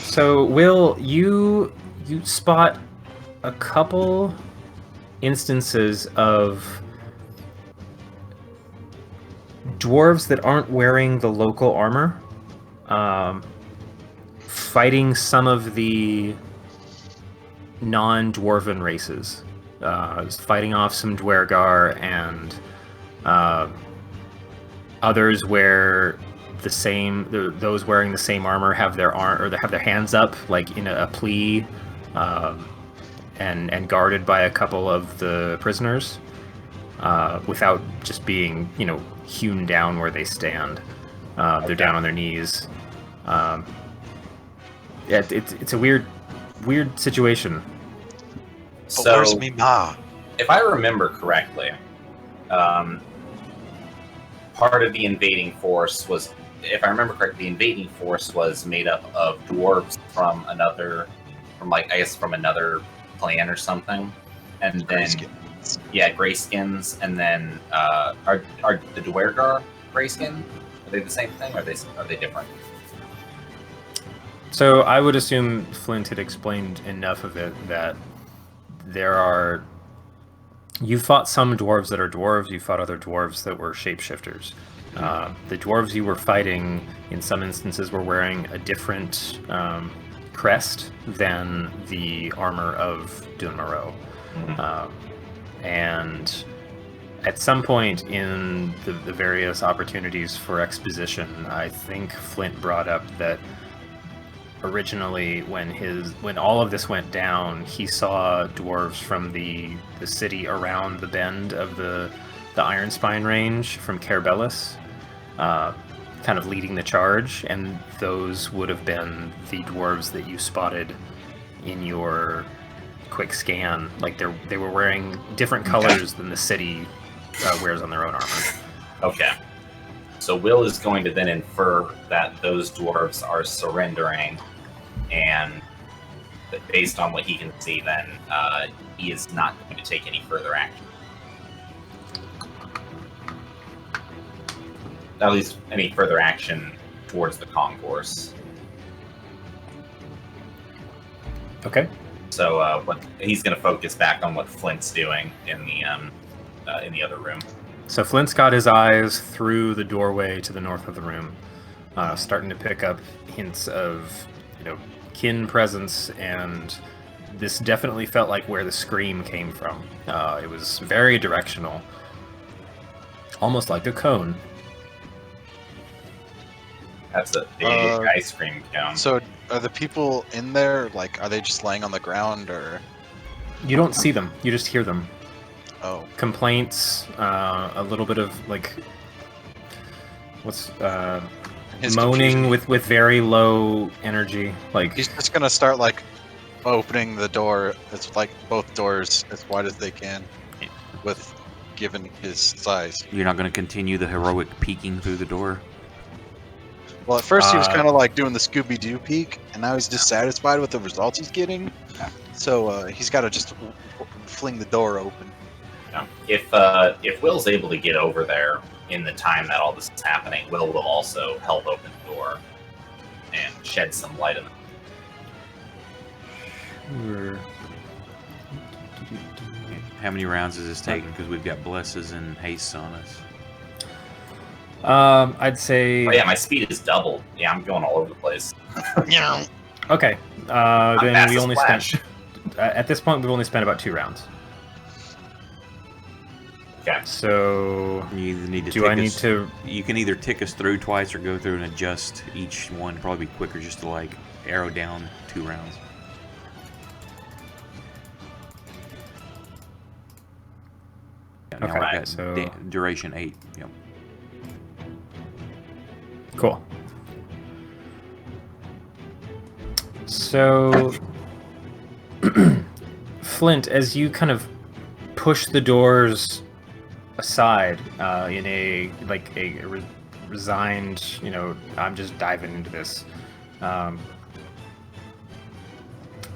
So Will, you spot a couple instances of dwarves that aren't wearing the local armor, fighting some of the non-dwarven races. Fighting off some Dwergar and others where those wearing the same armor have their have their hands up like in a plea, and guarded by a couple of the prisoners, without just being hewn down where they stand. They're down on their knees. It's a weird situation. But where's me ma? If I remember correctly, part of the invading force was, if I remember correctly, the invading force was made up of dwarves from another clan or something, and then grayskins, and then are the Dwergar grayskin? Are they the same thing, or are they different? So I would assume Flint had explained enough of it that you fought some dwarves that are dwarves, you fought other dwarves that were shapeshifters. The dwarves you were fighting, in some instances, were wearing a different crest than the armor of Dun Moreau. And at some point in the various opportunities for exposition, I think Flint brought up that originally when all of this went down, he saw dwarves from the city around the bend of the Iron Spine range from Carebellis, kind of leading the charge, and those would have been the dwarves that you spotted in your quick scan. Like they were wearing different colors than the city wears on their own armor. Okay. So Will is going to then infer that those dwarves are surrendering, and based on what he can see, then he is not going to take any further action. At least any further action towards the concourse. Okay. So he's going to focus back on what Flint's doing in the other room. So Flint's got his eyes through the doorway to the north of the room, starting to pick up hints of, kin presence, and this definitely felt like where the scream came from. It was very directional, almost like a cone. That's a big ice cream cone. So are the people in there, are they just laying on the ground, or? You don't see them, you just hear them. Oh. Complaints, a little bit of moaning with very low energy. He's just gonna start opening the door. It's both doors as wide as they can, with given his size. You're not going to continue the heroic peeking through the door? Well, at first he was kind of doing the Scooby-Doo peek, and now he's dissatisfied with the results he's getting. So he's got to just fling the door open. Yeah. If Will's able to get over there in the time that all this is happening, Will also help open the door and shed some light on it. Sure. How many rounds is this taking? Because we've got blesses and hastes on us. I'd say. Oh yeah, my speed is doubled. Yeah, I'm going all over the place. Yeah. Okay. I'm Then fast we as only Flash. spent. At this point, we've only spent about 2 rounds. Okay. So. You either need to Do tick I need us, to? You can either tick us through twice or go through and adjust each one. Probably be quicker just to like arrow down 2 rounds. Now Okay, I've got so- duration 8. Yep. Cool. So, Flint, as you kind of push the doors aside in a resigned, I'm just diving into this.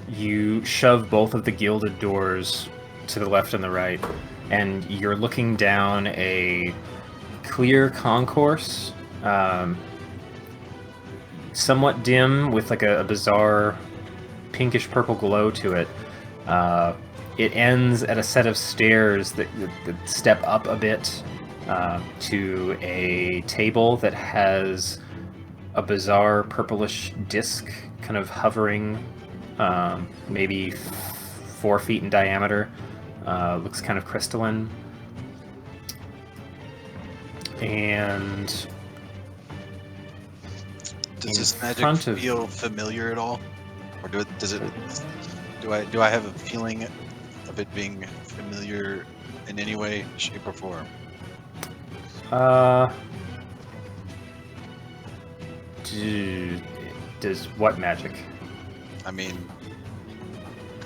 You shove both of the gilded doors to the left and the right, and you're looking down a clear concourse. Somewhat dim with like a bizarre pinkish purple glow to it. It ends at a set of stairs that step up a bit to a table that has a bizarre purplish disc kind of hovering, maybe 4 feet in diameter. Looks kind of crystalline. And Does this magic front of- feel familiar at all, or do I have a feeling of it being familiar in any way, shape, or form? Does what magic? I mean,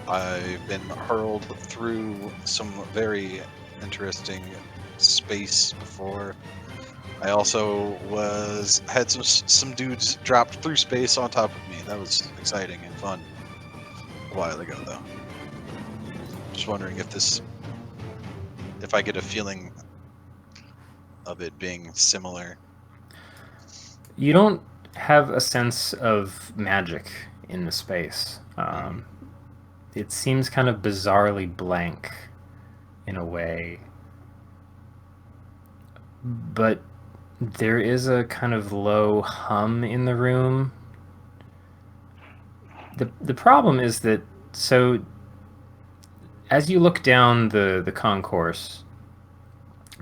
I've been hurled through some very interesting space before. I also had some dudes dropped through space on top of me. That was exciting and fun a while ago, though. Just wondering if I get a feeling of it being similar. You don't have a sense of magic in the space. It seems kind of bizarrely blank in a way. But there is a kind of low hum in the room. The problem is that, so as you look down the concourse,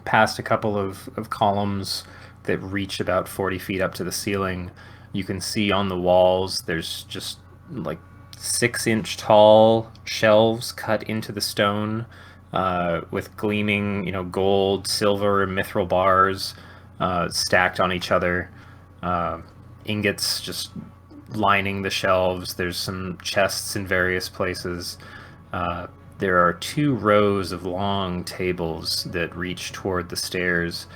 past a couple of columns that reach about 40 feet up to the ceiling, you can see on the walls there's just like 6-inch tall shelves cut into the stone with gleaming, gold, silver, and mithril bars stacked on each other. Ingots just lining the shelves. There's some chests in various places. There are 2 rows of long tables that reach toward the stairs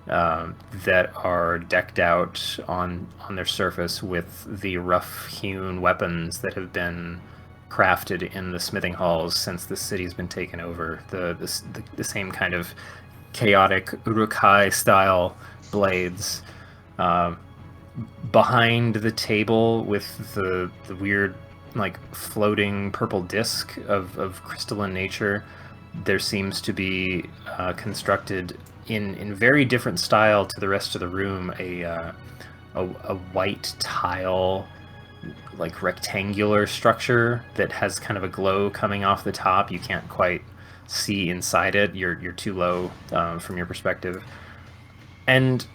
that are decked out on their surface with the rough-hewn weapons that have been crafted in the smithing halls since the city's been taken over. The same kind of chaotic Uruk-hai-style blades. Behind the table with the weird, like, floating purple disc of crystalline nature, there seems to be constructed in very different style to the rest of the room a white tile, like, rectangular structure that has kind of a glow coming off the top. You can't quite see inside it. You're too low from your perspective. And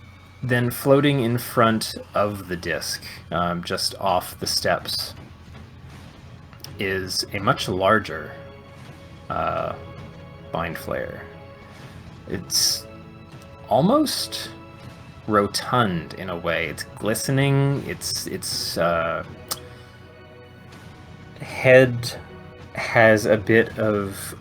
then floating in front of the disc, just off the steps, is a much larger Mind Flayer. It's almost rotund in a way. It's glistening. Its head has a bit of,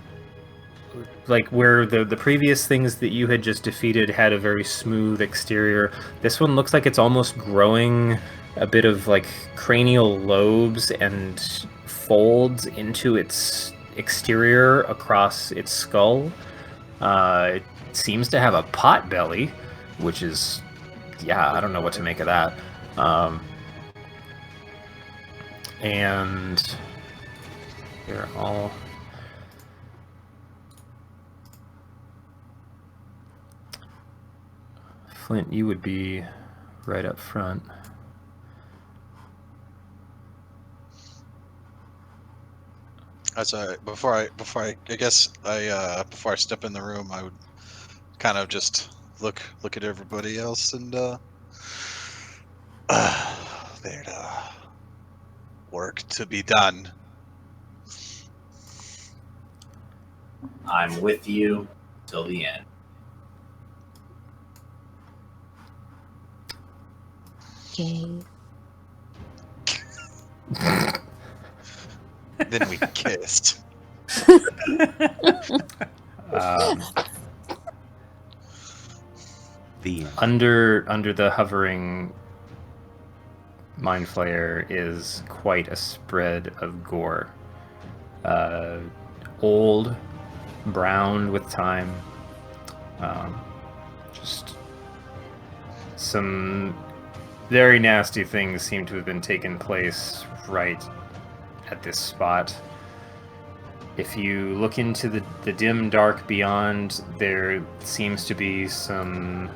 like, where the previous things that you had just defeated had a very smooth exterior. This one looks like it's almost growing a bit of, like, cranial lobes and folds into its exterior across its skull. It seems to have a pot belly, which is, yeah, I don't know what to make of that. And they're all... Flint, you would be right up front. That's all right. Before I guess before I step in the room, I would kind of just look at everybody else and there's work to be done. I'm with you till the end. Okay. Then we kissed. The Under the hovering mind flayer is quite a spread of gore. Old, browned with time. Just some very nasty things seem to have been taking place right at this spot. If you look into the dim dark beyond, there seems to be some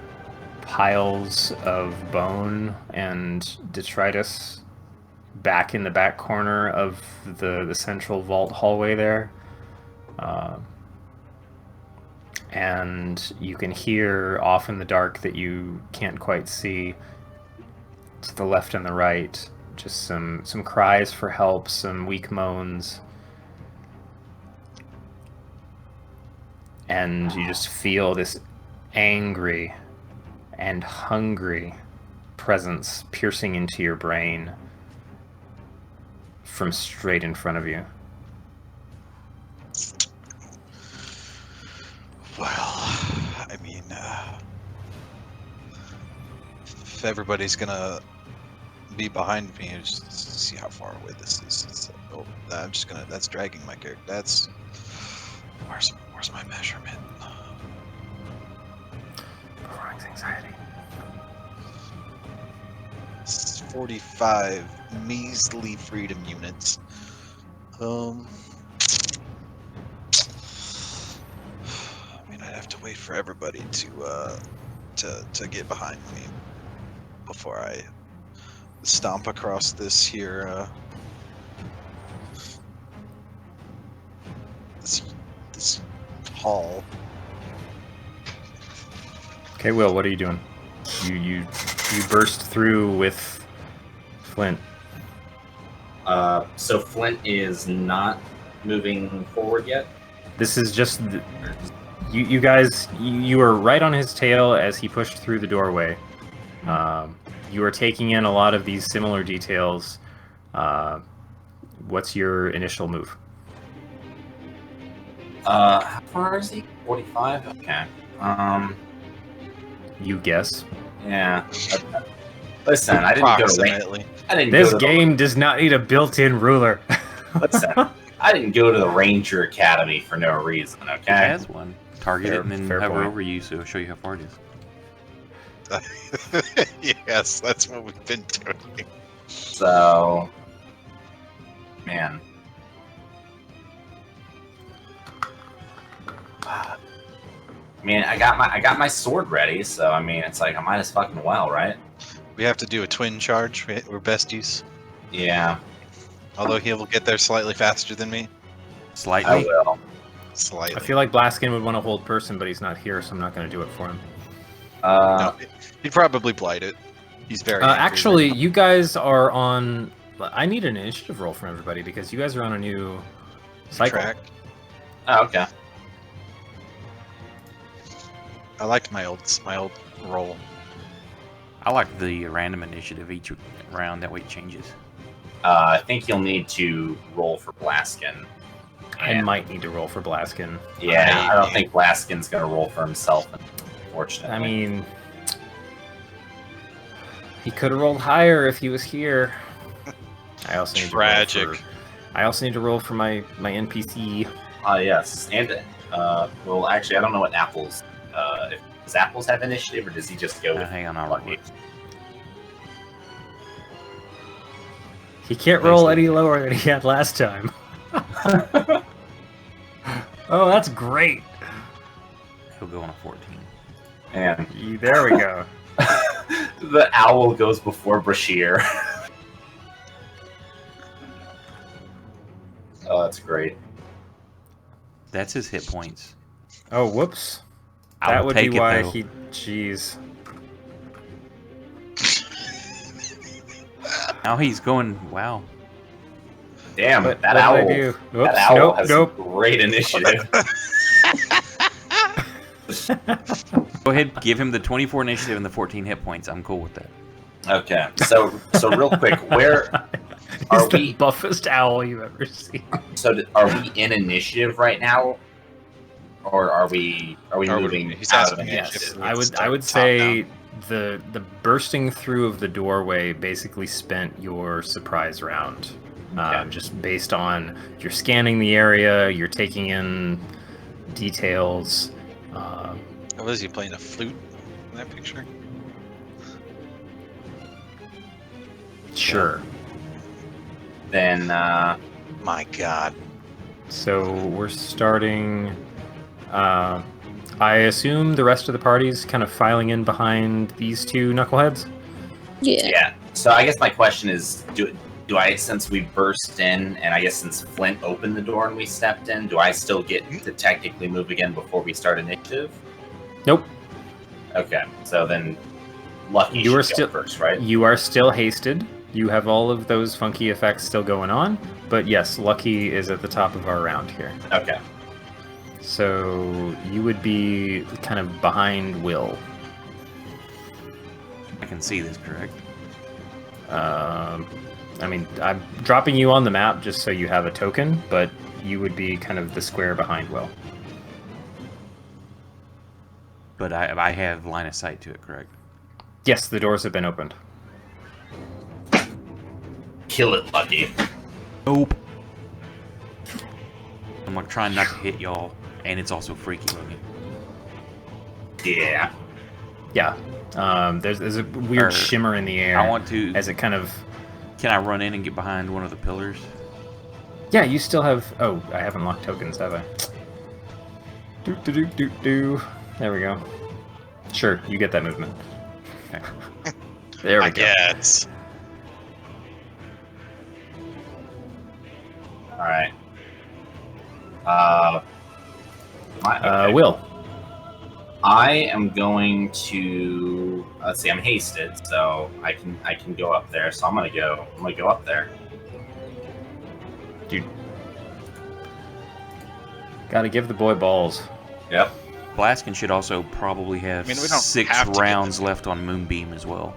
piles of bone and detritus back in the back corner of the central vault hallway there. And you can hear off in the dark that you can't quite see, to the left and the right, just some cries for help, some weak moans. And you just feel this angry and hungry presence piercing into your brain from straight in front of you. Well, I mean, if everybody's gonna be behind me, just see how far away this is. Oh, I'm just gonna. That's dragging my character. That's where's my measurement? Performance anxiety. It's 45 measly freedom units. I mean, I'd have to wait for everybody to get behind me before I stomp across this here this hall. Okay, Will, what are you doing? You burst through with Flint. So Flint is not moving forward yet. This is just you guys. You were right on his tail as he pushed through the doorway. You are taking in a lot of these similar details. What's your initial move? How far is he? 45? Okay. You guess. Yeah. Listen, I didn't go to Approximately. This game does not need a built-in ruler. Listen, I didn't go to the Ranger Academy for no reason, It okay? has one. Target it and then fair hover point. over you, so it'll show you how far it is. Yes, that's what we've been doing. So, man. I mean, I got my sword ready, so I mean, it's like I might as fucking well, right? We have to do a twin charge. We're besties. Yeah, Although he will get there slightly faster than me. I Slightly. will. Slightly. I feel like Blaskin would want to hold person, but he's not here, so I'm not going to do it for him. No, he'd probably blight it. He's very angry Actually, right you guys are on. I need an initiative roll from everybody because you guys are on a new now. cycle. Track. Oh, okay. I liked my old roll. I like the random initiative each round. That way it changes. I think you'll need to roll for Blaskin. I might need to roll for Blaskin. Yeah, I don't think Blaskin's gonna roll for himself, unfortunately. I mean, he could have rolled higher if he was here. I also need Tragic. To roll for, I also need to roll for my NPC. Yes, and well, actually, I don't know what Apple's. Does Apple's have initiative, or does he just go with Hang on, I'll roll it. He can't roll any lower than he had last time. Oh, that's great. He'll go on a 14. And There we go. The owl goes before Brashear. Oh, that's great. That's his hit points. Oh, whoops. I That will would take be it, why though. he. Jeez. Now he's going. Wow. Damn, What that did I owl. do? That Oops, owl nope, has nope. great initiative. Go ahead, give him the 24 initiative and the 14 hit points. I'm cool with that. Okay, so real quick, where He's are the we? buffest owl you've ever seen. So are we in initiative right now, or are we moving he's out asking of me initiative? Yes, I would Top say the bursting through of the doorway basically spent your surprise round. Okay. Just based on you're scanning the area, you're taking in details. What is he playing a flute in that picture? Sure. Then My God. So we're starting. I assume the rest of the party's kind of filing in behind these two knuckleheads. Yeah. yeah. So I guess my question is, do I, since we burst in, and I guess since Flint opened the door and we stepped in, do I still get to technically move again before we start initiative? Nope. Okay, so then Lucky You are should still go first, right? You are still hasted. You have all of those funky effects still going on, but yes, Lucky is at the top of our round here. Okay. So you would be kind of behind Will. I can see this, correct? I mean, I'm dropping you on the map just so you have a token, but you would be kind of the square behind Will. But I have line of sight to it, correct? Yes, the doors have been opened. Kill it, Lucky. Nope. I'm like trying not to hit y'all, and it's also freaky looking. Yeah. Yeah. There's a weird Or- shimmer in the air I want to. as it kind of. Can I run in and get behind one of the pillars? Yeah, you still have. Oh, I haven't locked tokens, have I? Do. There we go. Sure, you get that movement. Okay. There we I go. guess. All right. Okay. Will. I am going to. Let's see. I'm hasted, so I can go up there. So I'm gonna go up there. Dude. Gotta give the boy balls. Yep. Blaskin should also probably have I mean, we don't 6 have to get rounds them. left on Moonbeam as well.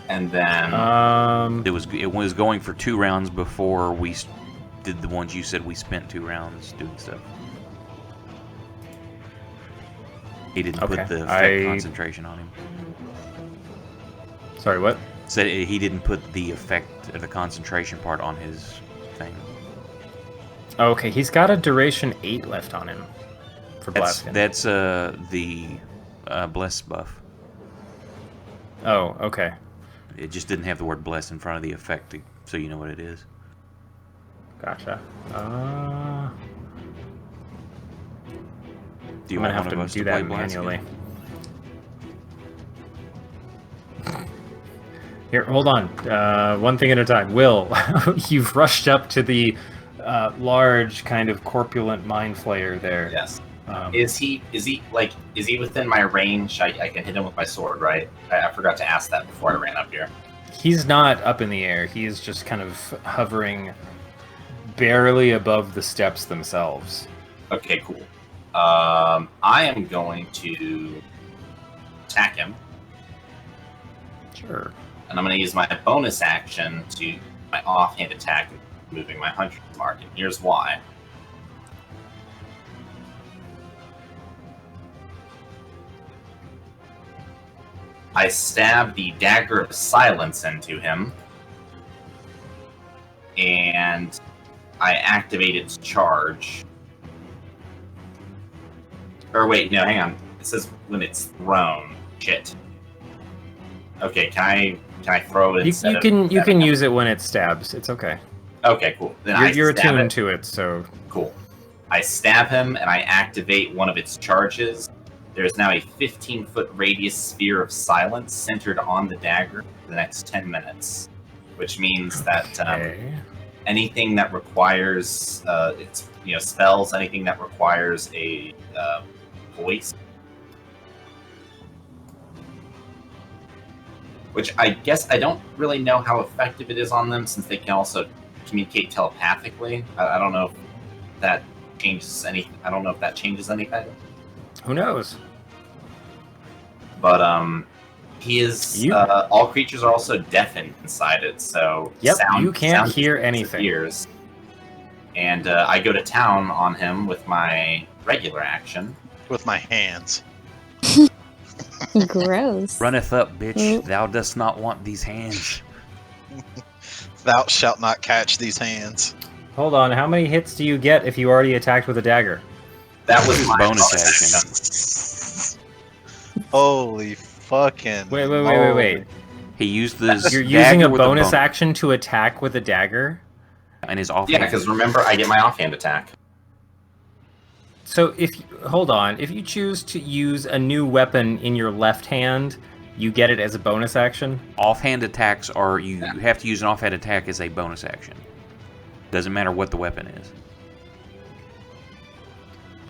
And then It was going for 2 rounds before we did the ones you said we spent 2 rounds doing stuff. He didn't Okay, put the effect concentration on him. Sorry, what? Said he didn't put the effect, the concentration part on his thing. Oh, okay, he's got a duration 8 left on him for Blaskin. That's the bless buff. Oh, okay. It just didn't have the word bless in front of the effect, so you know what it is. Gotcha. Do you I'm gonna want have one of to us do to that play Blaskin? manually. Here, hold on. One thing at a time. Will, you've rushed up to the large, kind of corpulent mind flayer there. yes. Um, Is he within my range? I can hit him with my sword, right? I forgot to ask that before I ran up here. He's not up in the air. He is just kind of hovering barely above the steps themselves. Okay, cool. I am going to attack him, Sure. and I'm going to use my bonus action to my offhand attack, moving my 100 mark. And here's why. I stab the dagger of silence into him, and I activate its charge. Or wait, no, hang on. It says when it's thrown. Shit. Okay, can I throw it instead You of can stabbing him? use it when it stabs. It's okay. Okay, cool. Then You're I stab attuned it. to it, so Cool. I stab him and I activate one of its charges, There is now a 15-foot radius sphere of silence centered on the dagger for the next 10 minutes, which means that Okay. anything that requires it's spells, anything that requires a voice, which I guess I don't really know how effective it is on them, since they can also communicate telepathically. I don't know if that changes anything. I don't know if that changes anything. Who knows? But he is. All creatures are also deafened inside it, so Yep, sound, you can't sound hear anything. disappears. And I go to town on him with my regular action. With my hands. Gross. Runneth up, bitch. Thou dost not want these hands. Thou shalt not catch these hands. Hold on, how many hits do you get if you already attacked with a dagger? That was my Bonus action. Holy fucking. Wait. He used this. You're using a dagger with bonus action to attack with a dagger? and his offhand. Yeah, because remember, I get my offhand attack. So hold on, if you choose to use a new weapon in your left hand, you get it as a bonus action? Offhand attacks are you have to use an offhand attack as a bonus action. Doesn't matter what the weapon is.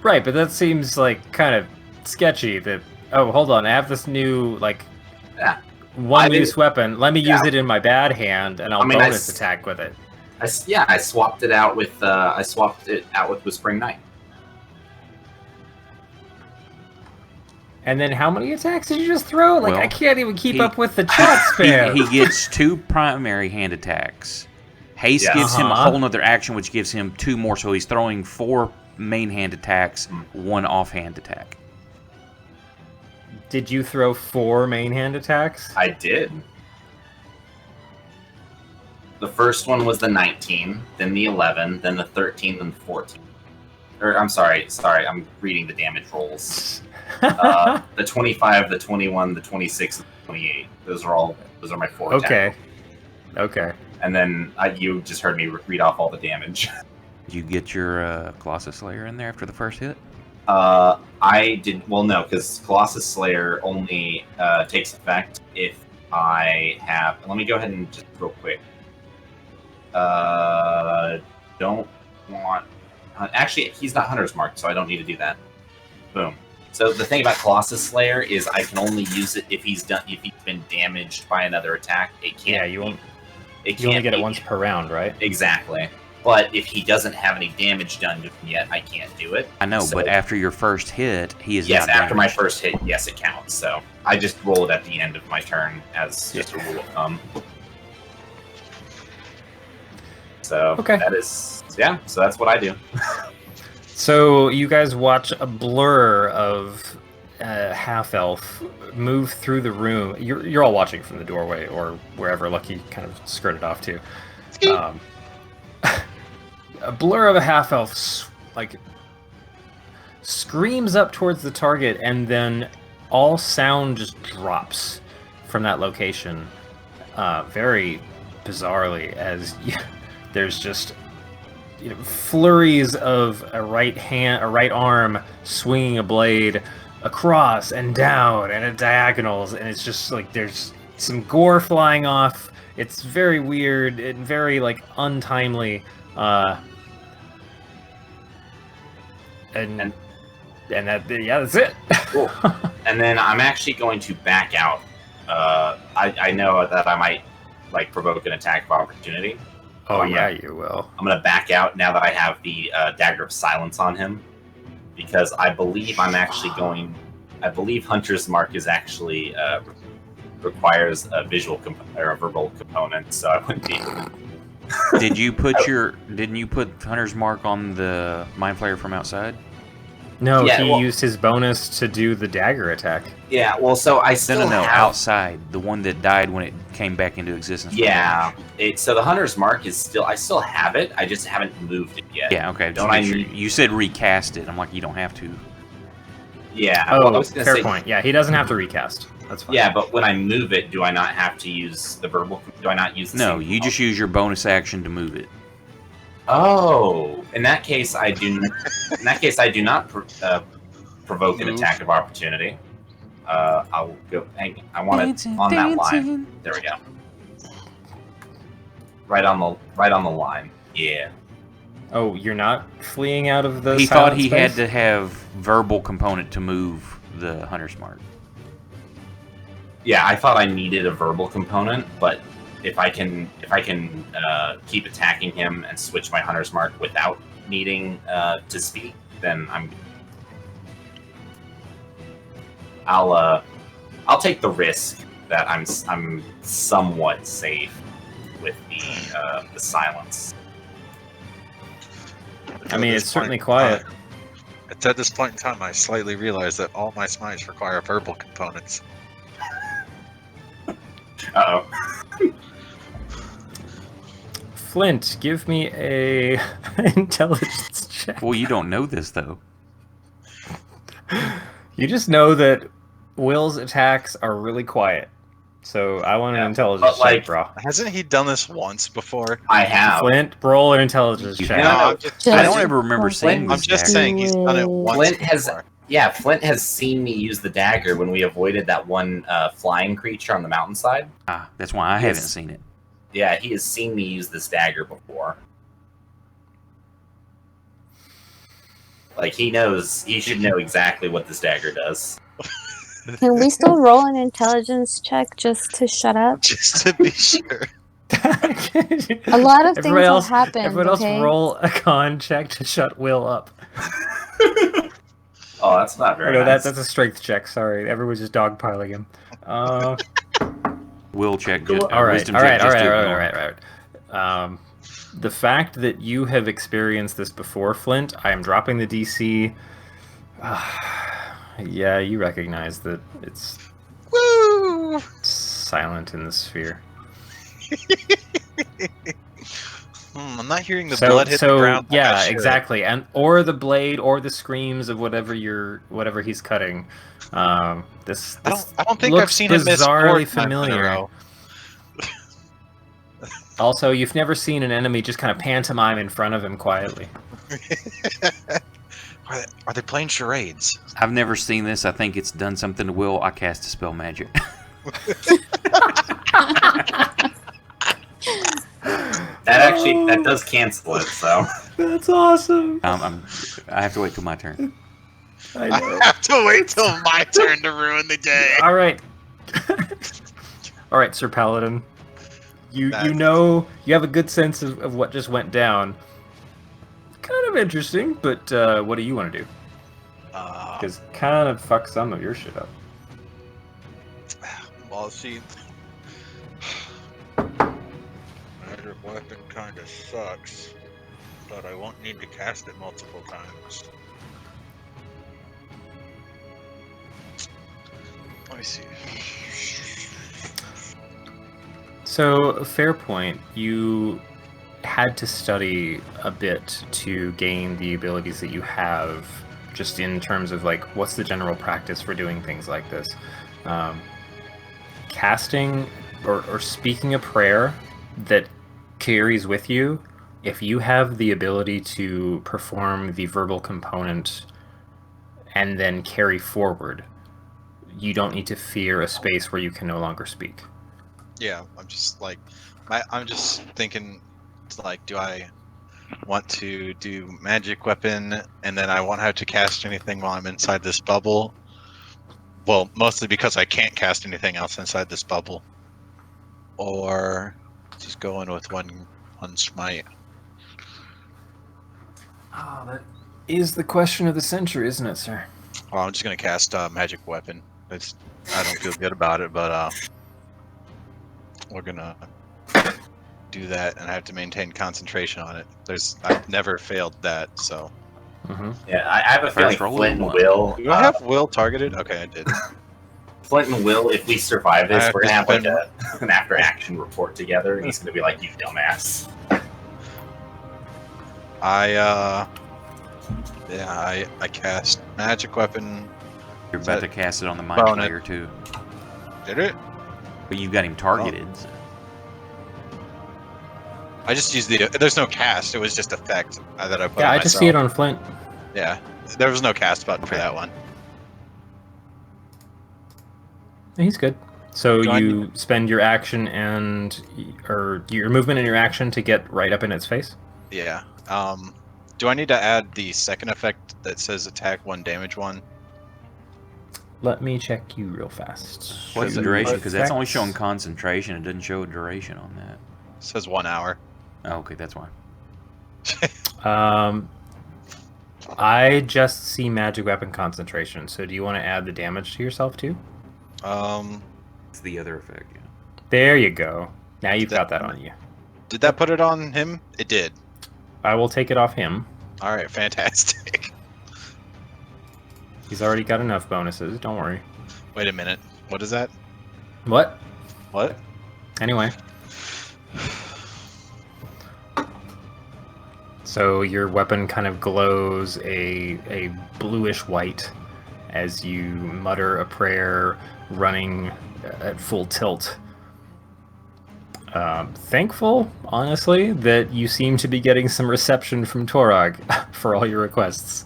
Right, but that seems like kind of sketchy that, oh, hold on, I have this new, like, one-use weapon. Let me use it in my bad hand, and I'll bonus attack with it. I swapped it out with Whispering Knight. And then how many attacks did you just throw? Like, Well, I can't even keep up with the chat spam. He gets 2 primary hand attacks. Haste gives him a whole nother action, which gives him 2 more, so he's throwing 4 main hand attacks, 1 offhand attack. Did you throw 4 main hand attacks? I did. The first one was the 19, then the 11, then the 13, then the 14. Or, I'm sorry, I'm reading the damage rolls. The 25, the 21, the 26, and the 28. Those are my 4 attacks. Okay. And then you just heard me read off all the damage. Did you get your Colossus Slayer in there after the first hit? I did. Well, no, because Colossus Slayer only takes effect if I have. Let me go ahead and just real quick. Don't want. Actually, he's not Hunter's Mark, so I don't need to do that. Boom. So the thing about Colossus Slayer is I can only use it if he's been damaged by another attack. It can't. Yeah, you won't. You only get it once per round, right? Exactly. But if he doesn't have any damage done to him yet, I can't do it. I know, so, but after your first hit, he is yes, not after damaged. my first hit, yes, it counts. So I just roll it at the end of my turn as just a rule of thumb. So that is, so that's what I do. So you guys watch a blur of half-elf move through the room. You're all watching from the doorway or wherever Lucky kind of skirted off to. A blur of a half-elf screams up towards the target, and then all sound just drops from that location, very bizarrely, as there's just flurries of a right arm swinging a blade across and down and at diagonals, and it's just like there's some gore flying off. It's very weird and very untimely. And that's it. Cool. And then I'm actually going to back out. I know that I might provoke an attack of opportunity. Oh yeah, you will. I'm gonna back out now that I have the Dagger of Silence on him, because I believe I believe Hunter's Mark is actually requires a visual or a verbal component, so I wouldn't be. Didn't you put Hunter's Mark on the Mind Flayer from outside? No, he used his bonus to do the dagger attack. Yeah, well, so I still No, have... outside. The one that died when it came back into existence. Yeah, so the Hunter's Mark is still... I still have it, I just haven't moved it yet. Yeah, okay. You said recast it. I'm like, you don't have to. Yeah. Oh, well, fair point. Yeah, he doesn't have to recast. That's fine. Yeah, but when I move it, do I not have to use the verbal... Do I not use the No, you just use your bonus action to move it. Oh, in that case, I do. In that case, I do not provoke an Move. attack of opportunity. I'll go. I want it on that line. There we go. Right on the line. Yeah. Oh, you're not fleeing out of the. He silent thought he space? had to have verbal component to move the Hunter's Mark. Yeah, I thought I needed a verbal component, but if I can keep attacking him and switch my Hunter's Mark without needing to speak, then I'll take the risk that I'm somewhat safe with the silence. I mean, it's certainly quiet. It's at this point in time I slightly realize that all my smites require verbal components. Uh-oh. Flint, give me a intelligence check. Well, you don't know this though. You just know that Will's attacks are really quiet. So I want an intelligence but, check, bro. Hasn't he done this once before? I have. Flint, roll an intelligence check. No, I'm just, I don't ever remember seeing I'm this. just dagger. saying he's done it once Flint has before. Flint has seen me use the dagger when we avoided that one flying creature on the mountainside. Ah, that's why I Yes. haven't seen it. Yeah, he has seen me use this dagger before. Like he should know exactly what this dagger does. Can we still roll an intelligence check just to shut up? Just to be sure. A lot of things Everybody else, have happened. Everyone else Okay? roll a con check to shut Will up. Oh, that's not very No, nice. that's a strength check. Sorry, everyone's just dogpiling him. Will check. All right, Wisdom all check right, all just right, to all ignore. right, all right. The fact that you have experienced this before, Flint, I am dropping the DC. Yeah, you recognize that it's Woo! silent in the sphere. I'm not hearing the blood hit the ground. I'm yeah, not sure. exactly, and or the blade, or the screams of whatever he's cutting. This I don't think I've looks seen him miss bizarrely 4 times in a familiar. row. Also, you've never seen an enemy just kind of pantomime in front of him quietly. Are they playing charades? I've never seen this. I think it's done something to Will. I cast a spell magic. That does cancel it. So That's awesome. I have to wait till my turn. I I know. have to wait till my turn to ruin the day. All right. All right, Sir Paladin. You That- know, you have a good sense of what just went down. Kind of interesting, but what do you want to do? Because kind of fuck some of your shit up. Well, see, magic weapon kind of sucks, but I won't need to cast it multiple times. Let me see. So, fair point. You had to study a bit to gain the abilities that you have, just in terms of like, what's the general practice for doing things like this? Casting or speaking a prayer that carries with you, if you have the ability to perform the verbal component and then carry forward, you don't need to fear a space where you can no longer speak. Yeah, I'm just like, I'm just thinking, like, do I want to do magic weapon and then I won't have to cast anything while I'm inside this bubble? Well, mostly because I can't cast anything else inside this bubble. Or just go in with one smite. Oh, that is the question of the century, isn't it, sir? Well, I'm just gonna cast magic weapon. I don't feel good about it, but we're gonna do that, and I have to maintain concentration on it. I've never failed that, so. Mm-hmm. yeah, I have a feeling First roll Flint and one. Will. Do I have Will targeted? Okay, I did. Flint and Will, if we survive I this, have we're to gonna have like spend- an after-action report together, and he's gonna be like, "You dumbass." I cast magic weapon. You're about to cast it on the mind Bonus. player too, Did it? but you've got him targeted. Oh. I just used there's no cast. It was just effect that I put Yeah, on I just see it myself. on Flint. Yeah, there was no cast button for that one. He's good. So Do I you spend your action or your movement and your action to get right up in its face? Yeah. Do I need to add the second effect that says attack 1, damage 1? Let me check you real fast. What's the it- duration? Because that's only showing Effects. concentration. It doesn't show a duration on that. It says 1 hour. Oh, okay, that's why. I just see magic weapon concentration. So do you want to add the damage to yourself too? It's the other effect, yeah. There you go. Now you've got that on you. Did that put it on him? It did. I will take it off him. All right, fantastic. He's already got enough bonuses. Don't worry. Wait a minute. What is that? What? What? Anyway. So your weapon kind of glows a bluish white as you mutter a prayer running at full tilt. Thankful, honestly, that you seem to be getting some reception from Torog for all your requests.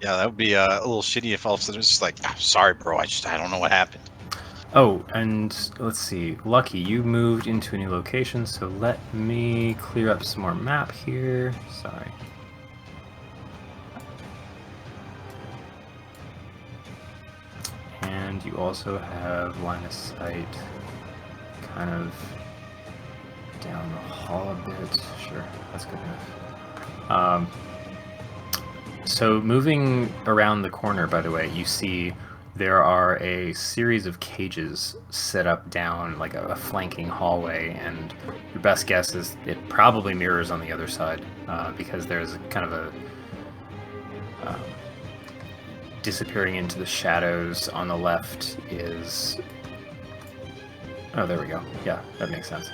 Yeah, that would be a little shitty if all of a sudden it's just like, "I'm sorry, bro. I don't know what happened." Oh, and let's see. Lucky, you moved into a new location, so let me clear up some more map here. Sorry. And you also have line of sight kind of down the hall a bit. Sure, that's good enough. So moving around the corner, by the way, you see there are a series of cages set up down like a flanking hallway, and your best guess is it probably mirrors on the other side because there's kind of a disappearing into the shadows on the left is... Oh, there we go. Yeah, that makes sense.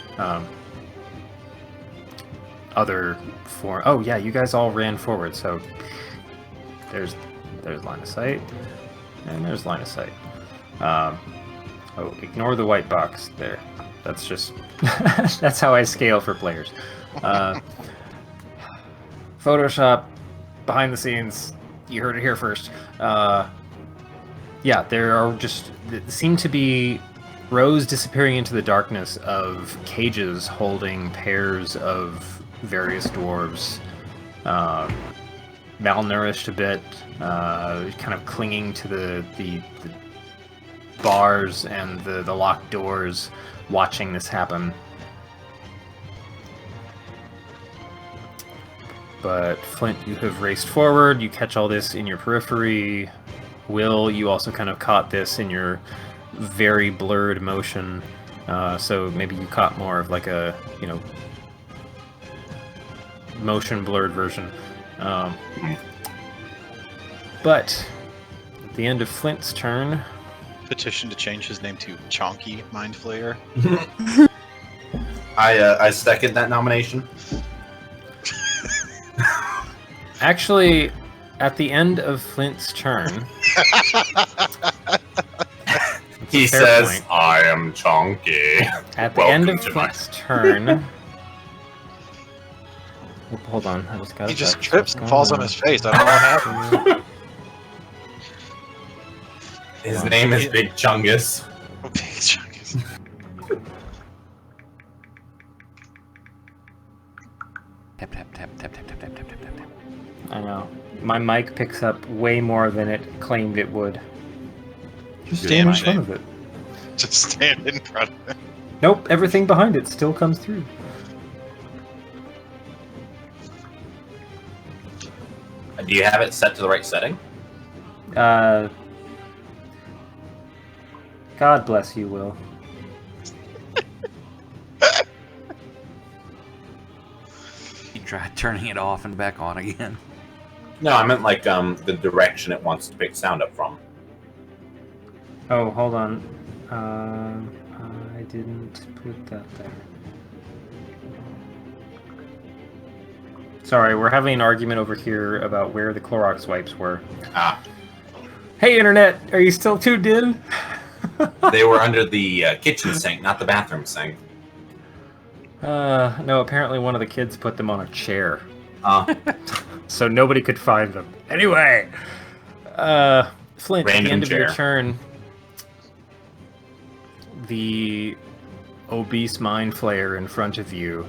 Other form... Oh, yeah, you guys all ran forward, so there's line of sight. And there's line of sight. Oh, ignore the white box there. That's just... that's how I scale for players. Photoshop, behind the scenes, you heard it here first. Yeah, there are just... seem to be rows disappearing into the darkness of cages holding pairs of various dwarves. Malnourished a bit, kind of clinging to the bars and the locked doors, watching this happen. But Flint, you have raced forward, you catch all this in your periphery. Will, you also kind of caught this in your very blurred motion, so maybe you caught more of like a, motion blurred version. But at the end of Flint's turn... Petition to change his name to Chonky Mind Flayer. I second that nomination. Actually, at the end of Flint's turn... He fair says, point. I am Chonky. At the end of Flint's turn... Hold on, I just got He just trips and falls on his face. I don't know what happened. His name is Big Chungus. Tap, tap, tap, tap, tap, tap, tap, tap, tap, tap. I know. My mic picks up way more than it claimed it would. Just Damn stand in front shame. of it. Just stand in front of it. Nope, everything behind it still comes through. Do you have it set to the right setting? God bless you, Will. You tried turning it off and back on again. No, I meant like the direction it wants to pick sound up from. Oh, hold on. I didn't put that there. Sorry, we're having an argument over here about where the Clorox wipes were. Ah, Hey, Internet, are you still tuned in? they were under the kitchen sink, not the bathroom sink. No, apparently one of the kids put them on a chair. Uh, So nobody could find them. Anyway, Flint, at the Random end of your chair. turn, the obese mind flayer in front of you,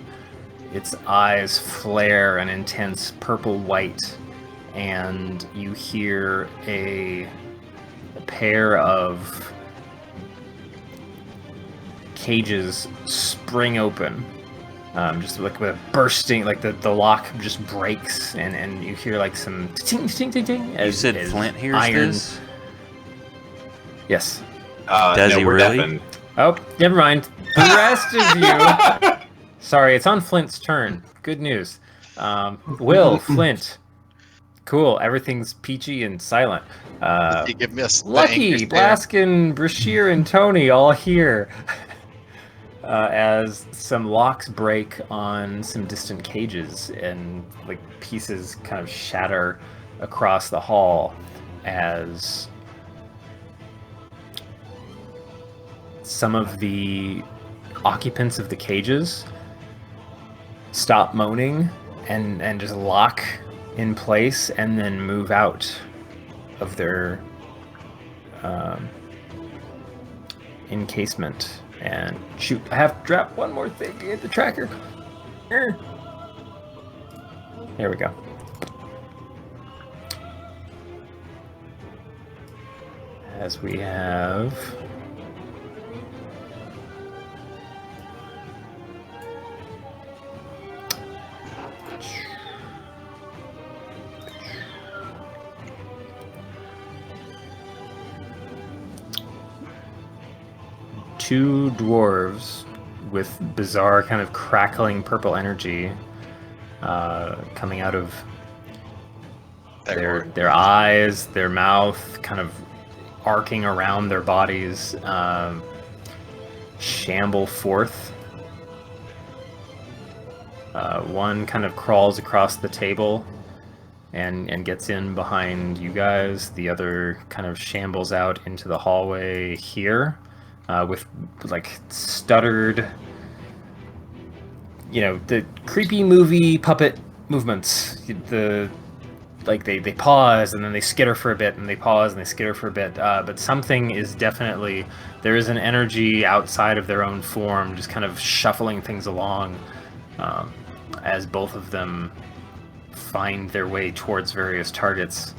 its eyes flare an intense purple-white, and you hear a pair of cages spring open. Just like with a bursting, like the lock just breaks, and you hear like some ting ting ting ting. You said Flint hears this? Yes. Does he we're really? deafened. Oh, never mind. The rest of you. Sorry, it's on Flint's turn. Good news. Will, Flint. Cool. Everything's peachy and silent. You give me Lucky, Blaskin, Brashear, and Tony all here. As some locks break on some distant cages and like pieces kind of shatter across the hall as some of the occupants of the cages stop moaning and just lock in place and then move out of their encasement. And shoot, I have to drop one more thing to get the tracker. There we go. As we have... two dwarves with bizarre kind of crackling purple energy coming out of their eyes, their mouth, kind of arcing around their bodies, shamble forth. One kind of crawls across the table and gets in behind you guys. The other kind of shambles out into the hallway here. With like stuttered, the creepy movie puppet movements. They pause and then they skitter for a bit, and they pause and they skitter for a bit. But something is definitely, there is an energy outside of their own form, just kind of shuffling things along, as both of them find their way towards various targets.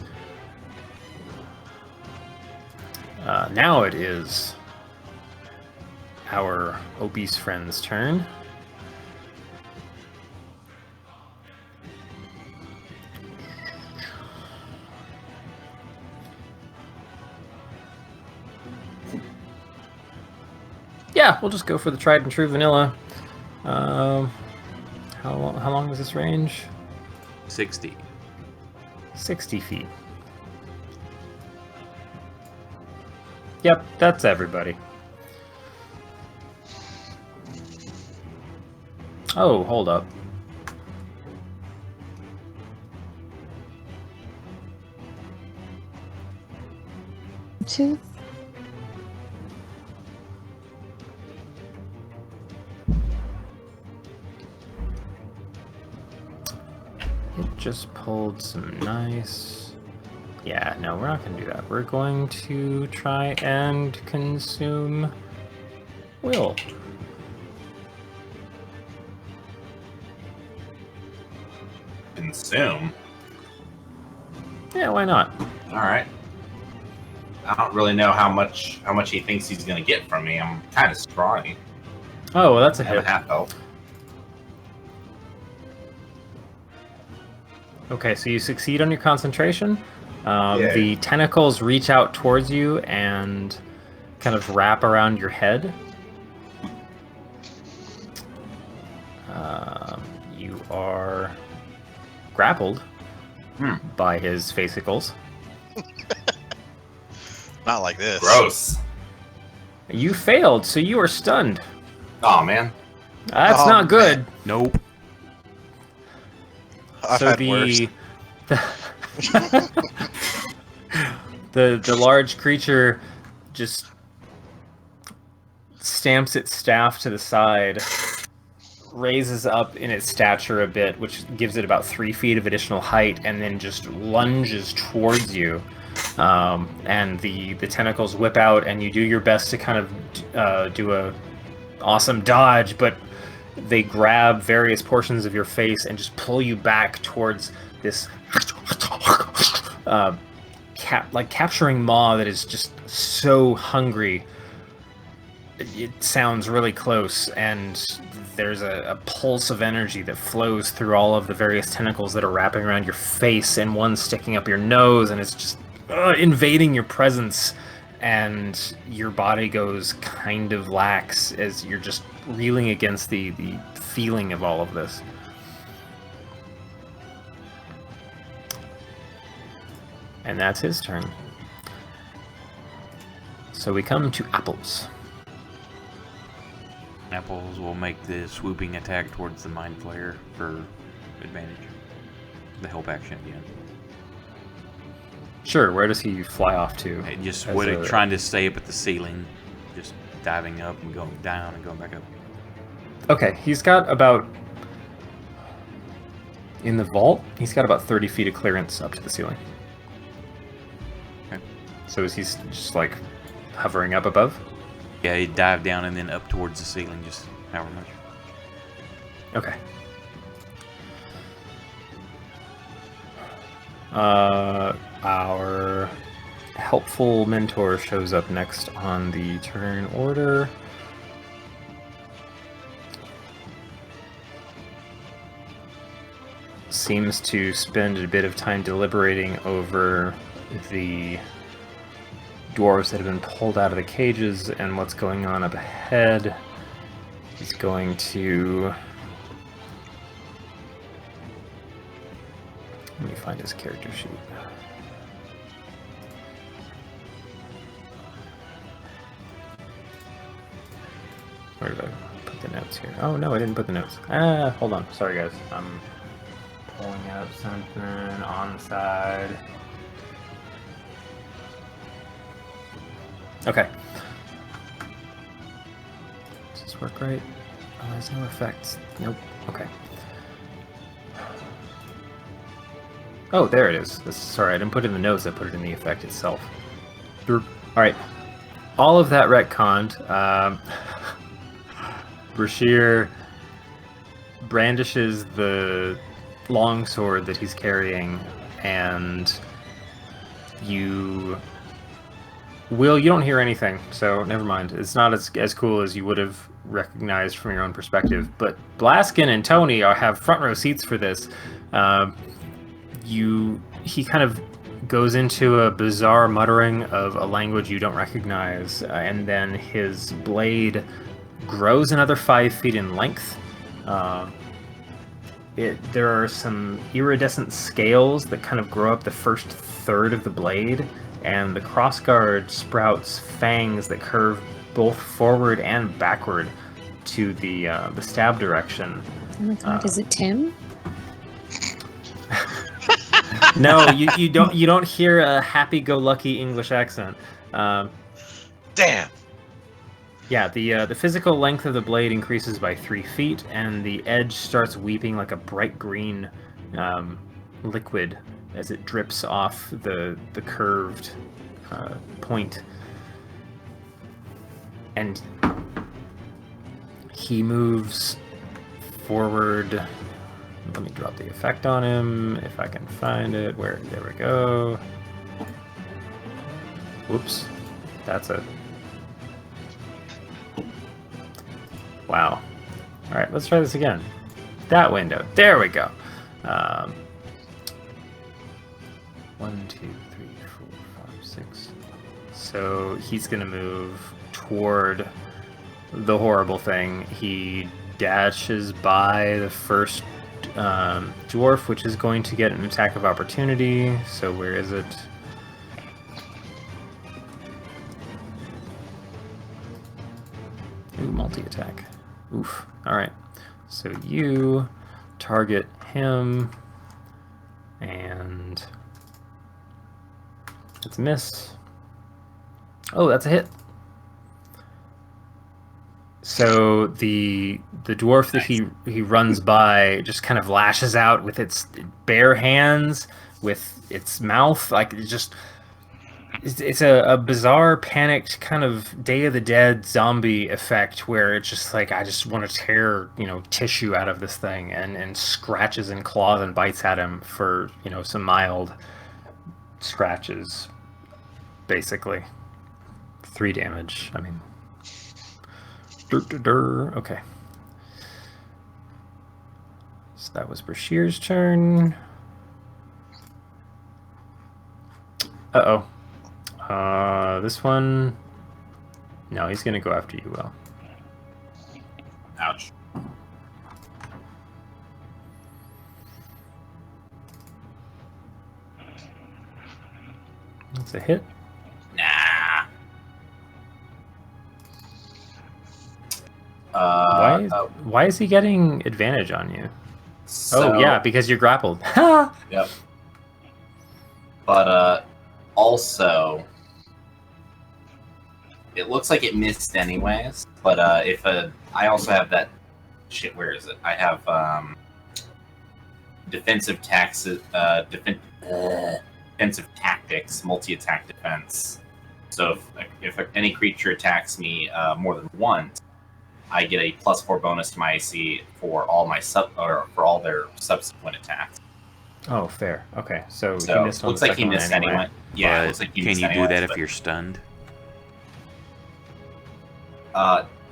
Now it is our obese friend's turn. Yeah, we'll just go for the tried and true vanilla. How long is this range? 60. 60 feet. Yep, that's everybody. Oh, hold up. Two. It just pulled some nice... Yeah, no, we're not going to do that. We're going to try and consume Will. Consume? Yeah, why not? Alright. I don't really know how much he thinks he's going to get from me. I'm kind of scrawny. Oh, well, that's a I have a hit. half health. Okay, so you succeed on your concentration. Yay. The tentacles reach out towards you and kind of wrap around your head. You are grappled by his fascicles. Not like this. Gross. You failed, so you are stunned. Oh man. That's Oh, not good. Nope. I've So had worse. the large creature just stamps its staff to the side, raises up in its stature a bit, which gives it about 3 feet of additional height, and then just lunges towards you. and the tentacles whip out, and you do your best to kind of do a awesome dodge, but they grab various portions of your face and just pull you back towards this capturing maw that is just so hungry. It sounds really close, and there's a pulse of energy that flows through all of the various tentacles that are wrapping around your face, and one sticking up your nose, and it's just invading your presence, and your body goes kind of lax as you're just reeling against the feeling of all of this. And that's his turn. So we come to Apples. Apples will make the swooping attack towards the Mind Flayer for advantage. The help action again. Sure, where does he fly off to? Just As trying to stay up at the ceiling, just diving up and going down and going back up. Okay, he's got about... In the vault, he's got about 30 feet of clearance up to the ceiling. Okay. So is he just like hovering up above? Yeah, he dive down and then up towards the ceiling, just however much. Okay. Our helpful mentor shows up next on the turn order. Seems to spend a bit of time deliberating over the dwarves that have been pulled out of the cages and what's going on up ahead. He's going to... Let me find his character sheet. Where did I put the notes here? Oh no, I didn't put the notes. Hold on. Sorry guys. I'm pulling up something on the side. Okay. Does this work right? Oh, there's no effects. Nope. Okay. Oh, there it is. Sorry, I didn't put it in the notes. I put it in the effect itself. All right. All of that retconned. Brashir brandishes the longsword that he's carrying, and you don't hear anything, so never mind. It's not as cool as you would have recognized from your own perspective. But Blaskin and Tony have front row seats for this. He kind of goes into a bizarre muttering of a language you don't recognize, and then his blade grows another 5 feet in length. There are some iridescent scales that kind of grow up the first third of the blade, and the crossguard sprouts fangs that curve both forward and backward to the stab direction. Oh my god, is it Tim? No, you don't hear a happy-go-lucky English accent. Damn. Yeah, the physical length of the blade increases by 3 feet, and the edge starts weeping like a bright green liquid as it drips off the curved point. And he moves forward. Let me drop the effect on him, if I can find it. There we go. Whoops. That's a... Wow. Alright, let's try this again. That window. There we go. 1, 2, 3, 4, 5, 6. So he's going to move toward the horrible thing. He dashes by the first dwarf, which is going to get an attack of opportunity. So where is it? Ooh, multi-attack. Oof. Alright. So you target him, and it's a miss. Oh, that's a hit. So the dwarf that he runs by just kind of lashes out with its bare hands, with its mouth, like it just it's a bizarre, panicked kind of Day of the Dead zombie effect where it's just like I just want to tear tissue out of this thing and scratches and claws and bites at him for some mild scratches, basically 3 damage. I mean, okay. So that was Bashir's turn. Uh-oh. This one... No, he's gonna go after you, Will. Ouch. That's a hit. Nah. Why is he getting advantage on you? So, oh, yeah, because you're grappled. Yep. But, also... It looks like it missed anyways, but I also have that shit. Where is it? I have defensive taxes, defensive tactics, multi-attack defense. So if any creature attacks me more than once, I get a +4 bonus to my AC for all my for all their subsequent attacks. Oh, fair. Okay, so he missed on looks the like he second one missed anyway. anyway. Yeah, it looks like he can missed you do anyways, that if but- you're stunned?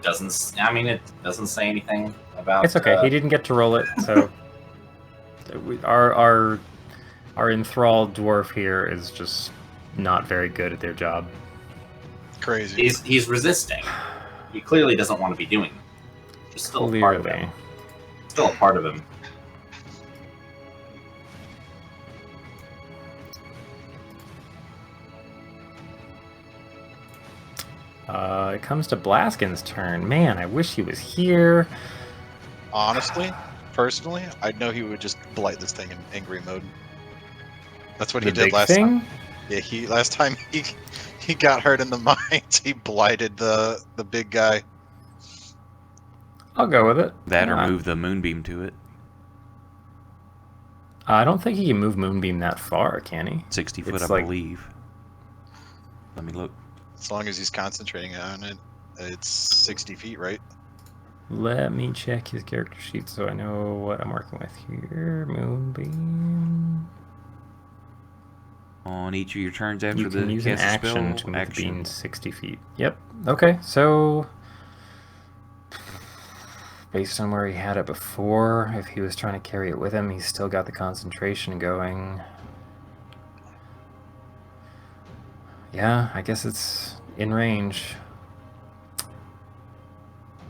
Doesn't. I mean, it doesn't say anything about. It's okay. He didn't get to roll it, so our enthralled dwarf here is just not very good at their job. Crazy. He's resisting. He clearly doesn't want to be doing it. It's still a part of him. Still a part of him. It comes to Blaskin's turn. Man, I wish he was here. Honestly, personally, I know he would just blight this thing in angry mode. That's what he did last time. Yeah, last time he got hurt in the mines, he blighted the big guy. I'll go with it. That Come or on. move the moonbeam to it. I don't think he can move Moonbeam that far, can he? 60 foot, It's I like- believe. Let me look. As long as he's concentrating on it, it's 60 feet, right? Let me check his character sheet so I know what I'm working with here. Moonbeam. On each of your turns after You the can use an cast a action spell, to move the action. beam 60 feet. Yep. Okay, so based on where he had it before, if he was trying to carry it with him, he's still got the concentration going. Yeah, I guess it's in range.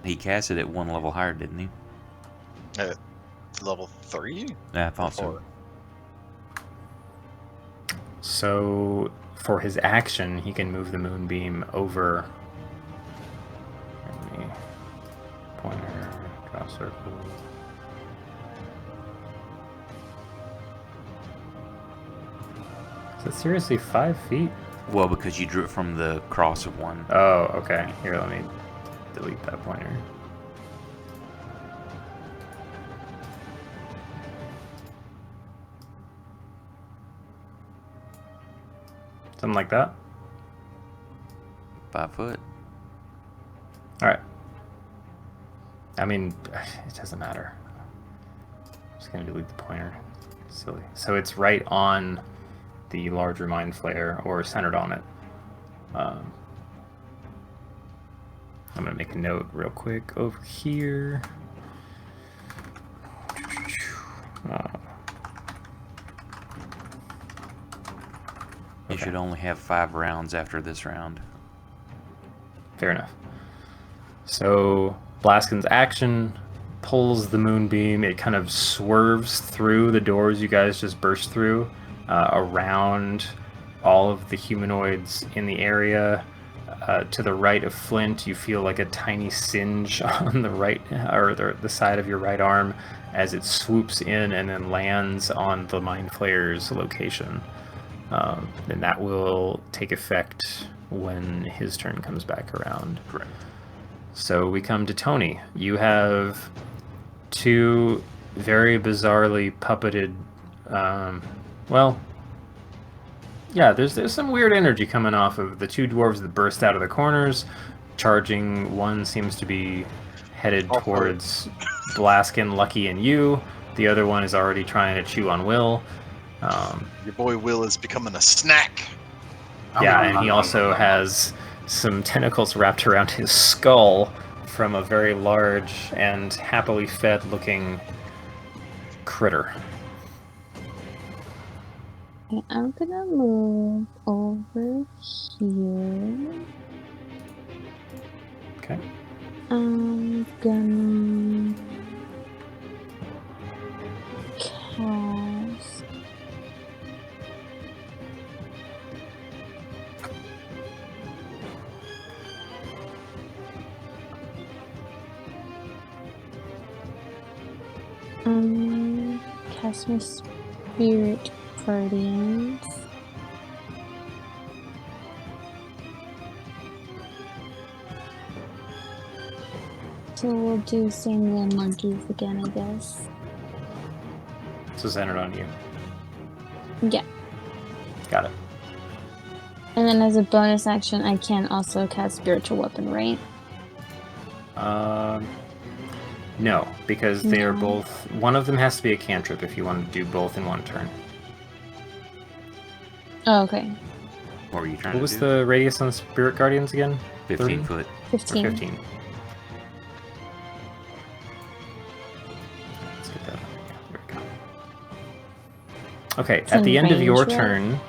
He cast it at 1 level higher, didn't he? At level 3? Yeah, I thought so. So for his action, he can move the moonbeam over. Let me pointer, draw a circle. Is it seriously 5 feet? Well, because you drew it from the cross of 1. Oh, okay. Here, let me delete that pointer. Something like that? 5 foot. Alright. I mean, it doesn't matter. I'm just going to delete the pointer. Silly. So it's right on the larger mind flare, or centered on it. I'm going to make a note real quick over here. You should only have 5 rounds after this round. Fair enough. So Blaskin's action pulls the moonbeam. It kind of swerves through the doors you guys just burst through, around all of the humanoids in the area. To the right of Flint, you feel like a tiny singe on the right, or the side of your right arm, as it swoops in and then lands on the Mind Flayer's location. And that will take effect when his turn comes back around. Correct. So we come to Tony. You have 2 very bizarrely puppeted, well, Yeah, there's some weird energy coming off of the two dwarves that burst out of the corners, charging. One seems to be headed Oh, hurt. towards Blaskin, Lucky, and you. The other one is already trying to chew on Will. Your boy Will is becoming a snack. Yeah, and he also has some tentacles wrapped around his skull from a very large and happily fed-looking critter. Okay, I'm gonna move over here. Okay. I'm gonna cast. Cast my Spirit Guardians. So we'll do same little monkeys again, I guess. So centered on you. Yeah. Got it. And then as a bonus action, I can also cast Spiritual Weapon, right? No, because they are No. both... One of them has to be a cantrip if you want to do both in one turn. Oh, okay. What were you trying What to was do? the radius on Spirit Guardians again? 15 30? foot. Or 15. 15. Let's get that. Yeah, there we go. Okay, It's at in the end of your range, right? turn...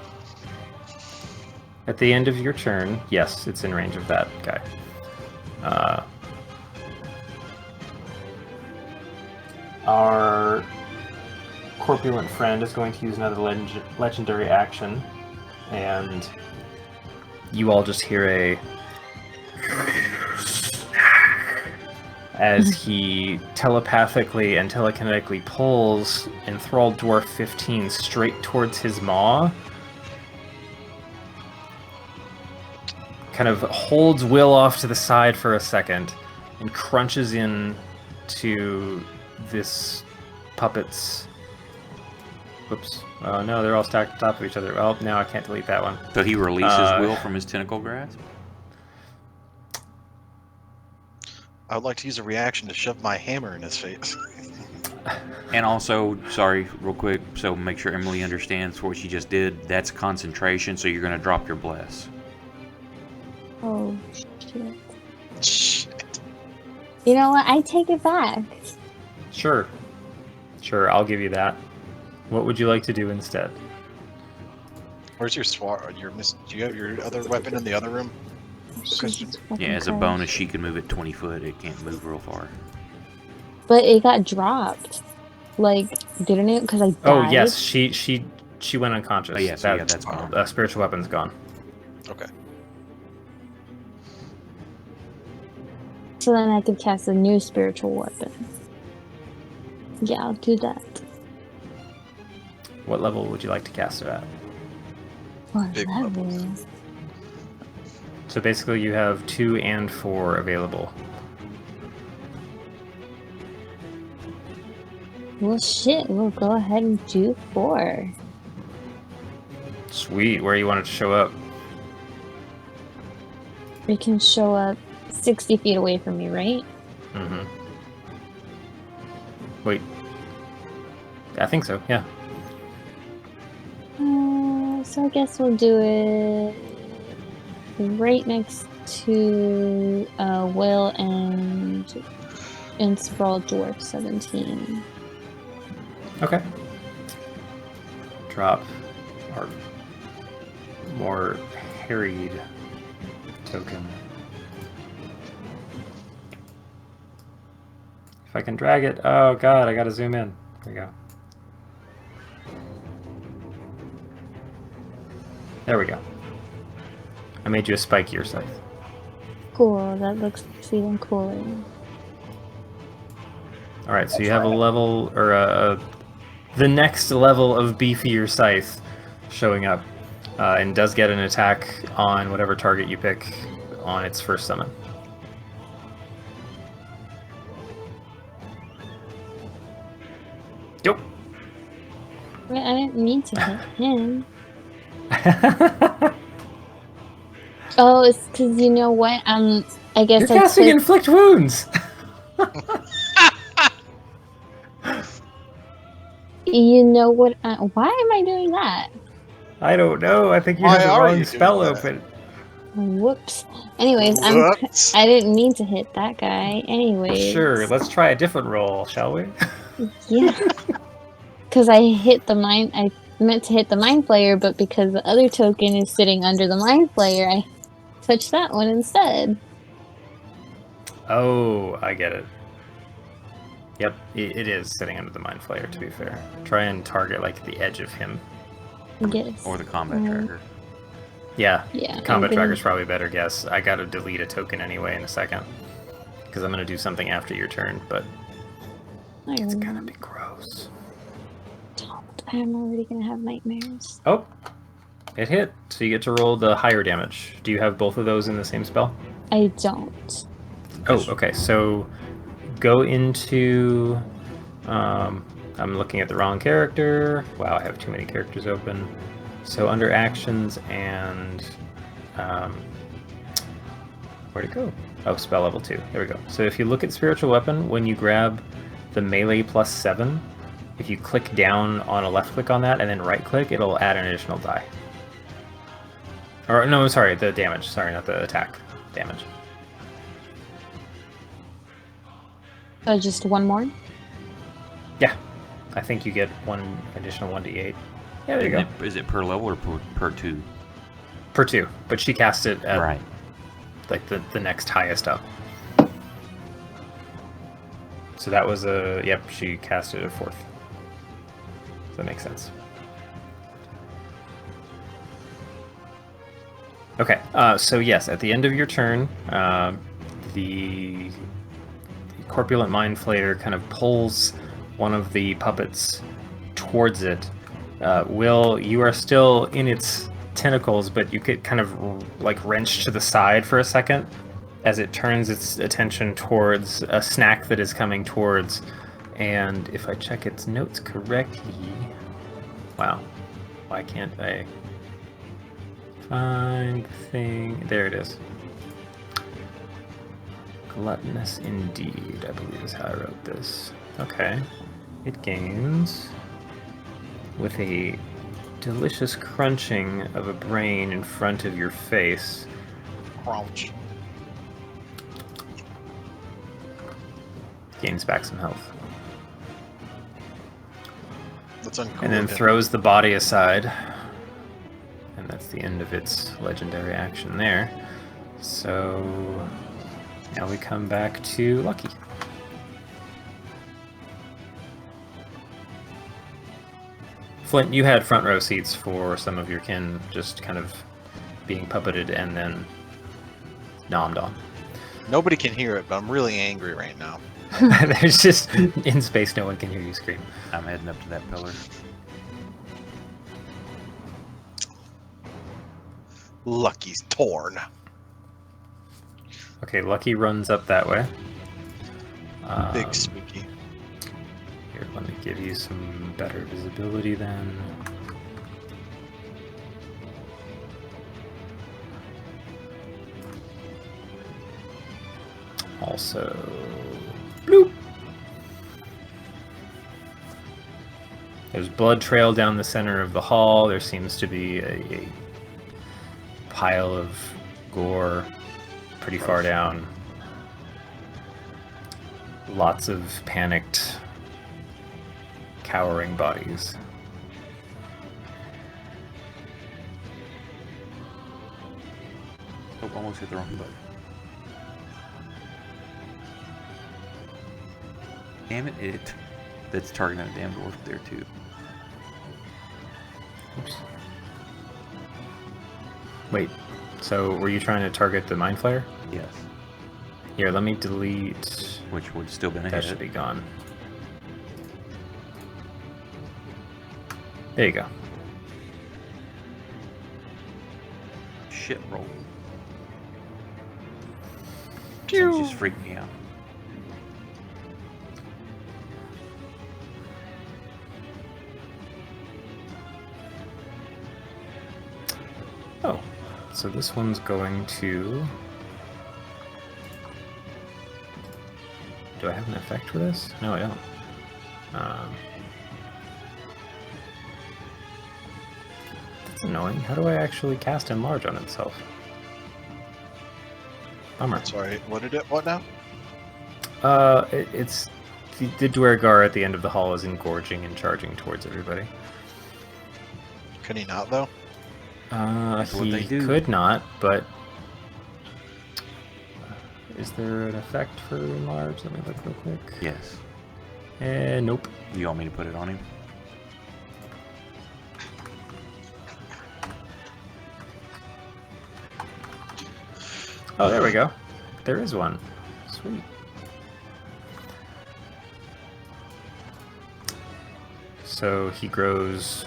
At the end of your turn, yes, it's in range of that guy. Our corpulent friend is going to use another legendary action, and you all just hear a... as he telepathically and telekinetically pulls Enthralled Dwarf 15 straight towards his maw. Kind of holds Will off to the side for a second and crunches in to this puppet's... Whoops. Oh no, they're all stacked on top of each other. Well, now I can't delete that one. So he releases Will from his tentacle grasp? I would like to use a reaction to shove my hammer in his face. And also, sorry, real quick, so make sure Emily understands what she just did. That's concentration, so you're going to drop your bless. Oh, shit. Shit. You know what? I take it back. Sure. Sure, I'll give you that. What would you like to do instead? Where's your sword? Do you have your other weapon in the other room? Jesus fucking Yeah, as a Christ. bonus, she can move it 20 foot. It can't move real far. But it got dropped. Like, didn't it? Because I died. Oh yes, she went unconscious. Oh, yeah, so yeah, that's gone. Spiritual weapon's gone. Okay. So then I could cast a new spiritual weapon. Yeah, I'll do that. What level would you like to cast it at? What Big level? So basically you have 2 and 4 available. Well, shit. We'll go ahead and do 4. Sweet, where you want it to show up? We can show up 60 feet away from me, right? Mm-hmm. Wait. I think so, yeah. So I guess we'll do it right next to Will and Sprawl Dwarf 17. Okay. Drop our more harried token. If I can drag it. Oh god, I gotta zoom in. There we go. There we go. I made you a spikier scythe. Cool, that looks even cooler. Alright, so you have a level, or the next level of beefier scythe showing up, and does get an attack on whatever target you pick on its first summon. Yep. Wait, I didn't mean to hit him. Oh, it's because you know what? I guess You're casting took. inflict wounds. You know what? Why am I doing that? I don't know. I think you Why have the are wrong you spell doing that? open. Whoops. Anyways, Whoops. I didn't mean to hit that guy. Anyways. Sure, let's try a different roll, shall we? Yeah. Because I hit the mind. I meant to hit the mind flayer, but because the other token is sitting under the mind flayer, I touched that one instead. Oh, I get it. Yep, it is sitting under the mind flayer, to be fair. Try and target, like, the edge of him. Yes. Or the combat tracker. Yeah, Yeah. combat tracker's probably a better guess. I gotta delete a token anyway in a second. Because I'm gonna do something after your turn, but it's gonna be gross. I'm already gonna have nightmares. Oh, it hit. So you get to roll the higher damage. Do you have both of those in the same spell? I don't. Oh, okay. So go into. I'm looking at the wrong character. Wow, I have too many characters open. So under actions and. Where'd it go? Oh, spell level 2. There we go. So if you look at spiritual weapon, when you grab the melee +7, if you click down on a left click on that and then right click, it'll add an additional die. Or no, sorry, the damage. Sorry, not the attack. Damage. Just one more? Yeah. I think you get one additional 1d8. Yeah, there you go. Is it per level or per 2? Per 2. But she cast it at Right. like the next highest up. So that was a... Yep, she cast it at 4th. So that makes sense. Okay, so yes, at the end of your turn, the corpulent mind flayer kind of pulls one of the puppets towards it. Will, you are still in its tentacles, but you get kind of like wrenched to the side for a second as it turns its attention towards a snack that is coming towards. And if I check its notes correctly... Wow. Why can't I find the thing? There it is. Gluttonous indeed, I believe is how I wrote this. Okay. It gains with a delicious crunching of a brain in front of your face. Crouch. Gains back some health. That's uncool. And then throws the body aside. And that's the end of its legendary action there. So now we come back to Lucky. Flint, you had front row seats for some of your kin just kind of being puppeted and then nommed on. Nobody can hear it, but I'm really angry right now. There's just, in space, no one can hear you scream. I'm heading up to that pillar. Lucky's torn. Okay, Lucky runs up that way. Big spooky. Here, let me give you some better visibility then. Also, bloop. There's blood trail down the center of the hall. There seems to be a pile of gore pretty far down. Lots of panicked, cowering bodies. Oh, almost hit the wrong button. Damn it, that's targeting a damn dwarf there too. Oops. Wait, so were you trying to target the mind flayer? Yes. Here, let me delete. Which would still been a That hit. should be gone. There you go. Shit roll. Things just freaked me out. So this one's going to... Do I have an effect for this? No, I don't. That's annoying. How do I actually cast Enlarge on itself? Bummer. Sorry, what now? It's... The Dwergar at the end of the hall is engorging and charging towards everybody. Can he not, though? He could not, but... Is there an effect for Enlarge? Let me look real quick. Yes. Nope. You want me to put it on him? Oh, there we go. There is one. Sweet. So he grows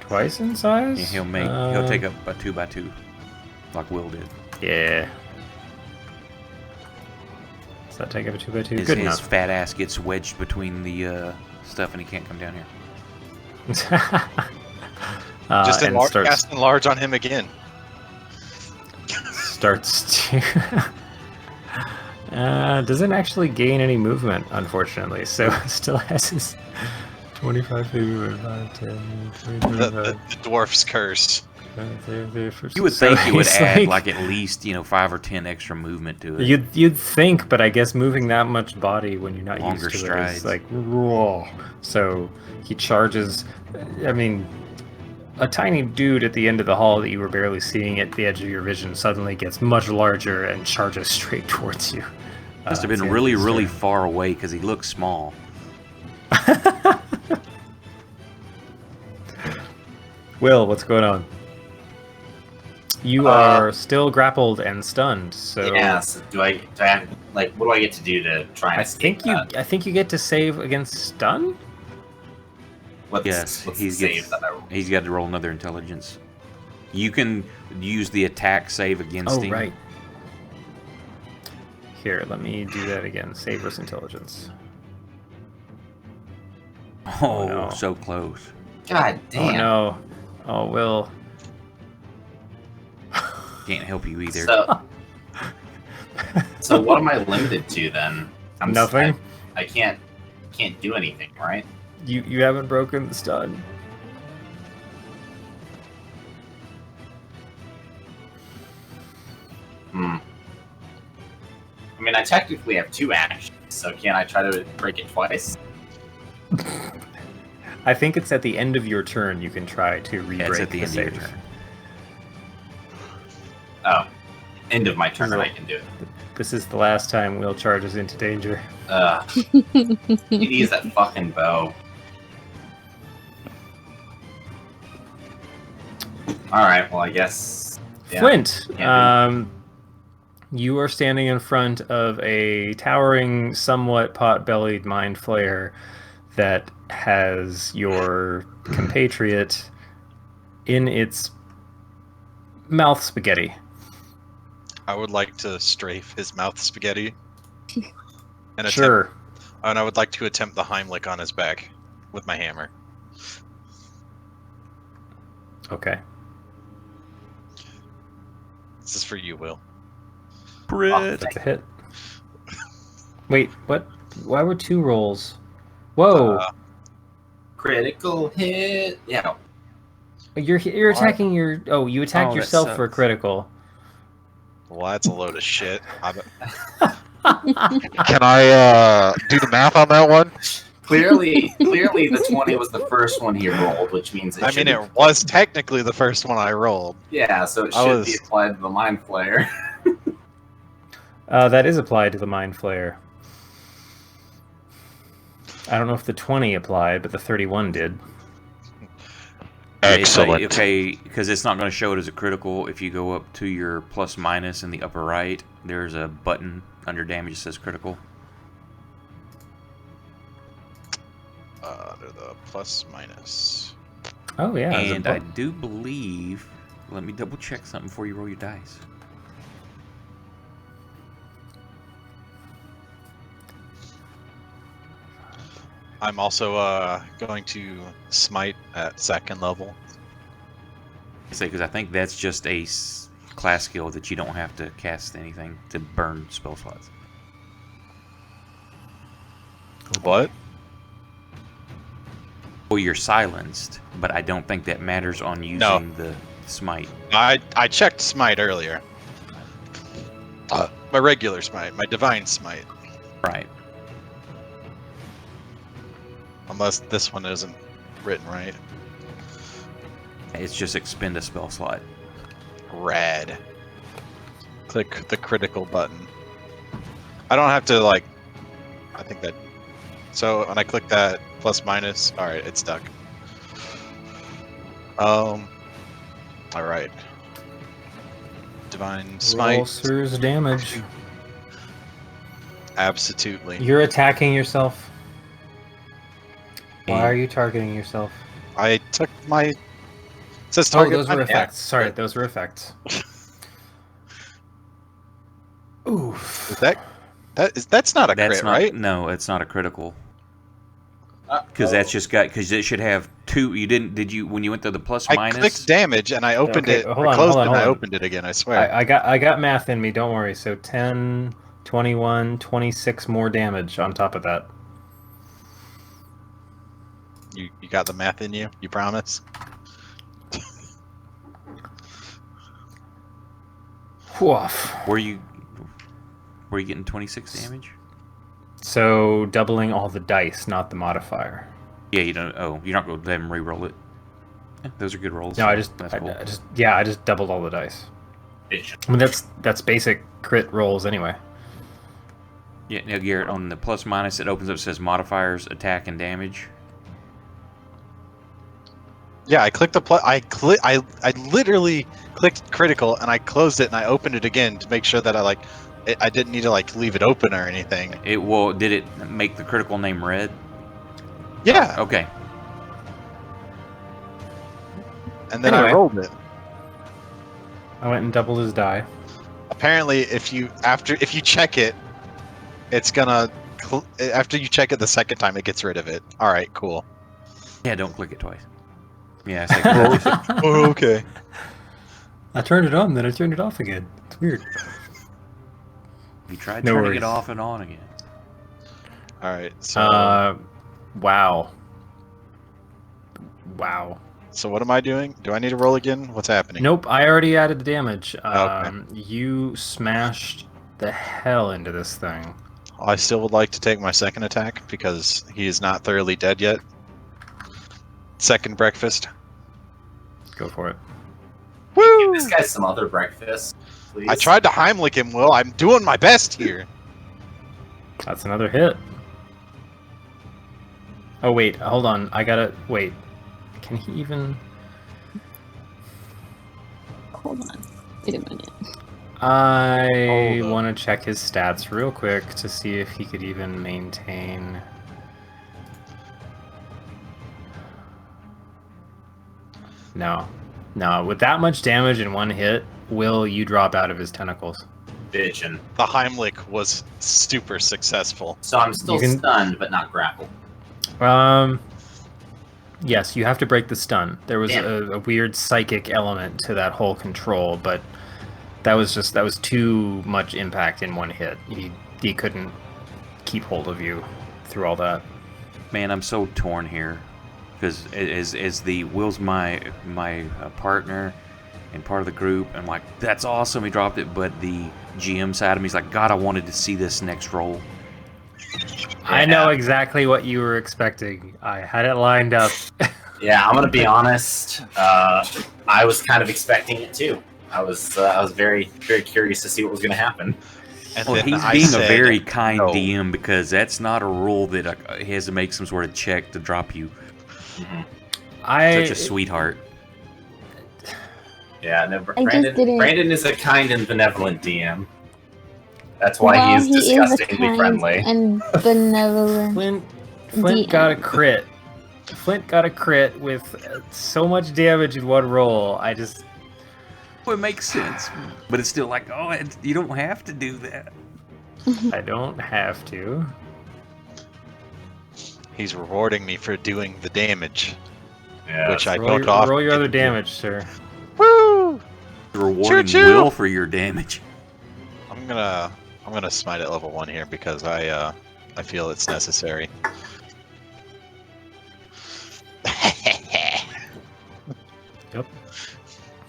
twice in size? Yeah, he'll take up a 2x2, like Will did. Yeah. Does that take up a 2x2? His Good enough. fat ass gets wedged between the stuff and he can't come down here. Just and cast Enlarge on him again. Starts to... doesn't actually gain any movement, unfortunately. So still has his 25 feet movement, 5, 10, 20, The dwarf's curse. You would think he would add like at least 5 or 10 extra movement to it. You'd think, but I guess moving that much body when you're not Longer used to strides. it is like whoa. So he charges. I mean, a tiny dude at the end of the hall that you were barely seeing at the edge of your vision suddenly gets much larger and charges straight towards you. Must have been really, really far away because he looks small. Will, what's going on? You are still grappled and stunned, so... Yeah, so do I have, like, what do I get to do to try and escape that? I think you get to save against stun? What's the save that I roll? He's got to roll another intelligence. You can use the attack save against him. Oh, right. Here, let me do that again. Save versus intelligence. Oh, no. So close. God damn. Oh, no. Oh, Will. Can't help you either. So what am I limited to then? Nothing. I can't do anything, right? You haven't broken the stun. I mean, I technically have 2 actions, so can't I try to break it twice? I think it's at the end of your turn you can try to re-break it's at the end save. of your turn. Oh, end of my turn, I can do it. This is the last time Will charges into danger. You need to use that fucking bow. Alright, well, I guess... Yeah. Flint, you are standing in front of a towering, somewhat pot-bellied mind flayer that has your compatriot in its mouth spaghetti. I would like to strafe his mouth spaghetti. And Sure. And I would like to attempt the Heimlich on his back with my hammer. Okay. This is for you, Will. Brit. That's a hit. Wait, what? Why were 2 rolls? Whoa! Critical hit. Yeah. You're attacking your... Oh, you attacked Oh, that yourself for a sucks. critical. Well, that's a load of shit. Can I do the math on that one? Clearly, the 20 was the first one he rolled, which means it was technically the first one I rolled. Yeah, so it should be applied to the Mind Flayer. That is applied to the Mind Flayer. I don't know if the 20 applied, but the 31 did. Excellent. Okay, because it's not going to show it as a critical. If you go up to your plus minus in the upper right, there's a button under damage that says critical. Under the plus minus. Oh, yeah. there's a And I button. do believe... Let me double check something before you roll your dice. I'm also going to smite at 2nd level. Because I think that's just a class skill that you don't have to cast anything to burn spell slots. What? Well, you're silenced, but I don't think that matters on using No. the smite. I checked smite earlier. My regular smite, my divine smite. Right. Unless this one isn't written right. It's just expend a spell slot. Rad. Click the critical button. I don't have to like. I think that. So when I click that plus minus, all right, it's stuck. All right. Divine smite. Roll Sir's damage. Absolutely. You're attacking yourself. Why are you targeting yourself? I took my. It says Oh, target. those were my- effects. Sorry, yeah. those were effects. Oof. Is that's not a That's crit, not right? No, it's not a critical. Because that's just because it should have two. You didn't? Did you when you went to the plus I minus? clicked damage and I opened Okay, it. hold I on, closed hold on, it and I hold on. opened it again. I swear. I got math in me, don't worry. So 10, 21, 26 more damage on top of that. You got the math in you. You promise? Woof. Were you getting 26 damage? So doubling all the dice, not the modifier. Yeah, you don't. Oh, you're not going to let him re-roll it. Yeah, those are good rolls. No, so I just that's cool. I just doubled all the dice. Bitch. I mean that's basic crit rolls anyway. Yeah, now Garrett, on the plus minus, it opens up, says modifiers, attack, and damage. Yeah, I clicked the plus. I literally clicked critical and I closed it and I opened it again to make sure that I didn't need to like leave it open or anything. Did it make the critical name red? Yeah, Okay. and then I Anyway. rolled it. I went and doubled his die. Apparently, if you check it, it's gonna after you check it the second time, it gets rid of it. All right, cool. Yeah, don't click it twice. Yeah, it's like, Oh, okay. I turned it on, then I turned it off again. It's weird. you tried No turning worries. it off and on again. All right, so Wow. Wow. so what am I doing? Do I need to roll again? What's happening? Nope, I already added the damage. Okay. You smashed the hell into this thing. I still would like to take my second attack because he is not thoroughly dead yet. Second breakfast. Go for it. Give this guy some other breakfast, please. I tried to Heimlich him, Will. I'm doing my best here. That's another hit. Oh wait, hold on. I gotta wait. Can he even? Hold on. Wait a minute. I Hold up. want to check his stats real quick to see if he could even maintain. No. No, with that much damage in one hit, will you drop out of his tentacles? Bitchin'. The Heimlich was super successful. So I'm still You can- stunned, but not grappled. Yes, you have to break the stun. There was Damn. a weird psychic element to that whole control, but that was too much impact in one hit. He couldn't keep hold of you through all that. Man, I'm so torn here. Because as the Will's my partner and part of the group, I'm like, that's awesome, he dropped it. But the GM side of me is like, God, I wanted to see this next roll. I know exactly what you were expecting. I had it lined up. Yeah, I'm gonna be honest. I was kind of expecting it too. I was very, very curious to see what was gonna happen. And Well, then he's I being a said, very kind no. DM because that's not a rule that he has to make some sort of check to drop you. Such a sweetheart. Yeah, no, I just didn't- Brandon is a kind and benevolent DM. That's why Well, he is he is a disgustingly kind friendly. and benevolent. Flint DM. got a crit. Flint got a crit with so much damage in one roll. Well, it makes sense, but it's still like, you don't have to do that. I don't have to. He's rewarding me for doing the damage, Yeah, which I Roll don't often your get other to do. damage, sir. Woo! Rewarding Choo-choo! Will for your damage. I'm gonna smite at level 1 here because I feel it's necessary.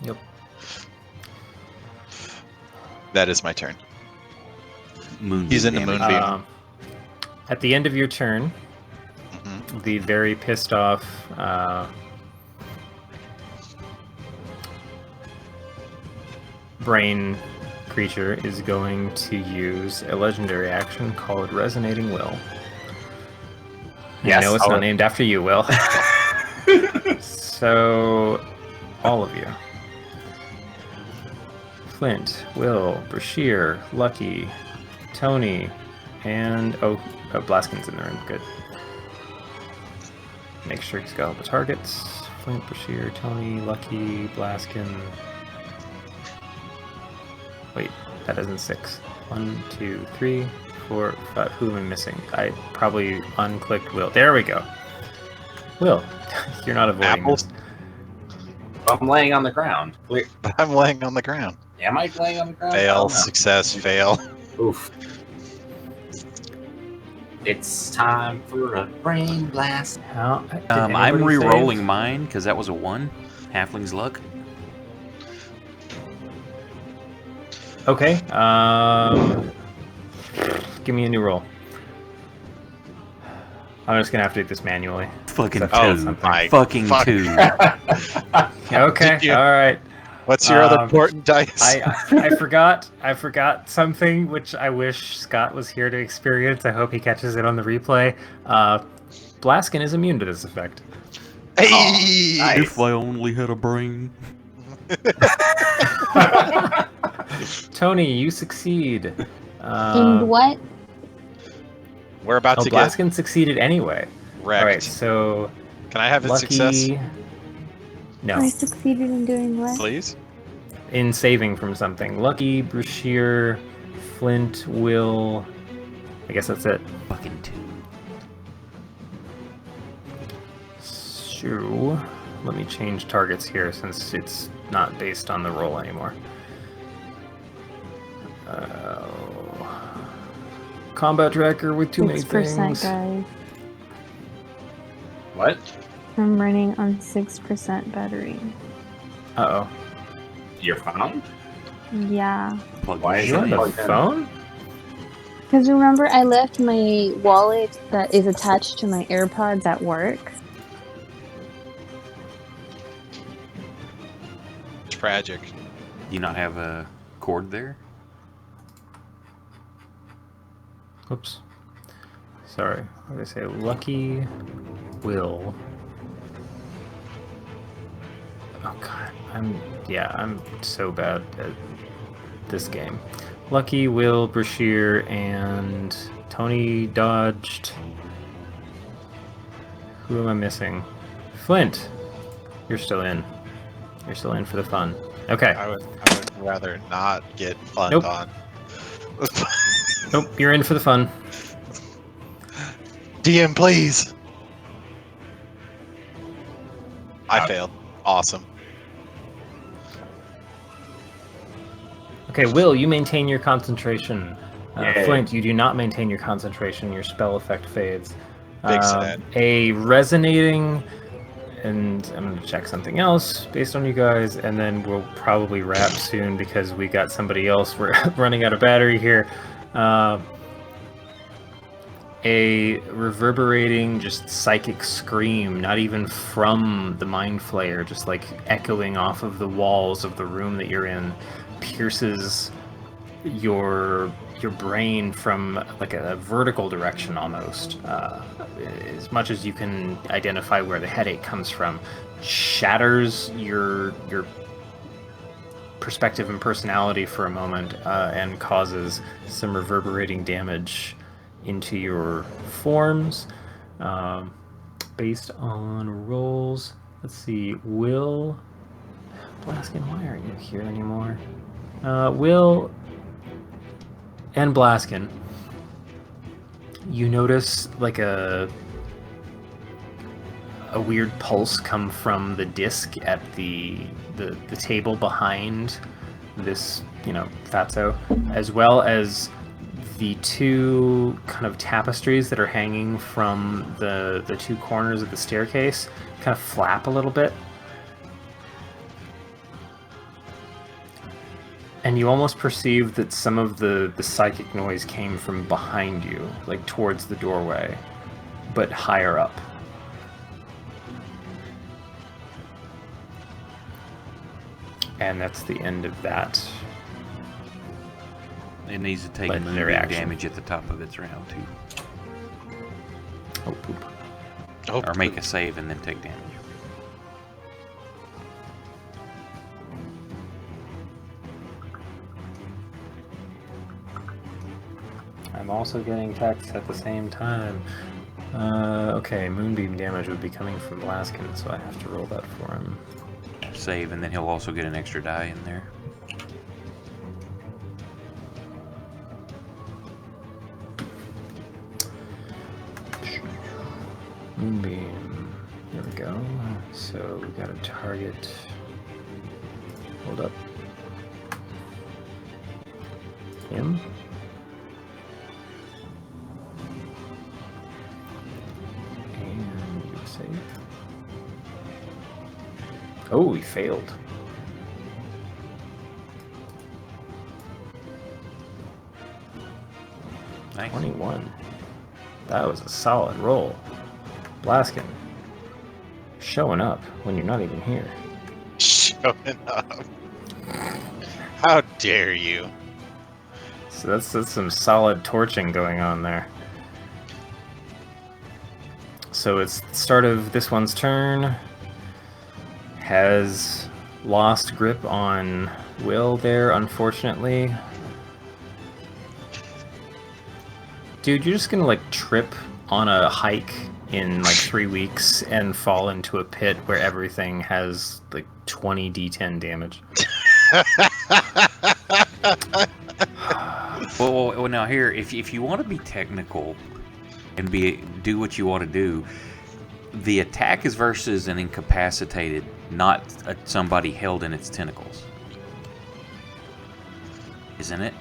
Yep. That is my turn. Moonbeam He's in the damage. moonbeam. At the end of your turn, Mhm. the very pissed off brain creature is going to use a legendary action called Resonating Will. Yes, I know it's I'll- not named after you, Will. So, all of you. Flint, Will, Brashear, Lucky, Tony, and Blaskin's in the room. Good. Make sure he's got all the targets. Flint, Brashear, Tony, Lucky, Blaskin. Wait, that isn't 6. 1, 2, 3, 4, 5. Who am I missing? I probably unclicked Will. There we go. Will, you're not avoiding Apples? this. I'm laying on the ground. I'm laying on the ground. Am I laying on the ground? I Fail, don't know. success, fail. Oof. It's time for a brain blast. How, did I'm anybody re-rolling save? mine because that was a 1. Halfling's luck. Okay. Give me a new roll. I'm just gonna have to do this manually. Fucking Oh, 2. something. Fucking fuck. 2. Okay. Did you- All right. What's your other Um, important dice? I forgot something which I wish Scott was here to experience. I hope he catches it on the replay. Blaskin is immune to this effect. Hey! nice. If I only had a brain. Tony, you succeed. And what? We're about to Blaskin succeeded anyway. get wrecked. All right, so Can I have its Lucky. success, No, I succeeded in doing what? please? in saving from something. Lucky, Brashear, Flint, Will. I guess that's it. Fucking 2. So, let me change targets here since it's not based on the roll anymore. Combat tracker with too many 6%, things. guys. What? I'm running on 6% battery. Uh-oh. Your phone? Yeah. Plug Why is You it on the plugged in? phone? Because remember, I left my wallet that is attached to my AirPods at work. Tragic. Do you not have a cord there? Oops. Sorry. What did I say? Lucky, Will. Oh god. I'm so bad at this game. Lucky, Will, Brashear, and Tony dodged. Who am I missing? Flint! You're still in. You're still in for the fun. Okay. I would rather not get fun Nope. on. Nope, you're in for the fun. DM, please. I failed. Awesome. Okay, Will, you maintain your concentration. Yay. Flint, you do not maintain your concentration. Your spell effect fades. Big sad. A resonating, and I'm going to check something else based on you guys, and then we'll probably wrap soon because we got somebody else. We're running out of battery here. A reverberating, just psychic scream, not even from the Mind Flayer, just like echoing off of the walls of the room that you're in, pierces your brain from like a vertical direction almost, as much as you can identify where the headache comes from, shatters your perspective and personality for a moment, and causes some reverberating damage into your forms. Based on rolls, let's see, Will Blaskin, why aren't you here anymore? Will and Blaskin, you notice like a weird pulse come from the disc at the table behind this, fatso, as well as the two kind of tapestries that are hanging from the two corners of the staircase kind of flap a little bit. And you almost perceive that some of the psychic noise came from behind you, like towards the doorway, but higher up. And that's the end of that. It needs to take Legendary moonbeam action. damage at the top of its round too, Oh, poop. Oh, or make a save and then take damage. I'm also getting text at the same time. Okay, moonbeam damage would be coming from Blaskin, so I have to roll that for him. Save, and then he'll also get an extra die in there. Moonbeam. There we go. So we got a target. Hold up. Him. And you save. Oh, he failed. Nice. 21. That was a solid roll. Blaskin. Showing up when you're not even here. showing up. How dare you? So that's some solid torching going on there. So it's the start of this one's turn. Has lost grip on Will there, unfortunately. Dude, you're just gonna like trip on a hike in like 3 weeks and fall into a pit where everything has like 20 d10 damage. Well, now here, if you want to be technical and do what you want to do, the attack is versus an incapacitated, not somebody held in its tentacles, isn't it?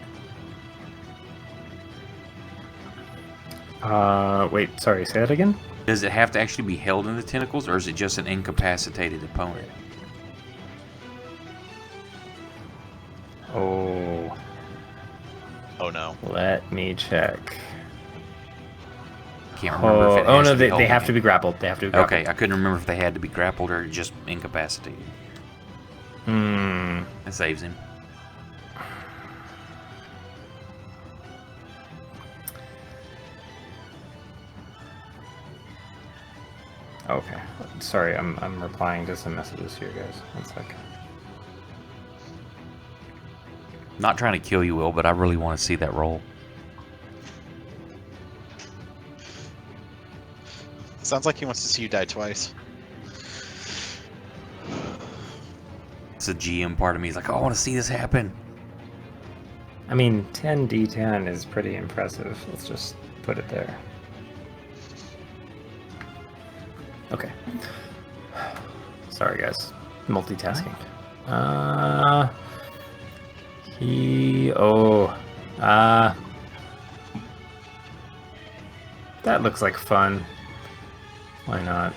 Wait, sorry, say that again? Does it have to actually be held in the tentacles, or is it just an incapacitated opponent? Oh, Oh no. let me check. Can't remember if it has no, to be they have holding to be grappled. They have to be grappled. Okay, I couldn't remember if they had to be grappled or just incapacitated. Hmm. That saves him. Okay. Sorry, I'm replying to some messages here, guys. One sec. Not trying to kill you, Will, but I really want to see that roll. Sounds like he wants to see you die twice. It's a GM part of me. He's like, oh, I want to see this happen. I mean, 10d10 is pretty impressive. Let's just put it there. Okay. Sorry, guys. Multitasking. That looks like fun. Why not?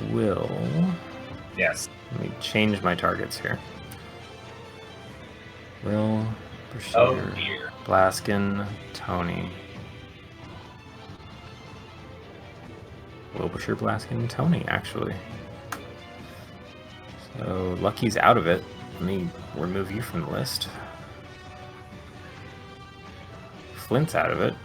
Will. Yes. Let me change my targets here. Will, Oh Brashear, dear. Blaskin, Tony. Will, Brashear, Blaskin, Tony, actually. So Lucky's out of it. Let me remove you from the list. Flint's out of it.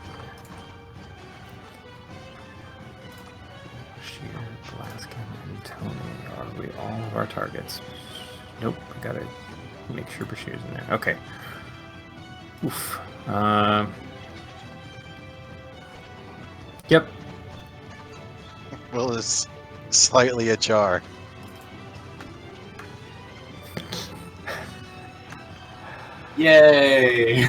Brashear, Blaskin, and Tony. Are we all of our targets? Nope, I gotta make sure Brashear's in there. Okay. Oof. Yep. Will is slightly ajar. Yay!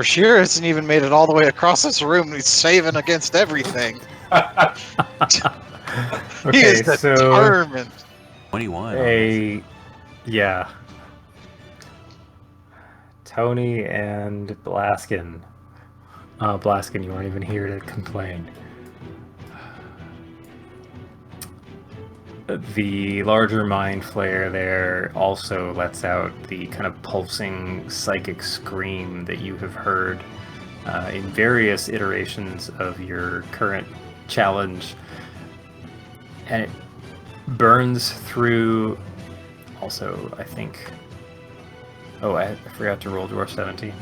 Brashear hasn't even made it all the way across this room. And he's saving against everything. He is Okay, so determined. 21 on this. yeah. Tony and Blaskin. Blaskin, you aren't even here to complain. The larger mind flare there also lets out the kind of pulsing psychic scream that you have heard in various iterations of your current challenge. And it burns through. Also, I think. Oh, I forgot to roll Dwarf 17.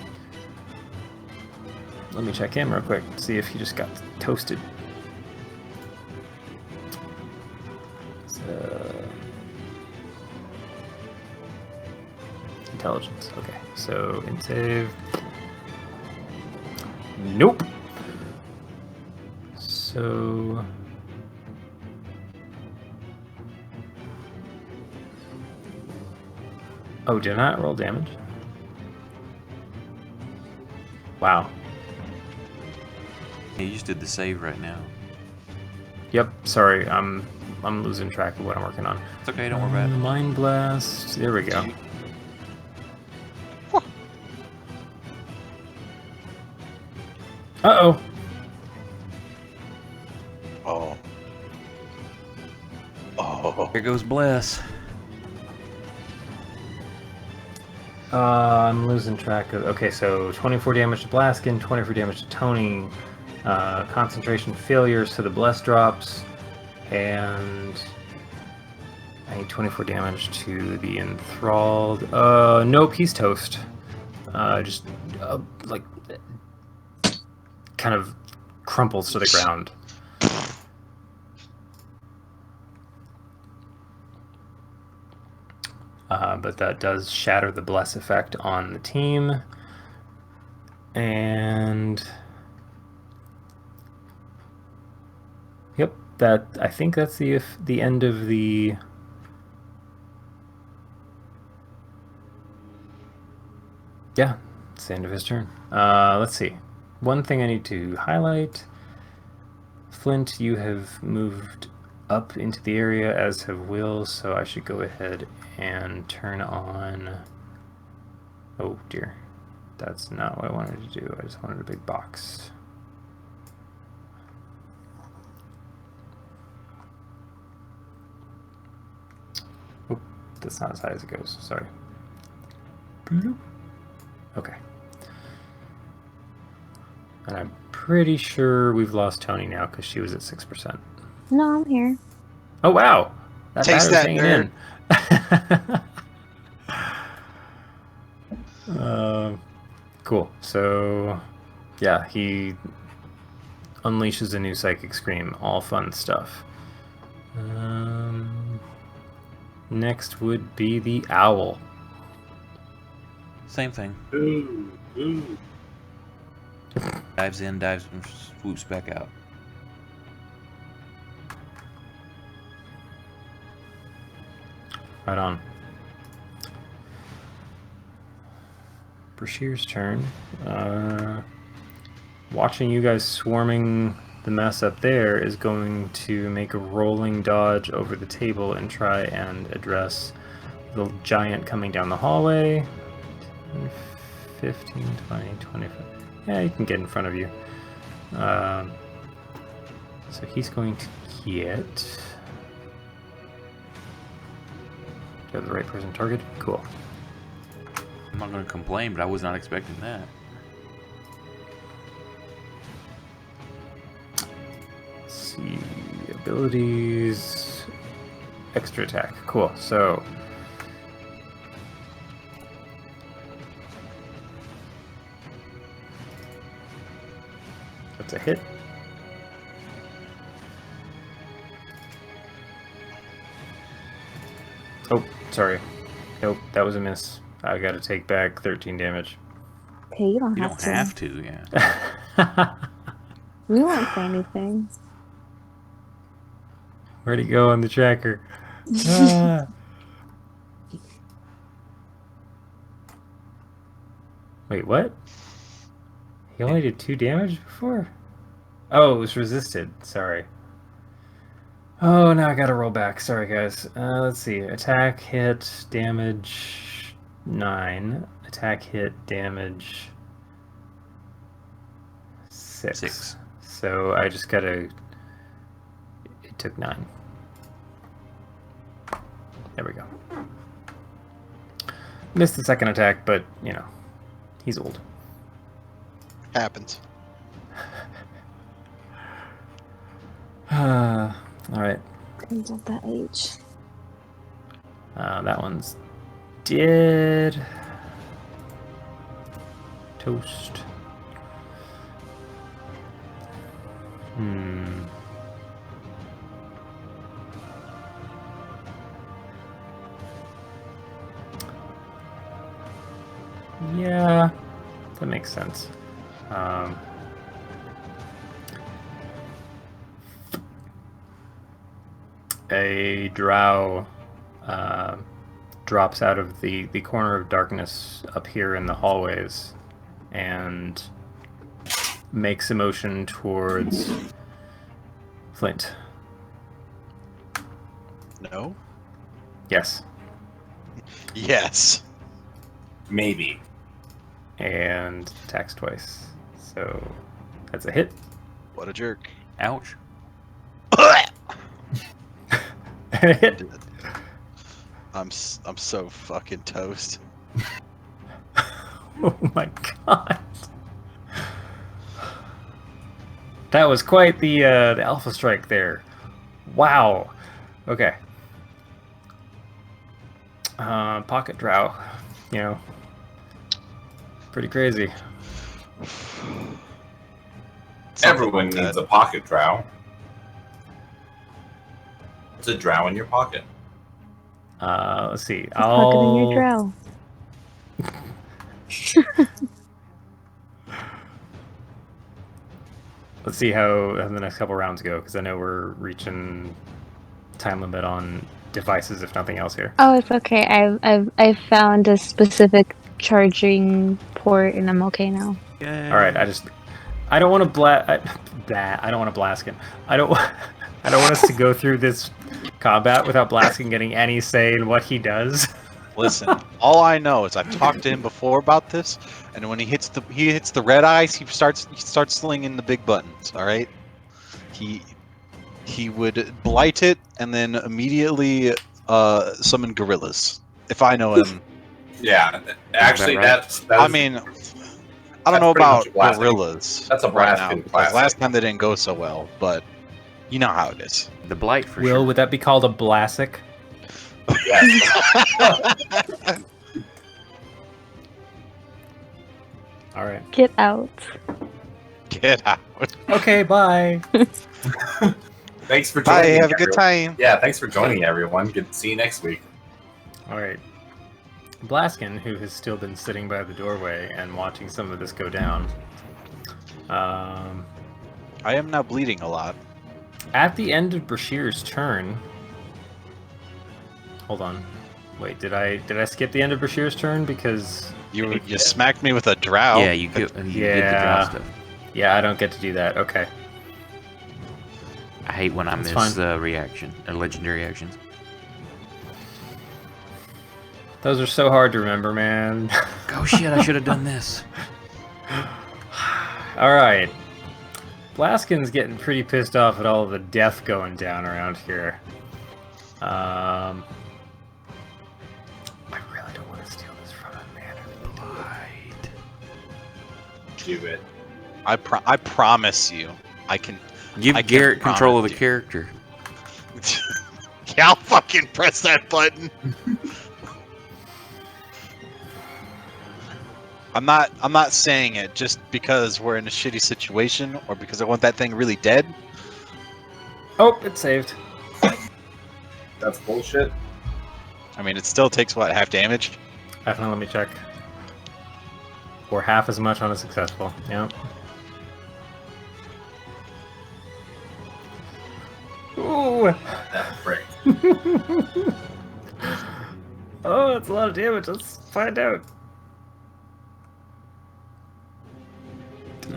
Let me check him real quick, see if he just got toasted. Intelligence. Okay, so in save. Nope. So. Oh, did I not roll damage? Wow. Yeah, you just did the save right now. Yep. Sorry, I'm losing track of what I'm working on. It's okay, don't worry about it. Mind blast. There we go. Uh-oh. Oh. Oh. Here goes Bless. I'm losing track of. Okay, so 24 damage to Blaskin, 24 damage to Tony, concentration failure, so the Bless drops, and I need 24 damage to the enthralled. Nope, he's toast. Just like kind of crumples to the ground. But that does shatter the bless effect on the team. And yep, that I think that's the end of the yeah, it's the end of his turn. Let's see. One thing I need to highlight. Flint, you have moved up into the area, as have Will, so I should go ahead and turn on... Oh dear. That's not what I wanted to do. I just wanted a big box. Oh, that's not as high as it goes. Sorry. Bloop. Okay. And I'm pretty sure we've lost Tony now because she was at 6%. No, I'm here. Oh wow! That Taste battery's that, hanging in. Cool. So, yeah, he unleashes a new psychic scream. All fun stuff. Next would be the owl. Same thing. Ooh, ooh. Dives in, dives and swoops back out. Right on. Brashear's turn. Watching you guys swarming the mess up there is going to make a rolling dodge over the table and try and address the giant coming down the hallway. 15, 20, 25. Yeah, he can get in front of you. So he's going to get... Do you have the right person targeted? Cool. I'm not going to complain, but I was not expecting that. Let's see. Abilities. Extra attack. Cool. So... That's a hit. Oh, sorry. Nope, that was a miss. I gotta take back 13 damage. Okay, you don't You have don't to. have to, yeah. We won't say anything. Where'd he go on the tracker? Ah. Wait, what? He only did 2 damage before? Oh, it was resisted. Sorry. Oh, now I gotta roll back. Sorry, guys. Let's see. Attack, hit, damage 9. Attack, hit, damage 6. So I just gotta. It took 9. There we go. Missed the second attack, but, you know, he's old. Happens. Alright. Depends on that age. That one's dead. Toast. Yeah, that makes sense. A drow drops out of the corner of darkness up here in the hallways and makes a motion towards Flint. No? Yes. Yes. Maybe. And attacks twice. So that's a hit. What a jerk. Ouch. Hit. I'm so fucking toast. Oh my god. That was quite the alpha strike there. Wow. Okay. Pocket drow. You know. Pretty crazy. Everyone needs a pocket drow. It's a drow in your pocket. Let's see. Pocket in your drow. Let's see how the next couple rounds go, because I know we're reaching time limit on devices, if nothing else here. Oh, it's okay. I've found a specific charging port, and I'm okay now. All right. I don't want to I don't want to Blaskin. I don't want us to go through this combat without Blaskin getting any say in what he does. Listen, all I know is I've talked to him before about this, and when he hits the red eyes, he starts slinging the big buttons. All right, he would blight it and then immediately summon gorillas. If I know him, Yeah, actually, Is that I was, mean, I don't know pretty about much blasting. gorillas. That's a right blasting now, because classic. last time they didn't go so well, but you know how it is. The blight for Will, sure. would that be called a Blasic? All right. Get out. Get out. Okay, bye. Thanks for Bye. joining. Have a good everyone. time. Yeah, thanks for joining, everyone. Good to see you next week. All right. Blaskin, who has still been sitting by the doorway and watching some of this go down, I am now bleeding a lot. at the end of Bashir's turn. Hold on. Wait, did I skip the end of Bashir's turn because You smacked me with a drow. Yeah, you get the Yeah. draw stuff. yeah, I don't get to do that. Okay. I hate when I That's miss fine. reaction or legendary actions. Those are so hard to remember, man. Oh shit! I should have done this. All right. Blaskin's getting pretty pissed off at all of the death going down around here. I really don't want to steal this from him, man. I really don't. Do it. I promise you, I can. Give I can't Garrett control of the promise you. character. Yeah, I'll fucking press that button. I'm not saying it just because we're in a shitty situation or because I want that thing really dead. Oh, it's saved. That's bullshit. I mean, it still takes what, half damage? Definitely, let me check. Or half as much on a successful. Yep. Ooh. That prick. Oh, that's a lot of damage. Let's find out.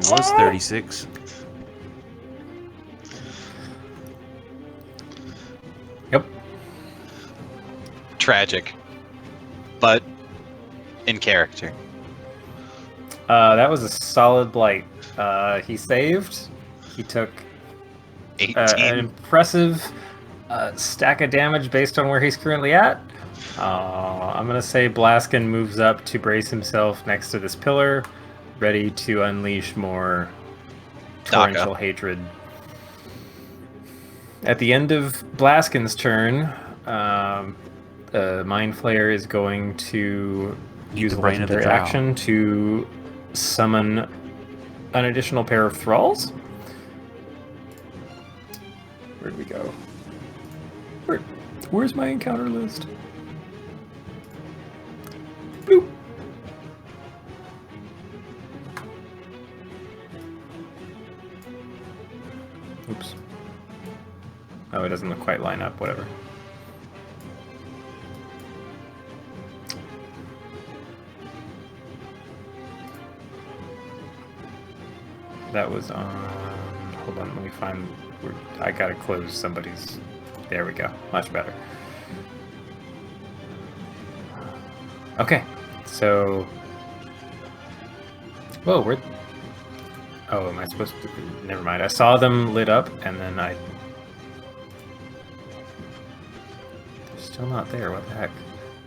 was 36. Yep. Tragic, but in character. That was a solid blight. He saved. He took 18. an impressive stack of damage based on where he's currently at. I'm going to say Blaskin moves up to brace himself next to this pillar, ready to unleash more torrential hatred. At the end of Blaskin's turn, Mind Flayer is going to use a brain of the legendary drow. action to summon an additional pair of thralls. Where'd we go? Where's my encounter list? Bloop. Oops. Oh, it doesn't quite line up, whatever. That was on... Hold on, let me find... I gotta close somebody's... There we go. Much better. Okay, so... Whoa, where... Oh, am I supposed to... Never mind. I saw them lit up, and then I... They're still not there. What the heck?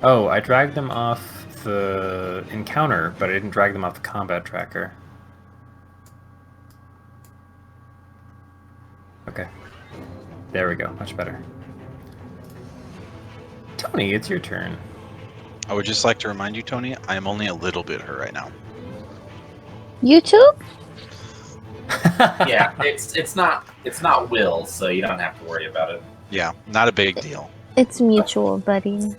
Oh, I dragged them off the encounter, but I didn't drag them off the combat tracker. Okay. There we go. Much better. Tony, it's your turn. I would just like to remind you, Tony, I am only a little bit hurt right now. You too? Yeah, it's not Will, so you don't have to worry about it. Yeah, not a big deal. It's mutual, buddy.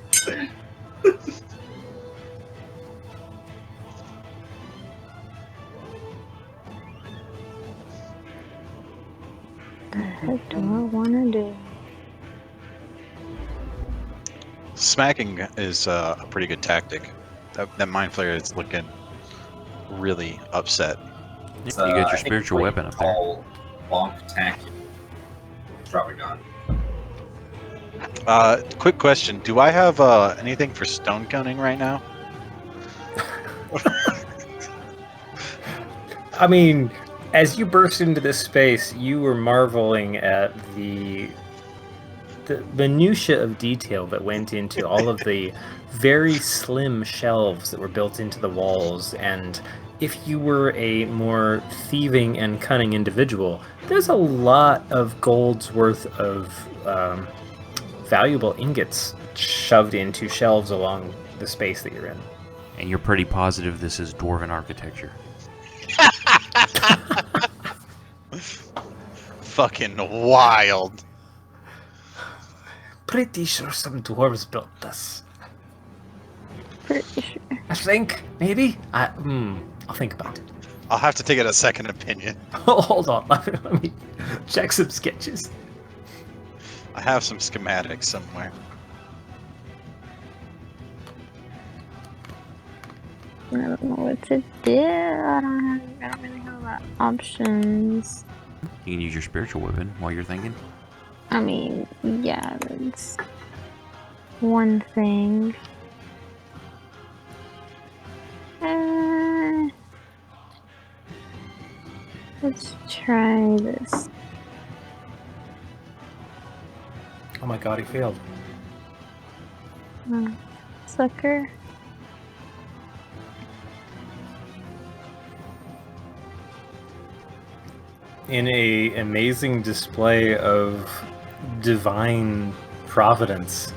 What do I want to do? Smacking is a pretty good tactic. That Mind Flayer is looking really upset. You It's, got I your think spiritual what weapon you up there. call Bonk attack. Probably gone. Quick question: do I have anything for stone cunning right now? I mean, as you burst into this space, you were marveling at the minutia of detail that went into all of the very slim shelves that were built into the walls. And if you were a more thieving and cunning individual, there's a lot of gold's worth of valuable ingots shoved into shelves along the space that you're in. And you're pretty positive this is dwarven architecture. Fucking wild. Pretty sure some dwarves built this. Pretty sure. I think, maybe? I'll think about it. I'll have to take it a second opinion. Hold on, let me check some sketches. I have some schematics somewhere. I don't know what to do. I don't really have a lot of options. You can use your spiritual weapon while you're thinking. I mean, yeah, that's one thing. Let's try this. Oh my god, he failed. Sucker. In a amazing display of divine providence,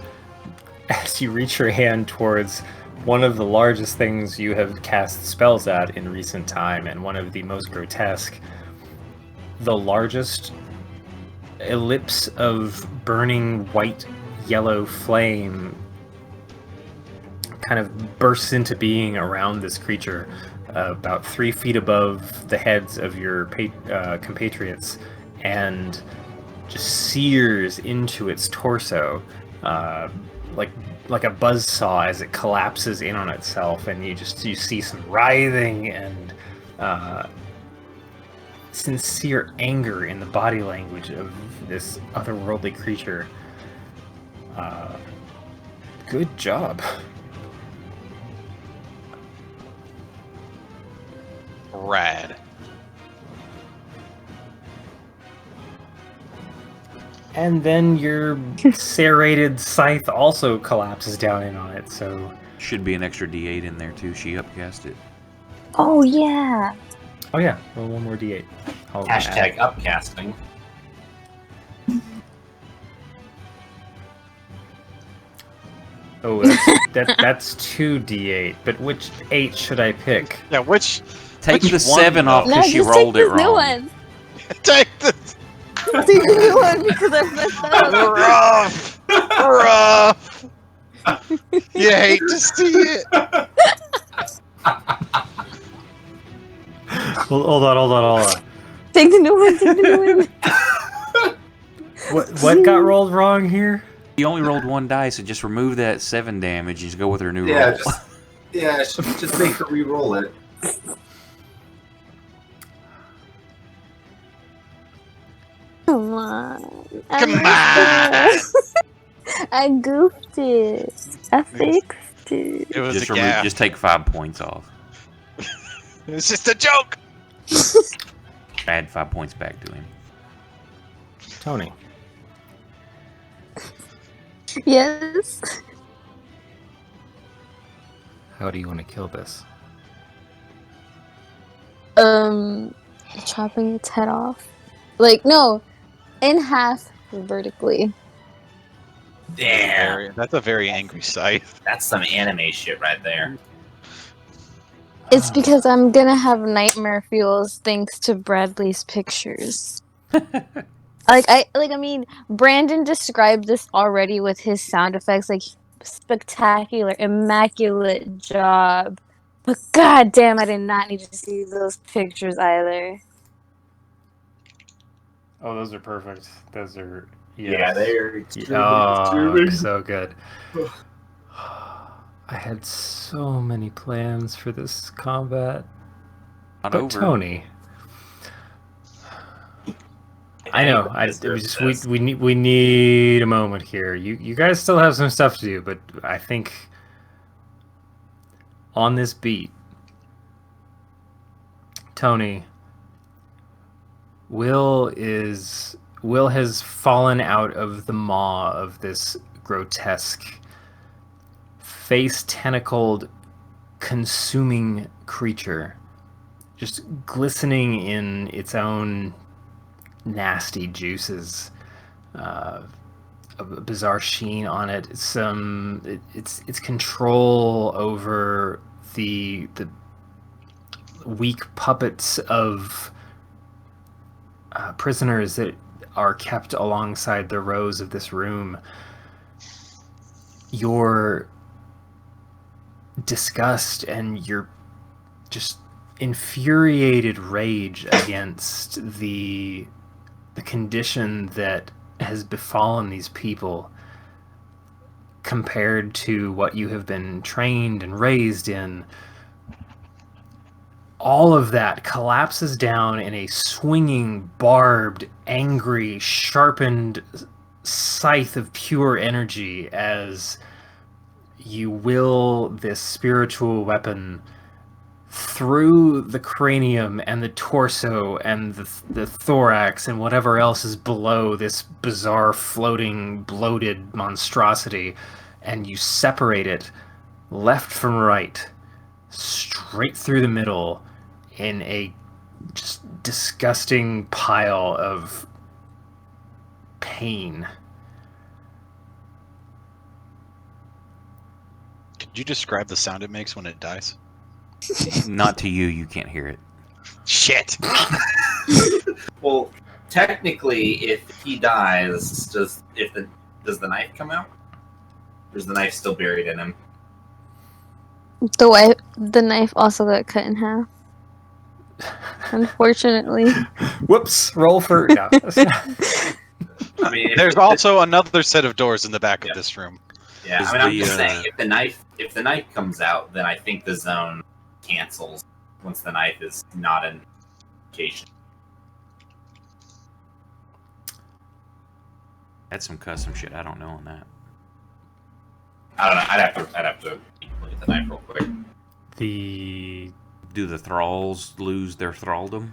as you reach your hand towards one of the largest things you have cast spells at in recent time, and one of the most grotesque, the largest ellipse of burning white yellow flame kind of bursts into being around this creature, about 3 feet above the heads of your compatriots, and just sears into its torso, like a buzzsaw as it collapses in on itself, and you see some writhing and sincere anger in the body language of this otherworldly creature. Good job. Rad. And then your serrated scythe also collapses down in on it, so... Should be an extra D8 in there too. She upcast it. Oh yeah. Oh yeah, roll one more d8. I'll Hashtag add- upcasting. Oh, that's 2d8, but which 8 should I pick? Yeah, which Take Which the one, 7 off No, because she just rolled take it this new wrong. one. take this Take the new one because I messed up. rough. You hate to see it. Hold on. Take the new one. Take the new one. What got rolled wrong here? You only rolled 1 dice, so just remove that 7 damage and just go with her new Yeah, roll. just make her re-roll it. Come on. Come I goofed it. I fixed it. It was Just a gaffe. just take 5 points off. It's just a joke. Add 5 points back to him. Tony. Yes. How do you want to kill this? Chopping its head off. Like, no, in half vertically. Damn, That's a very angry scythe. that's some anime shit right there. It's because I'm gonna have nightmare fuels thanks to Bradley's pictures. I mean, Brandon described this already with his sound effects, like spectacular, immaculate job. But goddamn, I did not need to see those pictures either. Oh, those are perfect. Those are... Yeah, they're extremely Oh, disturbing. so good. I had so many plans for this combat. Not But over. Tony... I know. We need a moment here. You guys still have some stuff to do, but I think on this beat, Tony, Will has fallen out of the maw of this grotesque, face tentacled, consuming creature, just glistening in its own nasty juices, a bizarre sheen on it. Its control over the weak puppets of prisoners that are kept alongside the rows of this room. Your disgust and your just infuriated rage against the condition that has befallen these people compared to what you have been trained and raised in, all of that collapses down in a swinging, barbed, angry, sharpened scythe of pure energy as you will this spiritual weapon through the cranium and the torso and the thorax and whatever else is below this bizarre, floating, bloated monstrosity, and you separate it left from right, straight through the middle, in a just disgusting pile of pain. Could you describe the sound it makes when it dies? Not to you. You can't hear it. Shit. Well, technically, if he dies, does the knife come out? Or is the knife still buried in him? The knife also got cut in half. Unfortunately. Whoops! Roll for... No. I mean, There's also another set of doors in the back of this room. Yeah, Is I mean, I'm the, just saying, if the knife comes out, then I think the zone cancels once the knife is not an indication. That's some custom shit. I don't know on that. I don't know. I'd have to look at the knife real quick. Do the thralls lose their thraldom?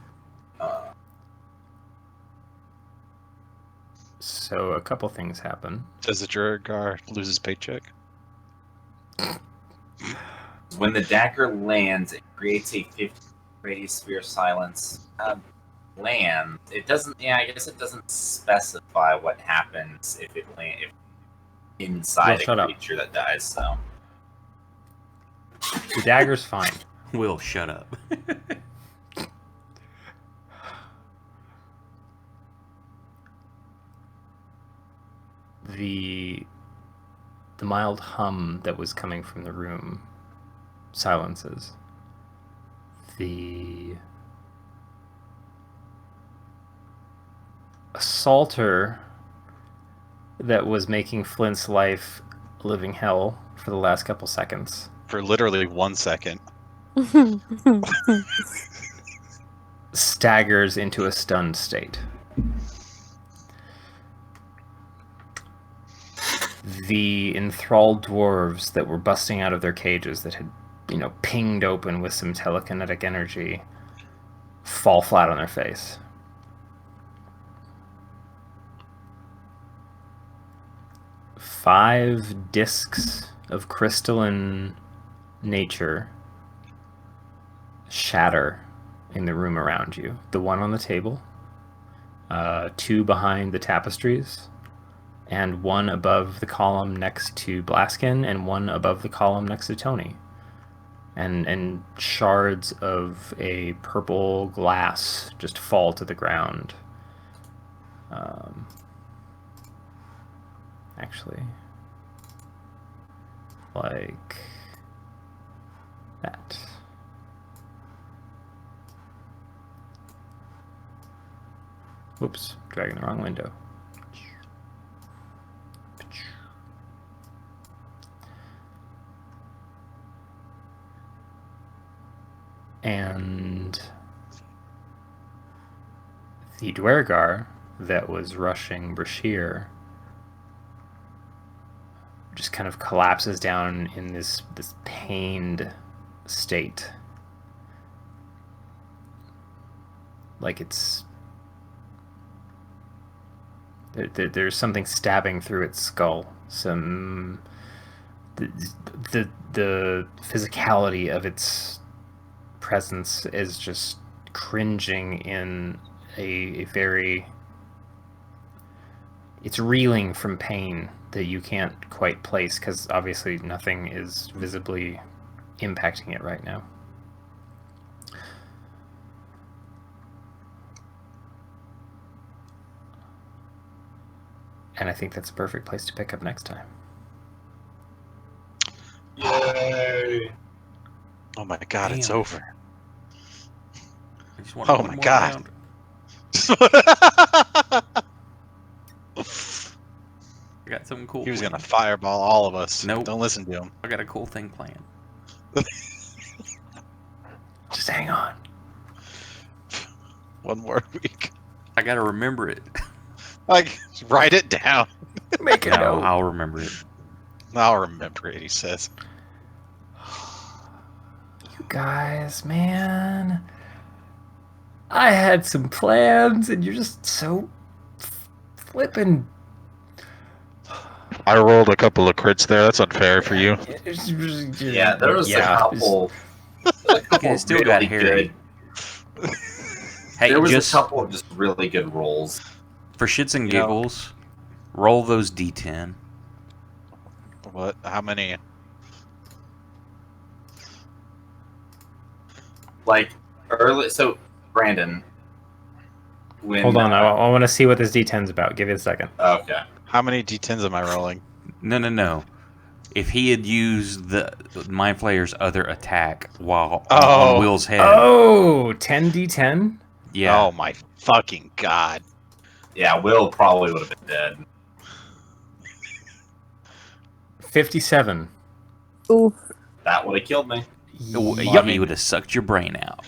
So a couple things happen. Does the Duragar lose his paycheck? When the dagger lands, it creates a 50 radius sphere of silence. Lands. It doesn't. Yeah, I guess it doesn't specify what happens if it lands inside Well, a shut up. creature that dies. So The dagger's fine. Will, shut up. The mild hum that was coming from the room silences. The assaulter that was making Flint's life a living hell for the last couple seconds For literally 1 second. staggers into a stunned state. The enthralled dwarves that were busting out of their cages that had, pinged open with some telekinetic energy fall flat on their face. Five discs of crystalline nature shatter in the room around you. The one on the table, two behind the tapestries, and one above the column next to Blaskin, and one above the column next to Tony. And shards of a purple glass just fall to the ground. Actually, like that. Whoops, dragging the wrong window. And the Dwergar that was rushing Brashear just kind of collapses down in this pained state. Like it's... There's something stabbing through its skull. The physicality of its presence is just cringing in a very... It's reeling from pain that you can't quite place, because obviously nothing is visibly impacting it right now. And I think that's a perfect place to pick up next time. yay! Oh my god, it's Damn. over. I just want Oh one my more God. round. I got something cool. He was planned. gonna fireball all of us. Nope. Don't listen to him. I got a cool thing planned. Just hang on. 1 more week. I gotta remember it. Like, write it down. Make a No, note. I'll remember it. I'll remember it, he says. You guys, man. I had some plans, and you're just so flippin'. I rolled a couple of crits there. That's unfair for you. Yeah, there was a couple. It still got hairy. Good, Hey, there was just a couple of just really good rolls. for shits and You know- giggles, roll those D10. What? How many? Like early. So Brandon, when Hold on, I want to see what this D10's about. Give it a second. Okay. How many D10s am I rolling? No. If he had used the Mind Flayer's other attack while Oh. on Will's head, Oh, 10D10? yeah, Oh my fucking god. Yeah, Will probably would have been dead. 57. Ooh. That would have killed me. he would have sucked your brain out.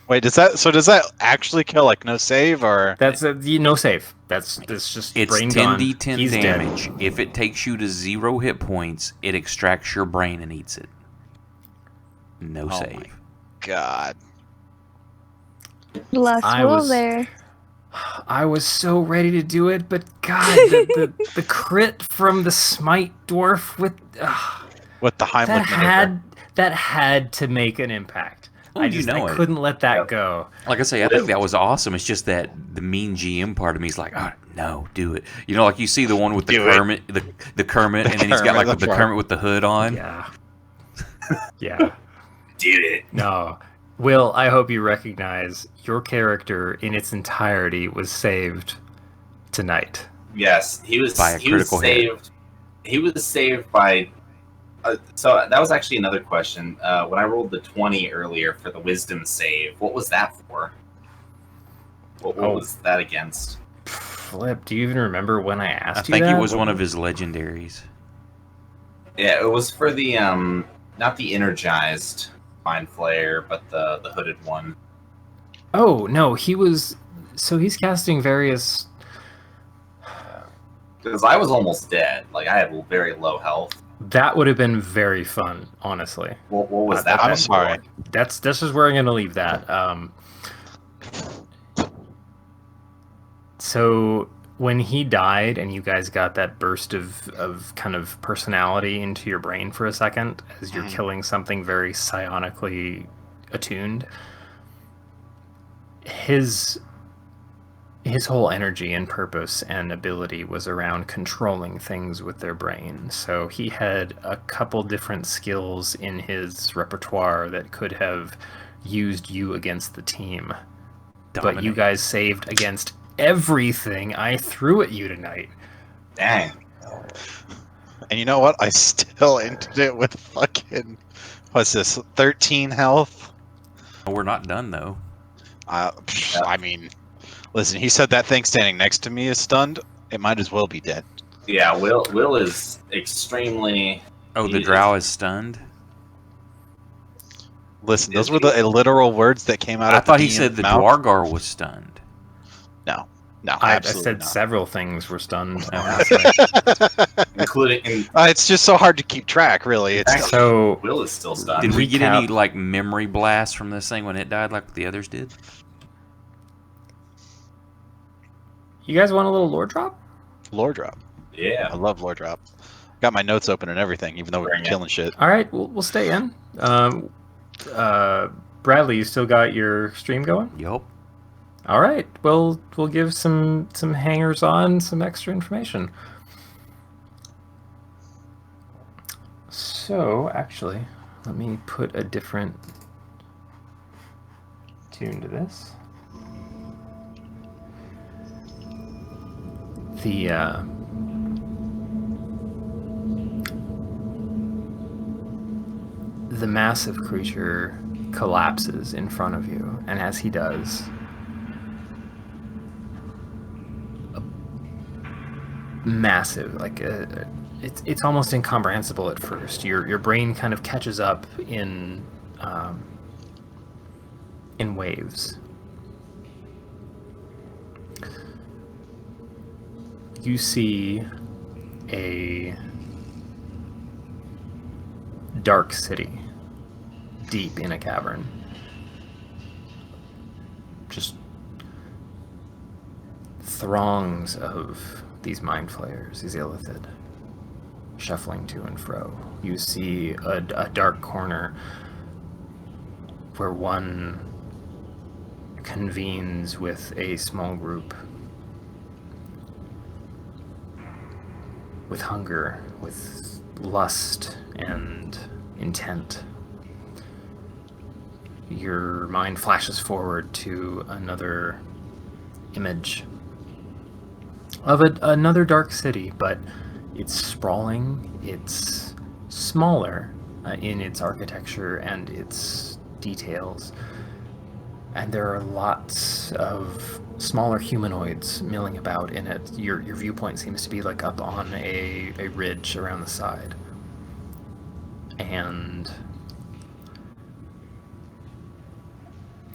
Wait, does that actually kill, like, no save, or? That's no save. That's just It's brain gone. 10d10 He's damage. dead. If it takes you to 0 hit points, it extracts your brain and eats it. No Oh save. my God. Last I will was- there. I was so ready to do it, but God, the crit from the smite dwarf with With the Heimlich maneuver. that had to make an impact. Oh, I you know I it. couldn't let that Yep. go. Like I say, I think that was awesome. It's just that the mean GM part of me is like, oh, no, do it. You know, like you see the one with the Do it. Kermit, the Kermit, and then he's got Kermit like the the Frog. Kermit with the hood on. Yeah, yeah. Did it. No, Will. I hope you recognize your character in its entirety was saved tonight. Yes, he was. By a He was critical hit. saved. He was saved by. So that was actually another question. When I rolled the 20 earlier for the wisdom save, what was that for? What Oh. was that against? Flip, do you even remember when I asked I you think that? it was What- one of his legendaries. Yeah, it was for the not the energized mind flayer, but the hooded one. Oh no, he was. So he's casting various. Because I was almost dead. Like I had very low health. That would have been very fun, honestly. What was Uh, that? I'm one sorry. for? That's this is where I'm going to leave that. So when he died, and you guys got that burst of kind of personality into your brain for a second, as you're Mhm. killing something very psionically attuned. His whole energy and purpose and ability was around controlling things with their brain. So he had a couple different skills in his repertoire that could have used you against the team. But you Dominate. guys saved against everything I threw at you tonight. Dang. And you know what? I still ended it with fucking, what's this, 13 health? We're not done though. I mean, listen, he said that thing standing next to me is stunned. It might as well be dead. Yeah, Will is extremely. Oh, the He drow is stunned. Listen, those Is were he? the literal words that came out I of thought the he DM's said the mouth. Dwargar was stunned. No, I absolutely said not. several things were stunned. including. It's just so hard to keep track, really. It's So Will is still stunned. Did we get any recap. like memory blasts from this thing when it died, like the others did? You guys want a little lore drop? lore drop. Yeah. I love lore drop. Got my notes open and everything, even though we're Bring it. killing shit. All right, we'll stay in. Bradley, you still got your stream going? Yup. All right, we'll give some hangers on some extra information. So actually, let me put a different tune to this. The massive creature collapses in front of you, and as he does, massive, like it's almost incomprehensible at first. Your brain kind of catches up in waves. You see a dark city deep in a cavern. Just throngs of these mind flayers, these illithid, shuffling to and fro. You see a dark corner where one convenes with a small group, with hunger, with lust and intent. Your mind flashes forward to another image of another dark city, but it's sprawling, it's smaller in its architecture and its details, and there are lots of smaller humanoids milling about in it. Your viewpoint seems to be like up on a ridge around the side, and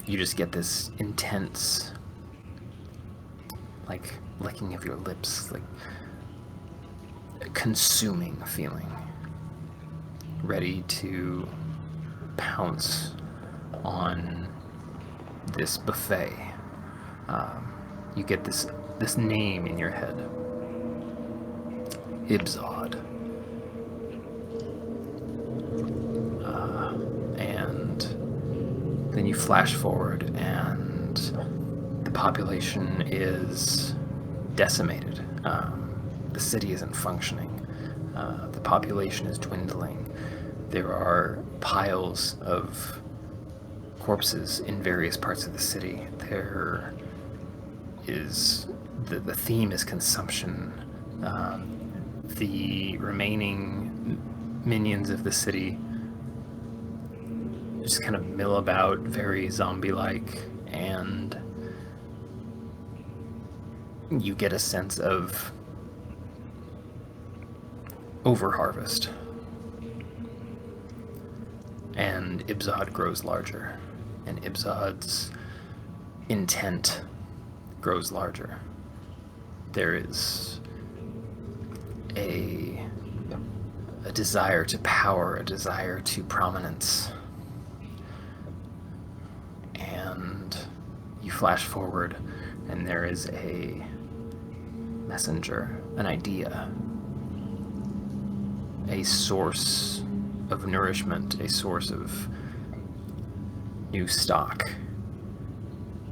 you just get this intense, like, licking of your lips, like a consuming feeling, ready to pounce on this buffet. You get this name in your head, Ibzod. And then you flash forward, and the population is decimated. The city isn't functioning. The population is dwindling. There are piles of corpses in various parts of the city. There is the theme is consumption. The remaining minions of the city just kind of mill about, very zombie-like, and you get a sense of overharvest. And Ibzod grows larger, and Ibzod's intent grows larger. There is a desire to power, a desire to prominence. And you flash forward, and there is a messenger, an idea, a source of nourishment, a source of new stock,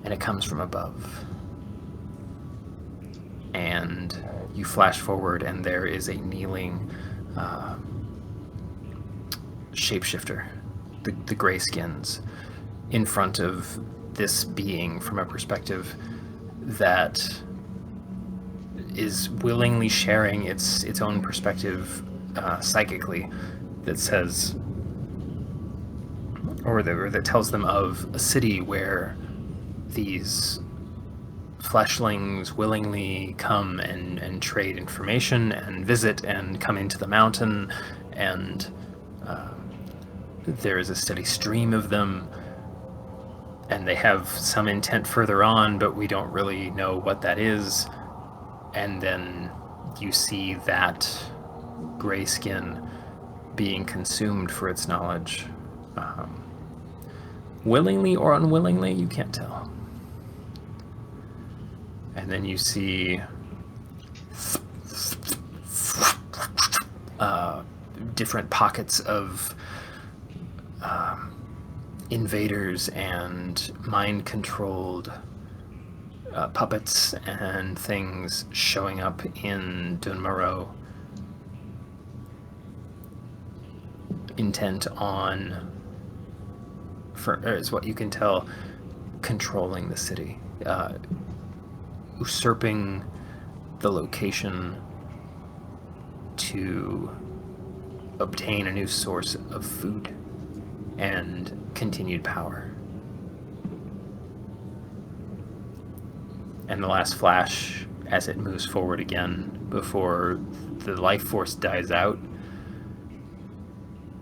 and it comes from above. And you flash forward, and there is a kneeling shapeshifter, the Greyskins, in front of this being from a perspective that is willingly sharing its own perspective psychically, that says, or that tells them of a city where these fleshlings willingly come and trade information and visit and come into the mountain, and there is a steady stream of them, and they have some intent further on, but we don't really know what that is. And then you see that Greyskin being consumed for its knowledge, willingly or unwillingly, you can't tell. And then you see different pockets of invaders and mind-controlled puppets and things showing up in Dunmaro, intent on, as what you can tell, controlling the city, usurping the location to obtain a new source of food and continued power. And the last flash, as it moves forward again before the life force dies out,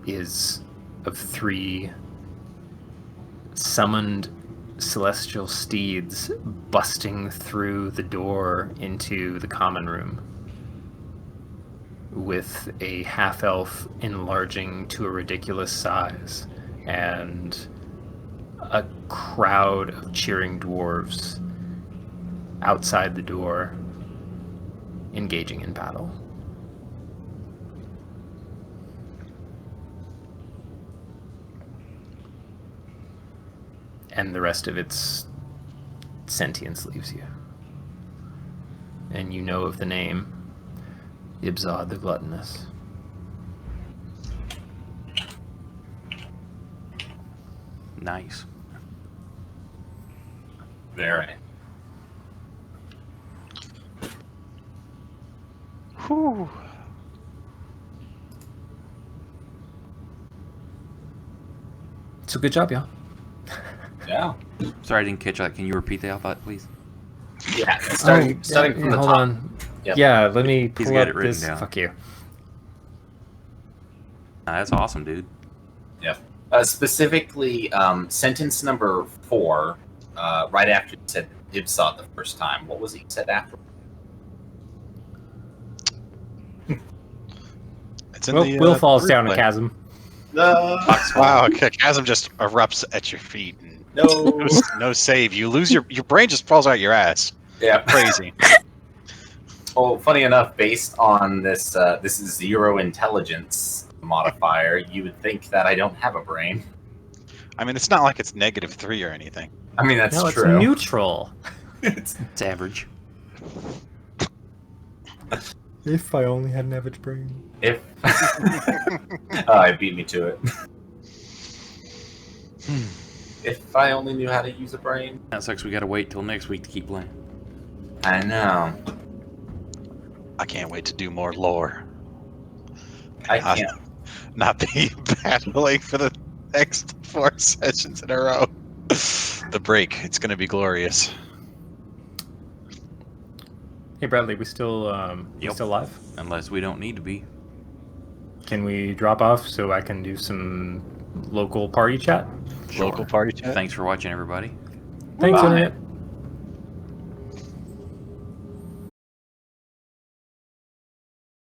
is of 3 summoned celestial steeds busting through the door into the common room, with a half-elf enlarging to a ridiculous size, and a crowd of cheering dwarves outside the door, engaging in battle. And the rest of its sentience leaves you. And you know of the name, Ibzod the Gluttonous. Nice. Very. Whew. So good job, y'all. Yeah. Sorry, I didn't catch that. Can you repeat that thought, please? Yeah. Starting from the hold top. on. Yep. Yeah, let me He's pull got up it written this. down. Fuck you. That's awesome, dude. Yeah. Specifically, sentence number 4, right after you said Ibzod the first time. What was it you said after? It's in Will falls down a replay. chasm. No. Wow, a chasm just erupts at your feet. And No. no save. You lose your brain just falls out your ass. Yeah. Crazy. Well, funny enough, based on this this zero intelligence modifier, you would think that I don't have a brain. I mean, it's not like it's -3 or anything. I mean, that's No, it's true. neutral. It's- It's average. If I only had an average brain. if oh, it beat me to it. If I only knew how to use a brain. That sucks. We gotta wait till next week to keep playing. I know. I can't wait to do more lore. I can't. Not be battling for the next 4 sessions in a row. The break. It's going to be glorious. Hey Bradley, we still live? Unless we don't need to be. Can we drop off so I can do some local party chat? Sure. Local party chat. Thanks for watching, everybody. Thanks, Bye. Internet.